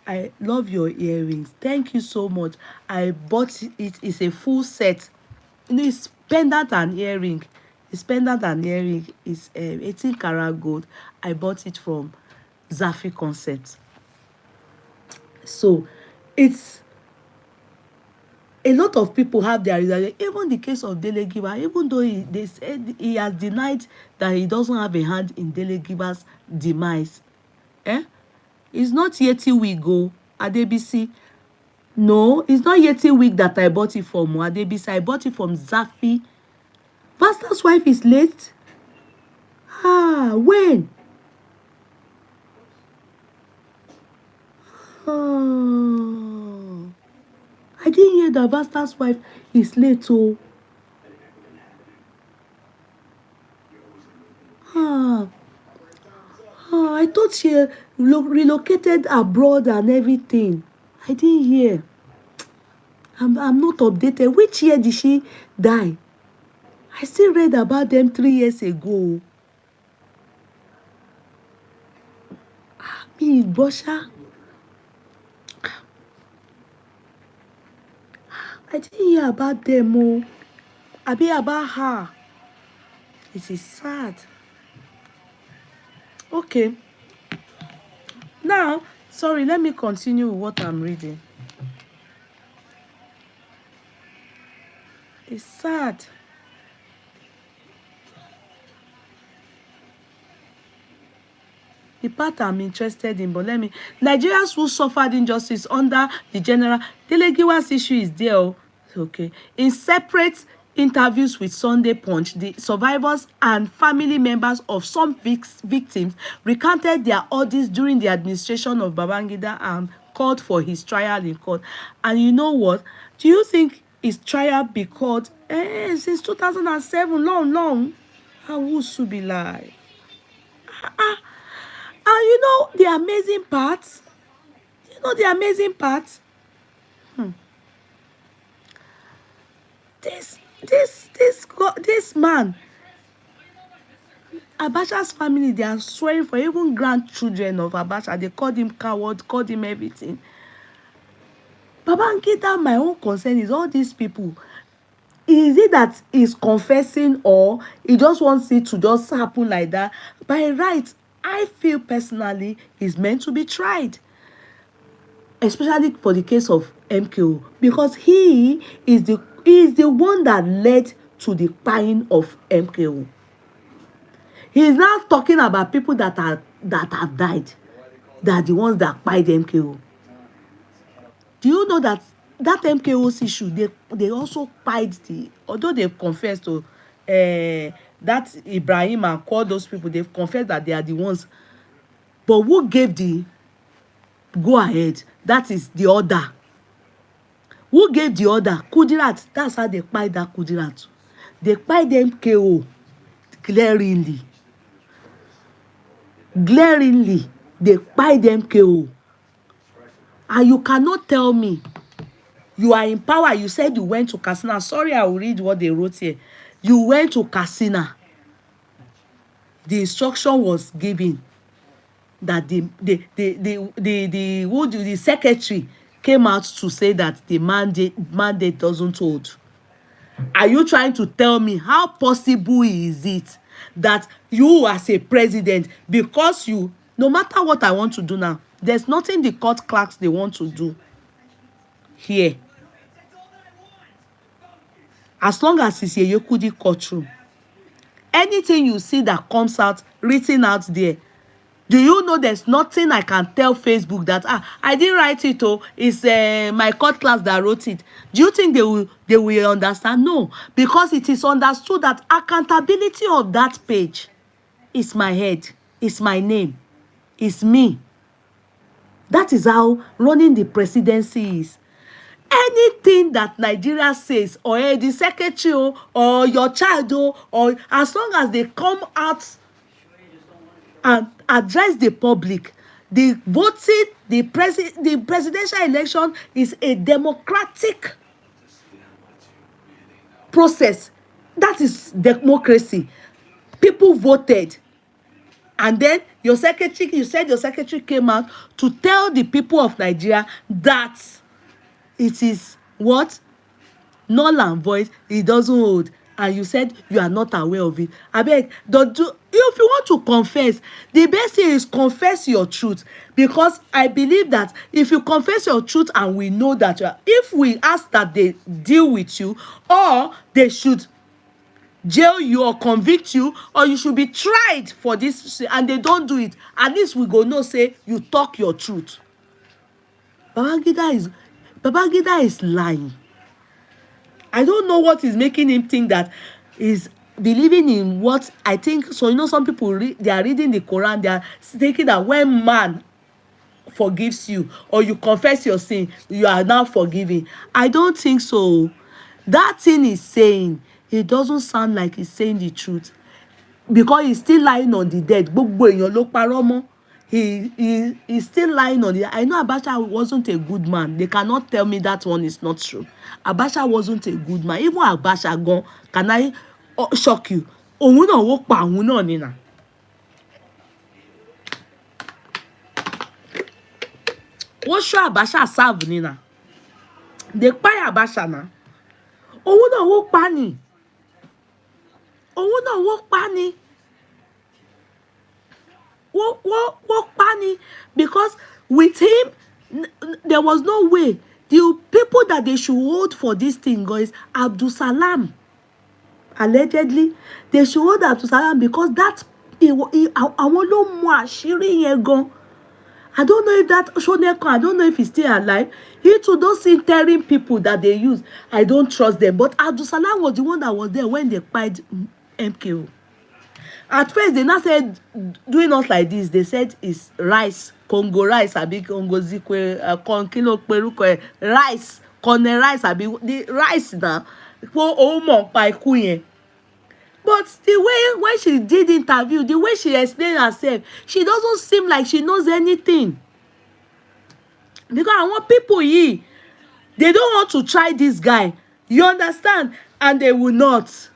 S2: I love your earrings. Thank you so much. I bought it. It's a full set. You know, it's pendant and earring. It's pendant and earring. It's 18 karat gold. I bought it from Zafi Concept. So it's a lot of people have their reason. Even the case of Dele Giwa, even though they said he has denied that he doesn't have a hand in Dele Giwa's demise. It's not Yeti wig, Adebisi. No, it's not Yeti wig that I bought it from Adebisi. I bought it from Zafi. Vasta's wife is late. When? I didn't hear that Vasta's wife is late. I thought she relocated abroad and everything. I didn't hear. I'm not updated. Which year did she die? I still read about them 3 years ago. Me, Bosha. I didn't hear about them. I be about her. It is sad. Okay. Now, sorry, let me continue with what I'm reading. It's sad. The part I'm interested in, but let me. Nigerians who suffered injustice under the general Dele Giwa's issue is there. Okay. In separate interviews with Sunday Punch, the survivors and family members of some victims recounted their ordeals during the administration of Babangida and called for his trial in court. And you know what? Do you think his trial be called since 2007? Long. How would you be like? And you know the amazing part? This man, Abacha's family, they are swearing for even grandchildren of Abacha. They called him coward, called him everything. Babangida, my own concern is all these people. Is it that he's confessing or he just wants it to just happen like that? By right, I feel personally he's meant to be tried. Especially for the case of MKO. Because he is the one that led to the buying of MKO. He is now talking about people that have died. That are the ones that buy the MKO. Do you know that MKO's issue, they also paid although they've confessed to that Ibrahim and called those people, they've confessed that they are the ones. But who gave the go ahead? That is the order. Who gave the order? Kudirat. That's how they paid that Kudirat. They paid the MKO glaringly. They paid the MKO. And you cannot tell me you are in power. You said you went to Katsina. Sorry, I will read what they wrote here. You went to Katsina. The instruction was given that the secretary came out to say that the mandate doesn't hold. Are you trying to tell me how possible is it that you as a president, because you, no matter what I want to do now, there's nothing the court clerks they want to do here. As long as it's a Kudi courtroom, anything you see that comes out written out there, do you know there's nothing I can tell Facebook that I didn't write it, oh, it's my court class that wrote it? Do you think they will understand? No, because it is understood that accountability of that page is my head, is my name, is me. That is how running the presidency is. Anything that Nigeria says, or the secretary, or your child, or as long as they come out and address the public, the voting, the presidential election is a democratic process. That is democracy. People voted, and then your secretary, you said your secretary came out to tell the people of Nigeria that it is what? Null and void, it doesn't hold, and you said you are not aware of it. Abeg, don't do. If you want to confess, the best thing is confess your truth, because I believe that if you confess your truth and we know that you are, if we ask that they deal with you, or they should jail you or convict you, or you should be tried for this, and they don't do it, at least we go know say you talk your truth. Babangida is lying. I don't know what is making him think that is believing in what I think. So you know, some people they are reading the Quran, they are thinking that when man forgives you or you confess your sin, you are now forgiven. I don't think so. That thing he's saying, it doesn't sound like he's saying the truth, because he's still lying on the dead. Gbogbo èèyàn ló parọ́ mọ́. He's still lying on it. I know Abacha wasn't a good man. They cannot tell me that one is not true. Abacha wasn't a good man. Even Abacha gone, can I shock you? Òun náà wó pa òun náà ni na. Wọ́n ṣọ́ Abacha serve ni na. They pa Abacha na. Òun náà wó pa ni. Òun náà wó pa ni. What pani? Because with him, there was no way. The people that they should hold for this thing, guys, Abdul Salam. Allegedly, they should hold Abdul Salam, because that àwọn ló mọ àṣírí yẹn gan. I don't know if that Shoneko, I don't know if he's still alive. He to those interim people that they use, I don't trust them. But Abdul Salam was the one that was there when they Kpaid MKO. At first, they not said doing us like this. They said it's rice, Congo rice, abi Congo zikwe, kilo peruko rice, corn rice, abi the rice now. But the way when she did interview, the way she explained herself, she doesn't seem like she knows anything. Because I want people here, they don't want to try this guy. You understand? And they will not.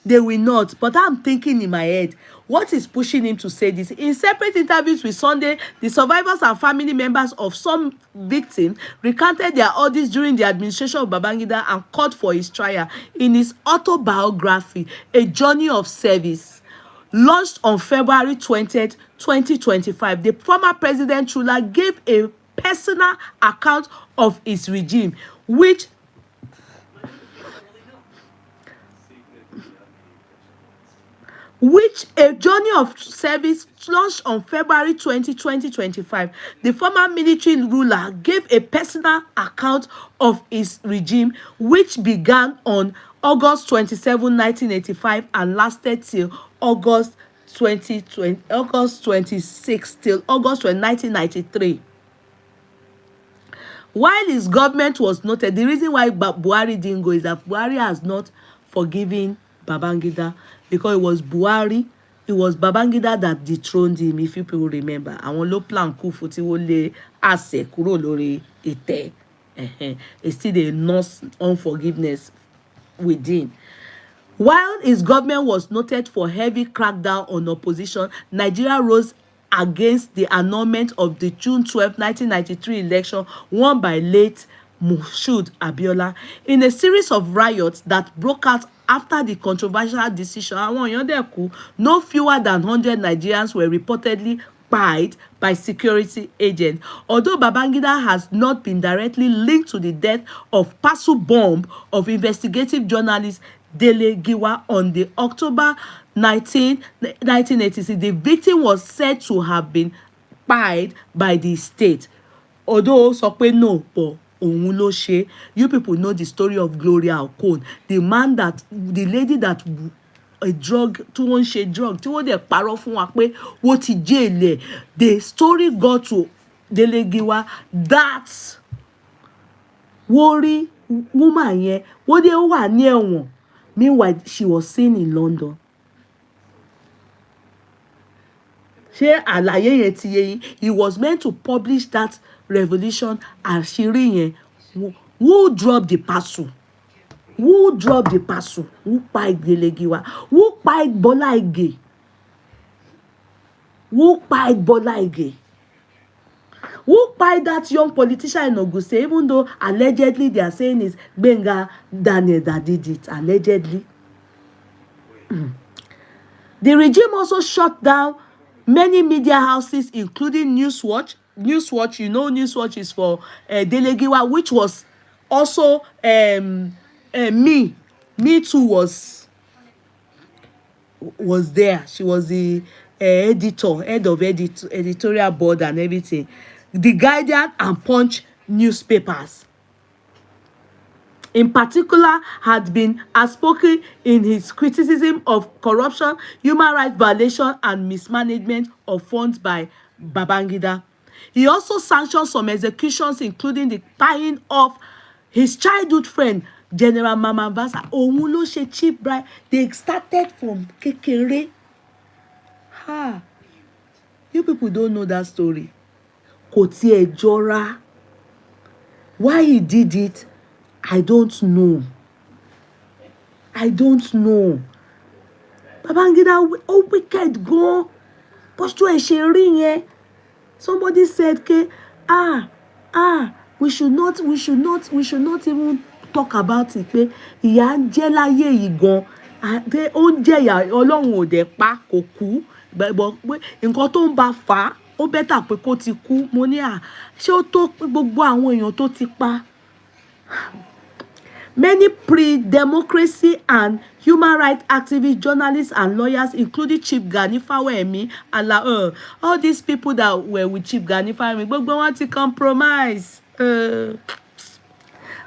S2: They will not. But I'm thinking in my head, what is pushing him to say this? In separate interviews with Sunday, the survivors and family members of some victims recounted their ordeals during the administration of Babangida and called for his trial. In his autobiography, A Journey of Service, launched on February 20th, 2025, the former president Chula gave a personal account of his regime, which A Journey of Service launched on February 20, 2025. The former military ruler gave a personal account of his regime, which began on August 27, 1985 and lasted till August 26 till August 1993. While his government was noted, the reason why Buhari didn't go is that Buhari has not forgiven Babangida, because it was Buhari, it was Babangida that dethroned him, if you people remember. Àwọn ló plan coup fún tí wọ́n lé àṣẹ kúrò lórí ìtẹ́. It's still a not unforgiveness within. While his government was noted for heavy crackdown on opposition, Nigeria rose against the annulment of the June 12, 1993 election won by late Moshood Abiola. In a series of riots that broke out after the controversial decision, no fewer than 100 Nigerians were reportedly kpaid by security agents. Although Babangida has not been directly linked to the death of parcel bomb of investigative journalist Dele Giwa on the October 1986, the victim was said to have been paid by the state. Although sọ pé no, but òun ló ṣe. You people know the story of Gloria Okon, the lady that a drug tí wọ́n ń ṣe drug tí wọ́n dẹ̀ parọ́ fún wa pé wọ́n ti jail ẹ̀. The story got to Delegiwa that wọ́n rí woman yẹn wọ́n dé wà ní ẹ̀wọ̀n. Meanwhile, she was seen in London. Ṣé àlàyé yẹn ti yé yín? He was meant to publish that revelation àṣírí yẹn. Who dropped the parcel? Who dropped the parcel? Who paid Delegiwa? Who paid Bola Ige? Who paid Bola Ige? Who paid that young politician in Ogun State, even though allegedly they are saying it's Gbenga Daniel that did it, allegedly. The regime also shut down many media houses, including Newswatch. Newswatch, you know, Newswatch is for Delegiwa, which was also Me Too was there. She was the head of editorial board and everything. The Guardian and Punch newspapers, in particular, had been outspoken in his criticism of corruption, human rights violation, and mismanagement of funds by Babangida. He also sanctioned some executions, including the tying of his childhood friend, General Mama Vasta. Òun ló ṣe cheap bribe. They started from kékeré. You people don't know that story. Kò tiẹ̀ jọra. Why he did it, I don't know. I don't know. Babangida, wicked gan. Posture ẹ̀ ṣe rí yẹn. Somebody said, we should not even talk about it. Pé ìyà ń jẹ láyé yìí gan. Pé ó ń jẹ ìyà, Ọlọ́run ò dẹ̀ pa, kò kú. Pé nǹkan tó ń bá fà á, ó bẹ́tà pé kó ti kú. Mo ní ṣé ó tó gbogbo àwọn èèyàn tó ti pa? Many pre-democracy and human rights activists, journalists, and lawyers, including Chief Gani Fawemi and all these people that were with Chief Gani Fawemi, gbogbo wọn ti compromise.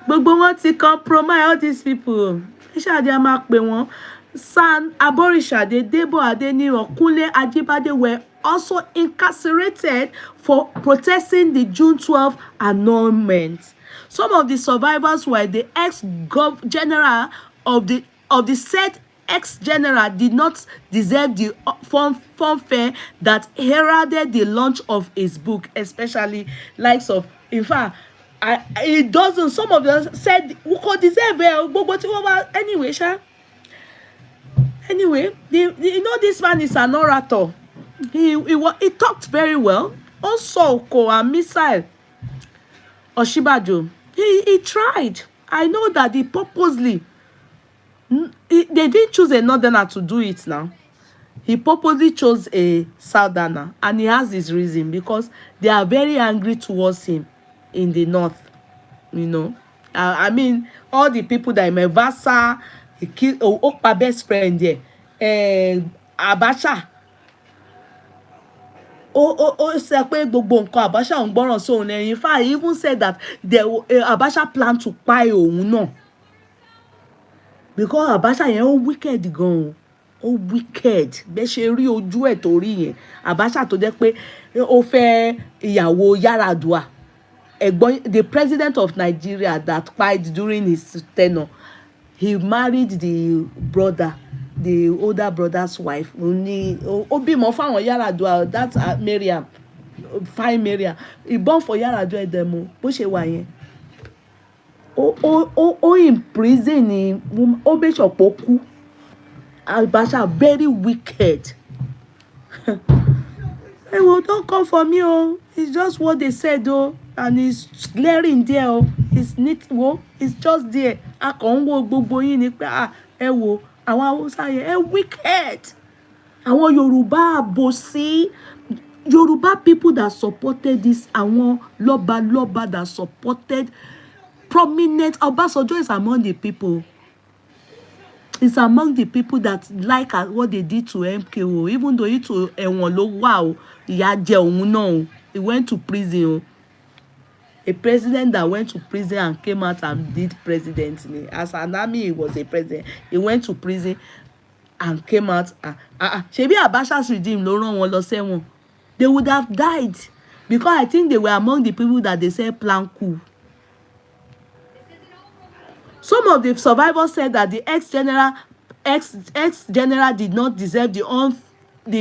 S2: Gbogbo wọn ti compromise, all these people. Ṣáàdì a máa pè wọ́n. San Aborishade, Debo Adeniran, Kunle Ajibade were also incarcerated for protesting the June 12 annulment. Some of the survivors were the ex-general of the said ex-general did not deserve the fanfare that heralded the launch of his book, especially likes of, in fact, it doesn't. Some of them said we could deserve it. Anyway, you know this man is an orator. He talked very well. Also, and missile Oshibajo. He tried. I know that he purposely. They didn't choose a northerner to do it now. He purposely chose a southerner, and he has his reason because they are very angry towards him in the north. You know, I mean, all the people that in Vasta, he killed Okpa best friend there, Abacha. Ṣe pé gbogbo nǹkan Abacha ń gbọ́ràn sóhun lẹ́yìn. In fact, he even said that Abacha plan to pa òun náà. Because Abacha yẹn ó wicked gan. Ó wicked. Bẹ́ẹ̀ ṣe rí ojú ẹ̀ tó rí yẹn. Abacha tó jẹ́ pé ó fẹ́ ìyàwó Yaradua. The president of Nigeria that Kpaid during his tenure, he married the brother, the older brother's wife. Bímọ fáwọn Yaradua, that's Mariam, fine Mariam. He born for Yaradua demo. Bó ṣe wà yẹn. Ó in prison ni ó bẹ́ ṣọ̀pọ̀ kú. Abacha very wicked. Hey, well, don't come for me, oh. It's just what they said, oh. And it's glaring there, oh. It's neat, oh. It's just there. A kàn ń wo gbogbo yín ni pé ẹ wo àwọn Hausa yẹn wicked. Àwọn Yorùbá àbòsí. Yoruba people that supported this, àwọn lọ́balọ́ba that supported prominent Obasanjo is among the people. It's among the people that like what they did to MKO, even though it to wow, he went to prison. A president that went to prison and came out and did presidency. As an army, he was a president. He went to prison and came out. Shebi Abacha's regime no run one lọ. They would have died because I think they were among the people that they said plan coup. Some of the survivors said that the ex-general did not deserve the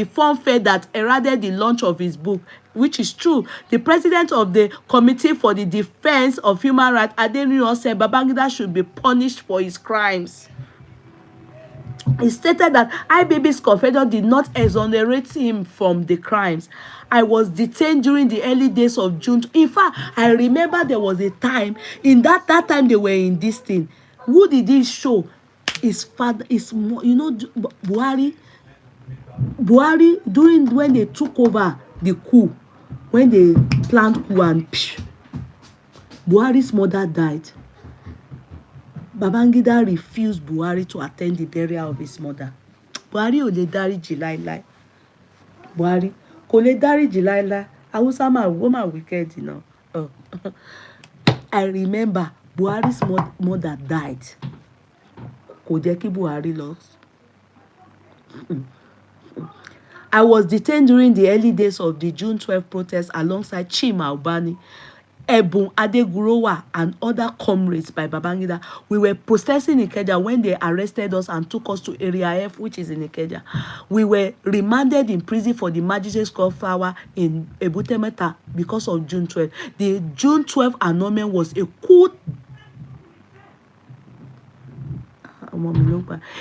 S2: funfair that heralded the launch of his book, which is true. The president of the Committee for the Defense of Human Rights, Adeniran, said Babangida should be punished for his crimes. He stated that IBB's confessor did not exonerate him from the crimes. I was detained during the early days of June. In fact, I remember there was a time, in that time they were in this thing. Who did he show? His father, Buhari, during when they took over the coup, when they planned coup and Buhari's mother died. Babangida refused Buhari to attend the burial of his mother. Buhari ò lè dáríjì láíláí. Buhari kò lè dáríjì láíláí. Hausa máa wicked, Oh. I remember Buhari's mother died. Kò jẹ́ kí Buhari lọ. I was detained during the early days of the June 12 protest alongside Chima Ubani, Ebun Adegurowa, and other comrades by Babangida. We were protesting in Ikeja when they arrested us and took us to Area F, which is in Ikeja. We were remanded in prison for the Magistrates Court flower in Ebutemeta because of June 12. The June 12 annulment was a coup.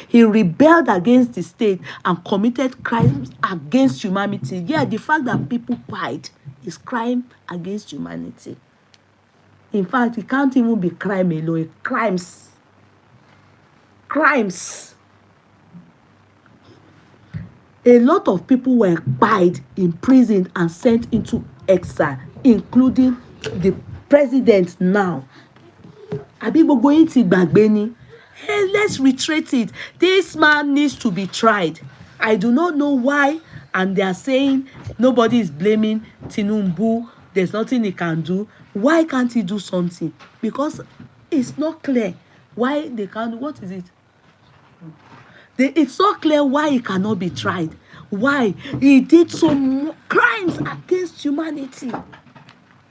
S2: He rebelled against the state and committed crimes against humanity. Yeah, the fact that people died is crime against humanity. In fact, it can't even be crime alone. Crimes. A lot of people were kpaid, imprisoned, and sent into exile, including the president now. Àbí gbogbo yín ti gbàgbé ni. Hey, let's retrace it. This man needs to be tried. I do not know why, and they are saying nobody is blaming Tinubu. There's nothing he can do. Why can't he do something? Because it's not clear why they can't. What is it? It's not clear why he cannot be tried. Why? He did some crimes against humanity.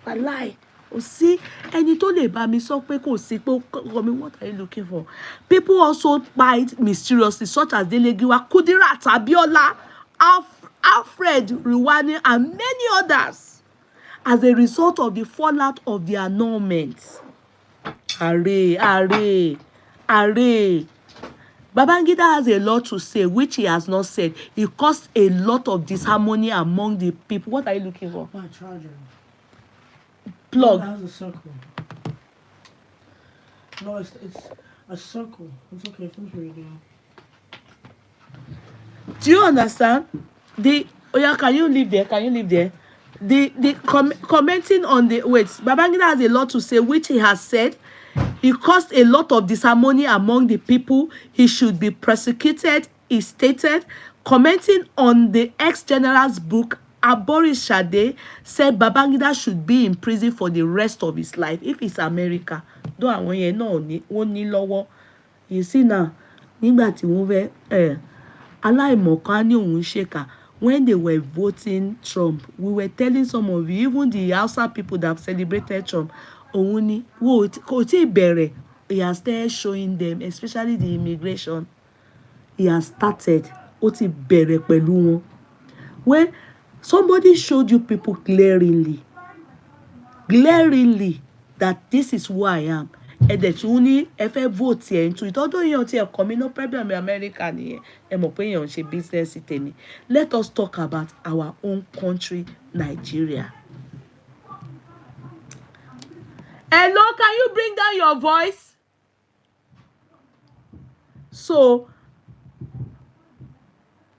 S2: A lie. See, ẹni tó lè bá mi sọ pé kò sí pé what are you looking for? People also died mysteriously, such as Delegiwa, Kudirat, Abiola, Alfred Ruwani, and many others, as a result of the fallout of the annulment. Array. Babangida has a lot to say, which he has not said. It caused a lot of disharmony among the people. What are you looking for?
S3: My charger.
S2: Plug.
S3: It has a circle. No, it's a circle. It's okay. Finish reading.
S2: Do you understand? Can you leave there? Commenting on the Babangida has a lot to say, which he has said. He caused a lot of disharmony among the people. He should be prosecuted, he stated. Commenting on the ex-general's book, Aboris Shade said Babangida should be in prison for the rest of his life. If it's America, though àwọn yẹn náà wọ́n ní lọ́wọ́. You see now, nígbà tí wọ́n fẹ́ aláìmọ̀kan ní òun ṣèkà. When they were voting Trump, we were telling some of you, even the Hausa people that celebrated Trump, òun ni kò tí ì bẹ̀rẹ̀. He has started showing them, especially the immigration. He has started. Ó ti bẹ̀rẹ̀ pẹ̀lú wọn. When somebody showed you people glaringly that this is who I am, and that you need if vote here into it, although you don't come, no problem in America nìyẹn. Ẹ mọ̀ pé èèyàn ń ṣe business tèmi. Let us talk about our own country, Nigeria. Hello, can you bring down your voice? So,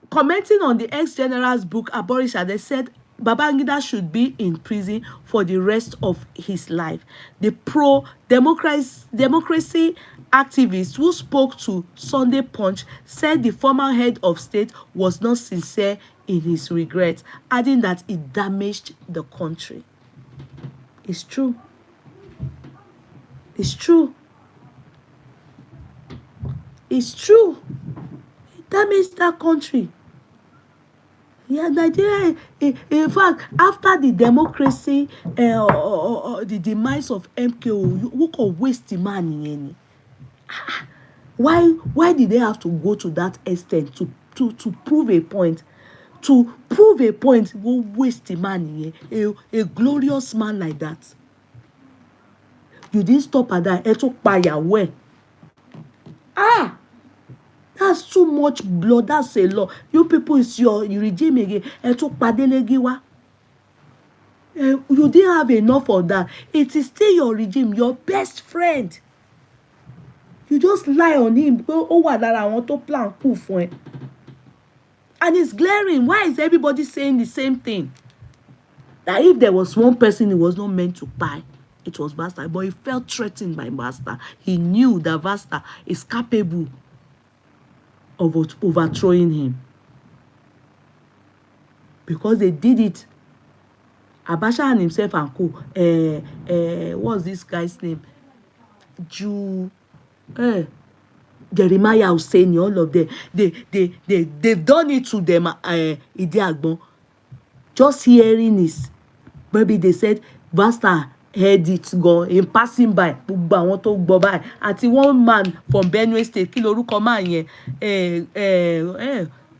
S2: commenting on the ex-general's book, Aboris Shade said Babangida should be in prison for the rest of his life. The pro-democracy activist who spoke to Sunday Punch said the former head of state was not sincere in his regret, adding that it damaged the country. It's true. It's true. It's true. It damaged that country. Yeah, Nigeria, in fact, after the democracy, the demise of MKO, who could waste the money? Why did they have to go to that extent to prove a point? To prove a point, go waste the money, a glorious man like that. You didn't stop at that. It took by your way. That's too much blood. That's a lot. You people, it's your regime again. It took padelegiwa. You didn't have enough of that. It is still your regime, your best friend. You just lie on him. Oh, what that I want to plan coup for him. And it's glaring. Why is everybody saying the same thing? That if there was one person he was not meant to buy, it was Vasta. But he felt threatened by Vasta. He knew that Vasta is capable of overthrowing him. Because they did it. Abacha and himself and co. What's this guy's name? Jeremiah Hussein, all of them. They've done it to them. Idiagbon. Just hearing this, maybe they said Vasta heard it go in passing by. Gbogbo àwọn tó gbọ́ báyìí. Àti one man from Benue State, kí lorúkọ man yẹn.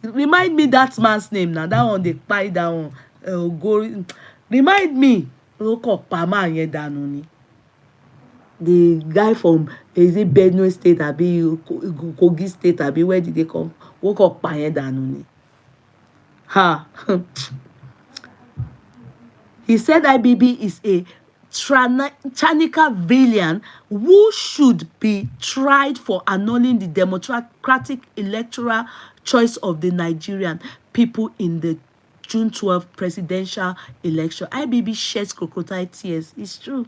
S2: Remind me that man's name now. That one they Kpaid that one. Go remind me. Orúkọ pa man yẹn dànù ni. The guy from is it Benue State abi Kogi State abi where did they come? Woke up pa yẹn dànù ni. Ha. He said IBB is a Chanika villain who should be tried for annulling the democratic electoral choice of the Nigerian people in the June 12 presidential election. IBB sheds crocodile tears. It's true.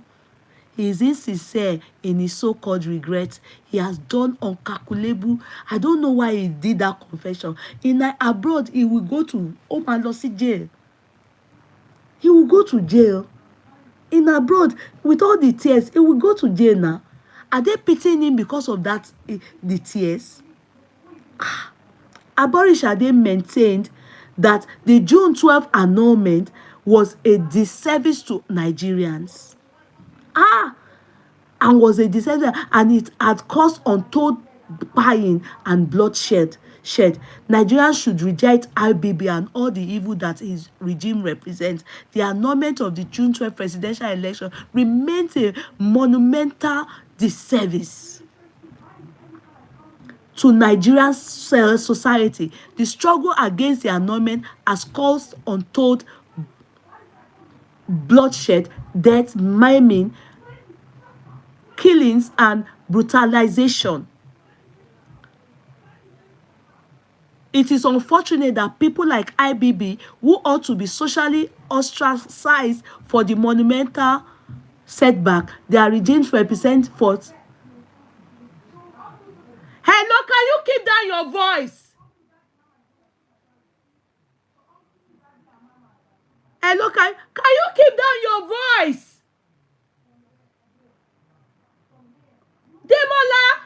S2: He is insincere in his so-called regret. He has done uncalculable. I don't know why he did that confession. In abroad, he will go to Omalosi jail. He will go to jail. In abroad, with all the tears, he will go to jail now. Are they pitying him because of that, the tears? Aborishade maintained that the June 12 annulment was a disservice to Nigerians. And was a disservice, and it had caused untold pain and bloodshed. Nigerians should reject IBB and all the evil that his regime represents. The annulment of the June 12 presidential election remains a monumental disservice to Nigerian society. The struggle against the annulment has caused untold bloodshed, death, maiming, killings, and brutalization. It is unfortunate that people like IBB, who ought to be socially ostracized for the monumental setback their regimes represent forth. Hello, can you keep down your voice? Hello, can you keep down your voice? Demola!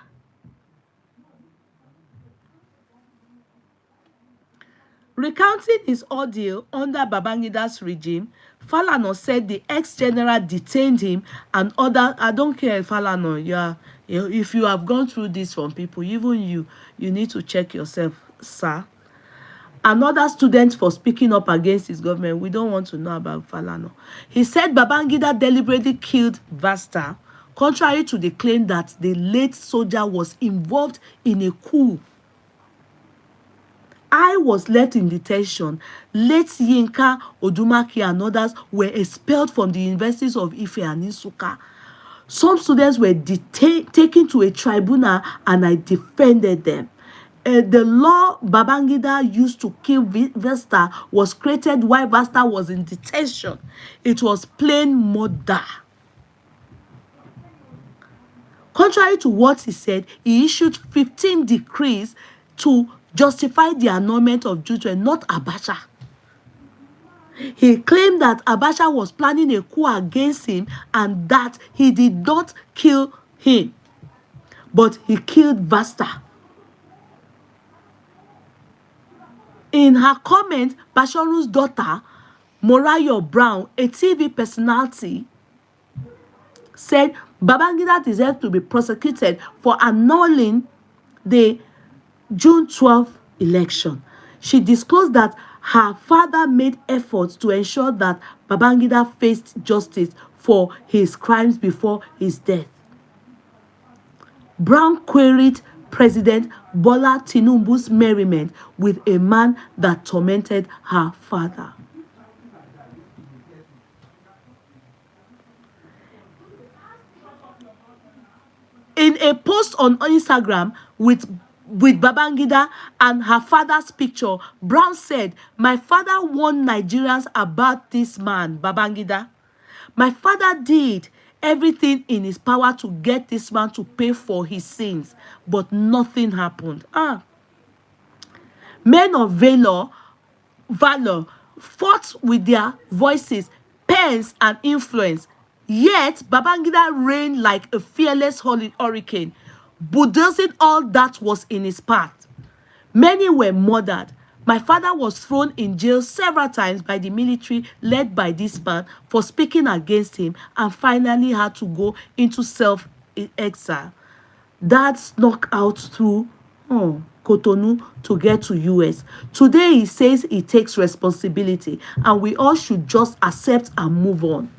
S2: Recounting his ordeal under Babangida's regime, Falana said the ex-general detained him and other. I don't care, Falana. If you have gone through this from people, even you need to check yourself, sir. Another student for speaking up against his government. We don't want to know about Falana. He said Babangida deliberately killed Vasta, contrary to the claim that the late soldier was involved in a coup. I was left in detention. Late Yinka, Odumaki, and others were expelled from the universities of Ife and Nsukka. Some students were taken to a tribunal, and I defended them. The law Babangida used to kill Vasta was created while Vasta was in detention. It was plain murder. Contrary to what he said, he issued 15 decrees to justify the annulment of judgment, not Abacha. He claimed that Abacha was planning a coup against him and that he did not kill him, but he killed Vasta. In her comment, Bashoru's daughter, Morayo Brown, a TV personality, said Babangida deserved to be prosecuted for annulling the June 12th election. She disclosed that her father made efforts to ensure that Babangida faced justice for his crimes before his death. Brown queried President Bola Tinubu's merriment with a man that tormented her father. In a post on Instagram with Babangida and her father's picture, Brown said, "My father warned Nigerians about this man, Babangida. My father did everything in his power to get this man to pay for his sins, but nothing happened." Men of valor fought with their voices, pens, and influence. Yet, Babangida reigned like a fearless hurricane, bulldozing all that was in his path. Many were murdered. My father was thrown in jail several times by the military led by this man for speaking against him, and finally had to go into self-exile. Dad snuck out through Cotonou to get to US. Today he says he takes responsibility and we all should just accept and move on.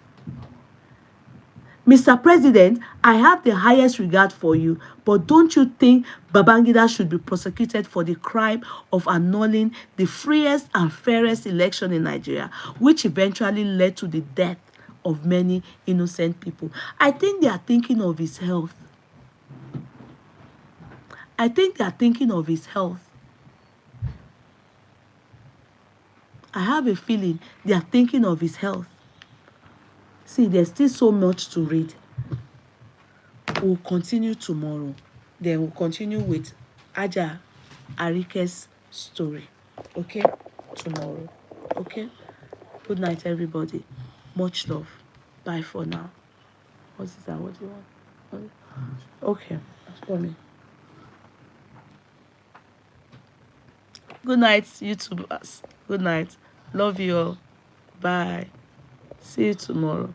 S2: Mr. President, I have the highest regard for you, but don't you think Babangida should be prosecuted for the crime of annulling the freest and fairest election in Nigeria, which eventually led to the death of many innocent people? I think they are thinking of his health. I think they are thinking of his health. I have a feeling they are thinking of his health. See, there's still so much to read. We'll continue tomorrow. Then we'll continue with Hajia Arike's story. Okay? Tomorrow. Okay? Good night, everybody. Much love. Bye for now. What is that? What do you want? Okay. For me. Good night, YouTubers. Good night. Love you all. Bye. See you tomorrow.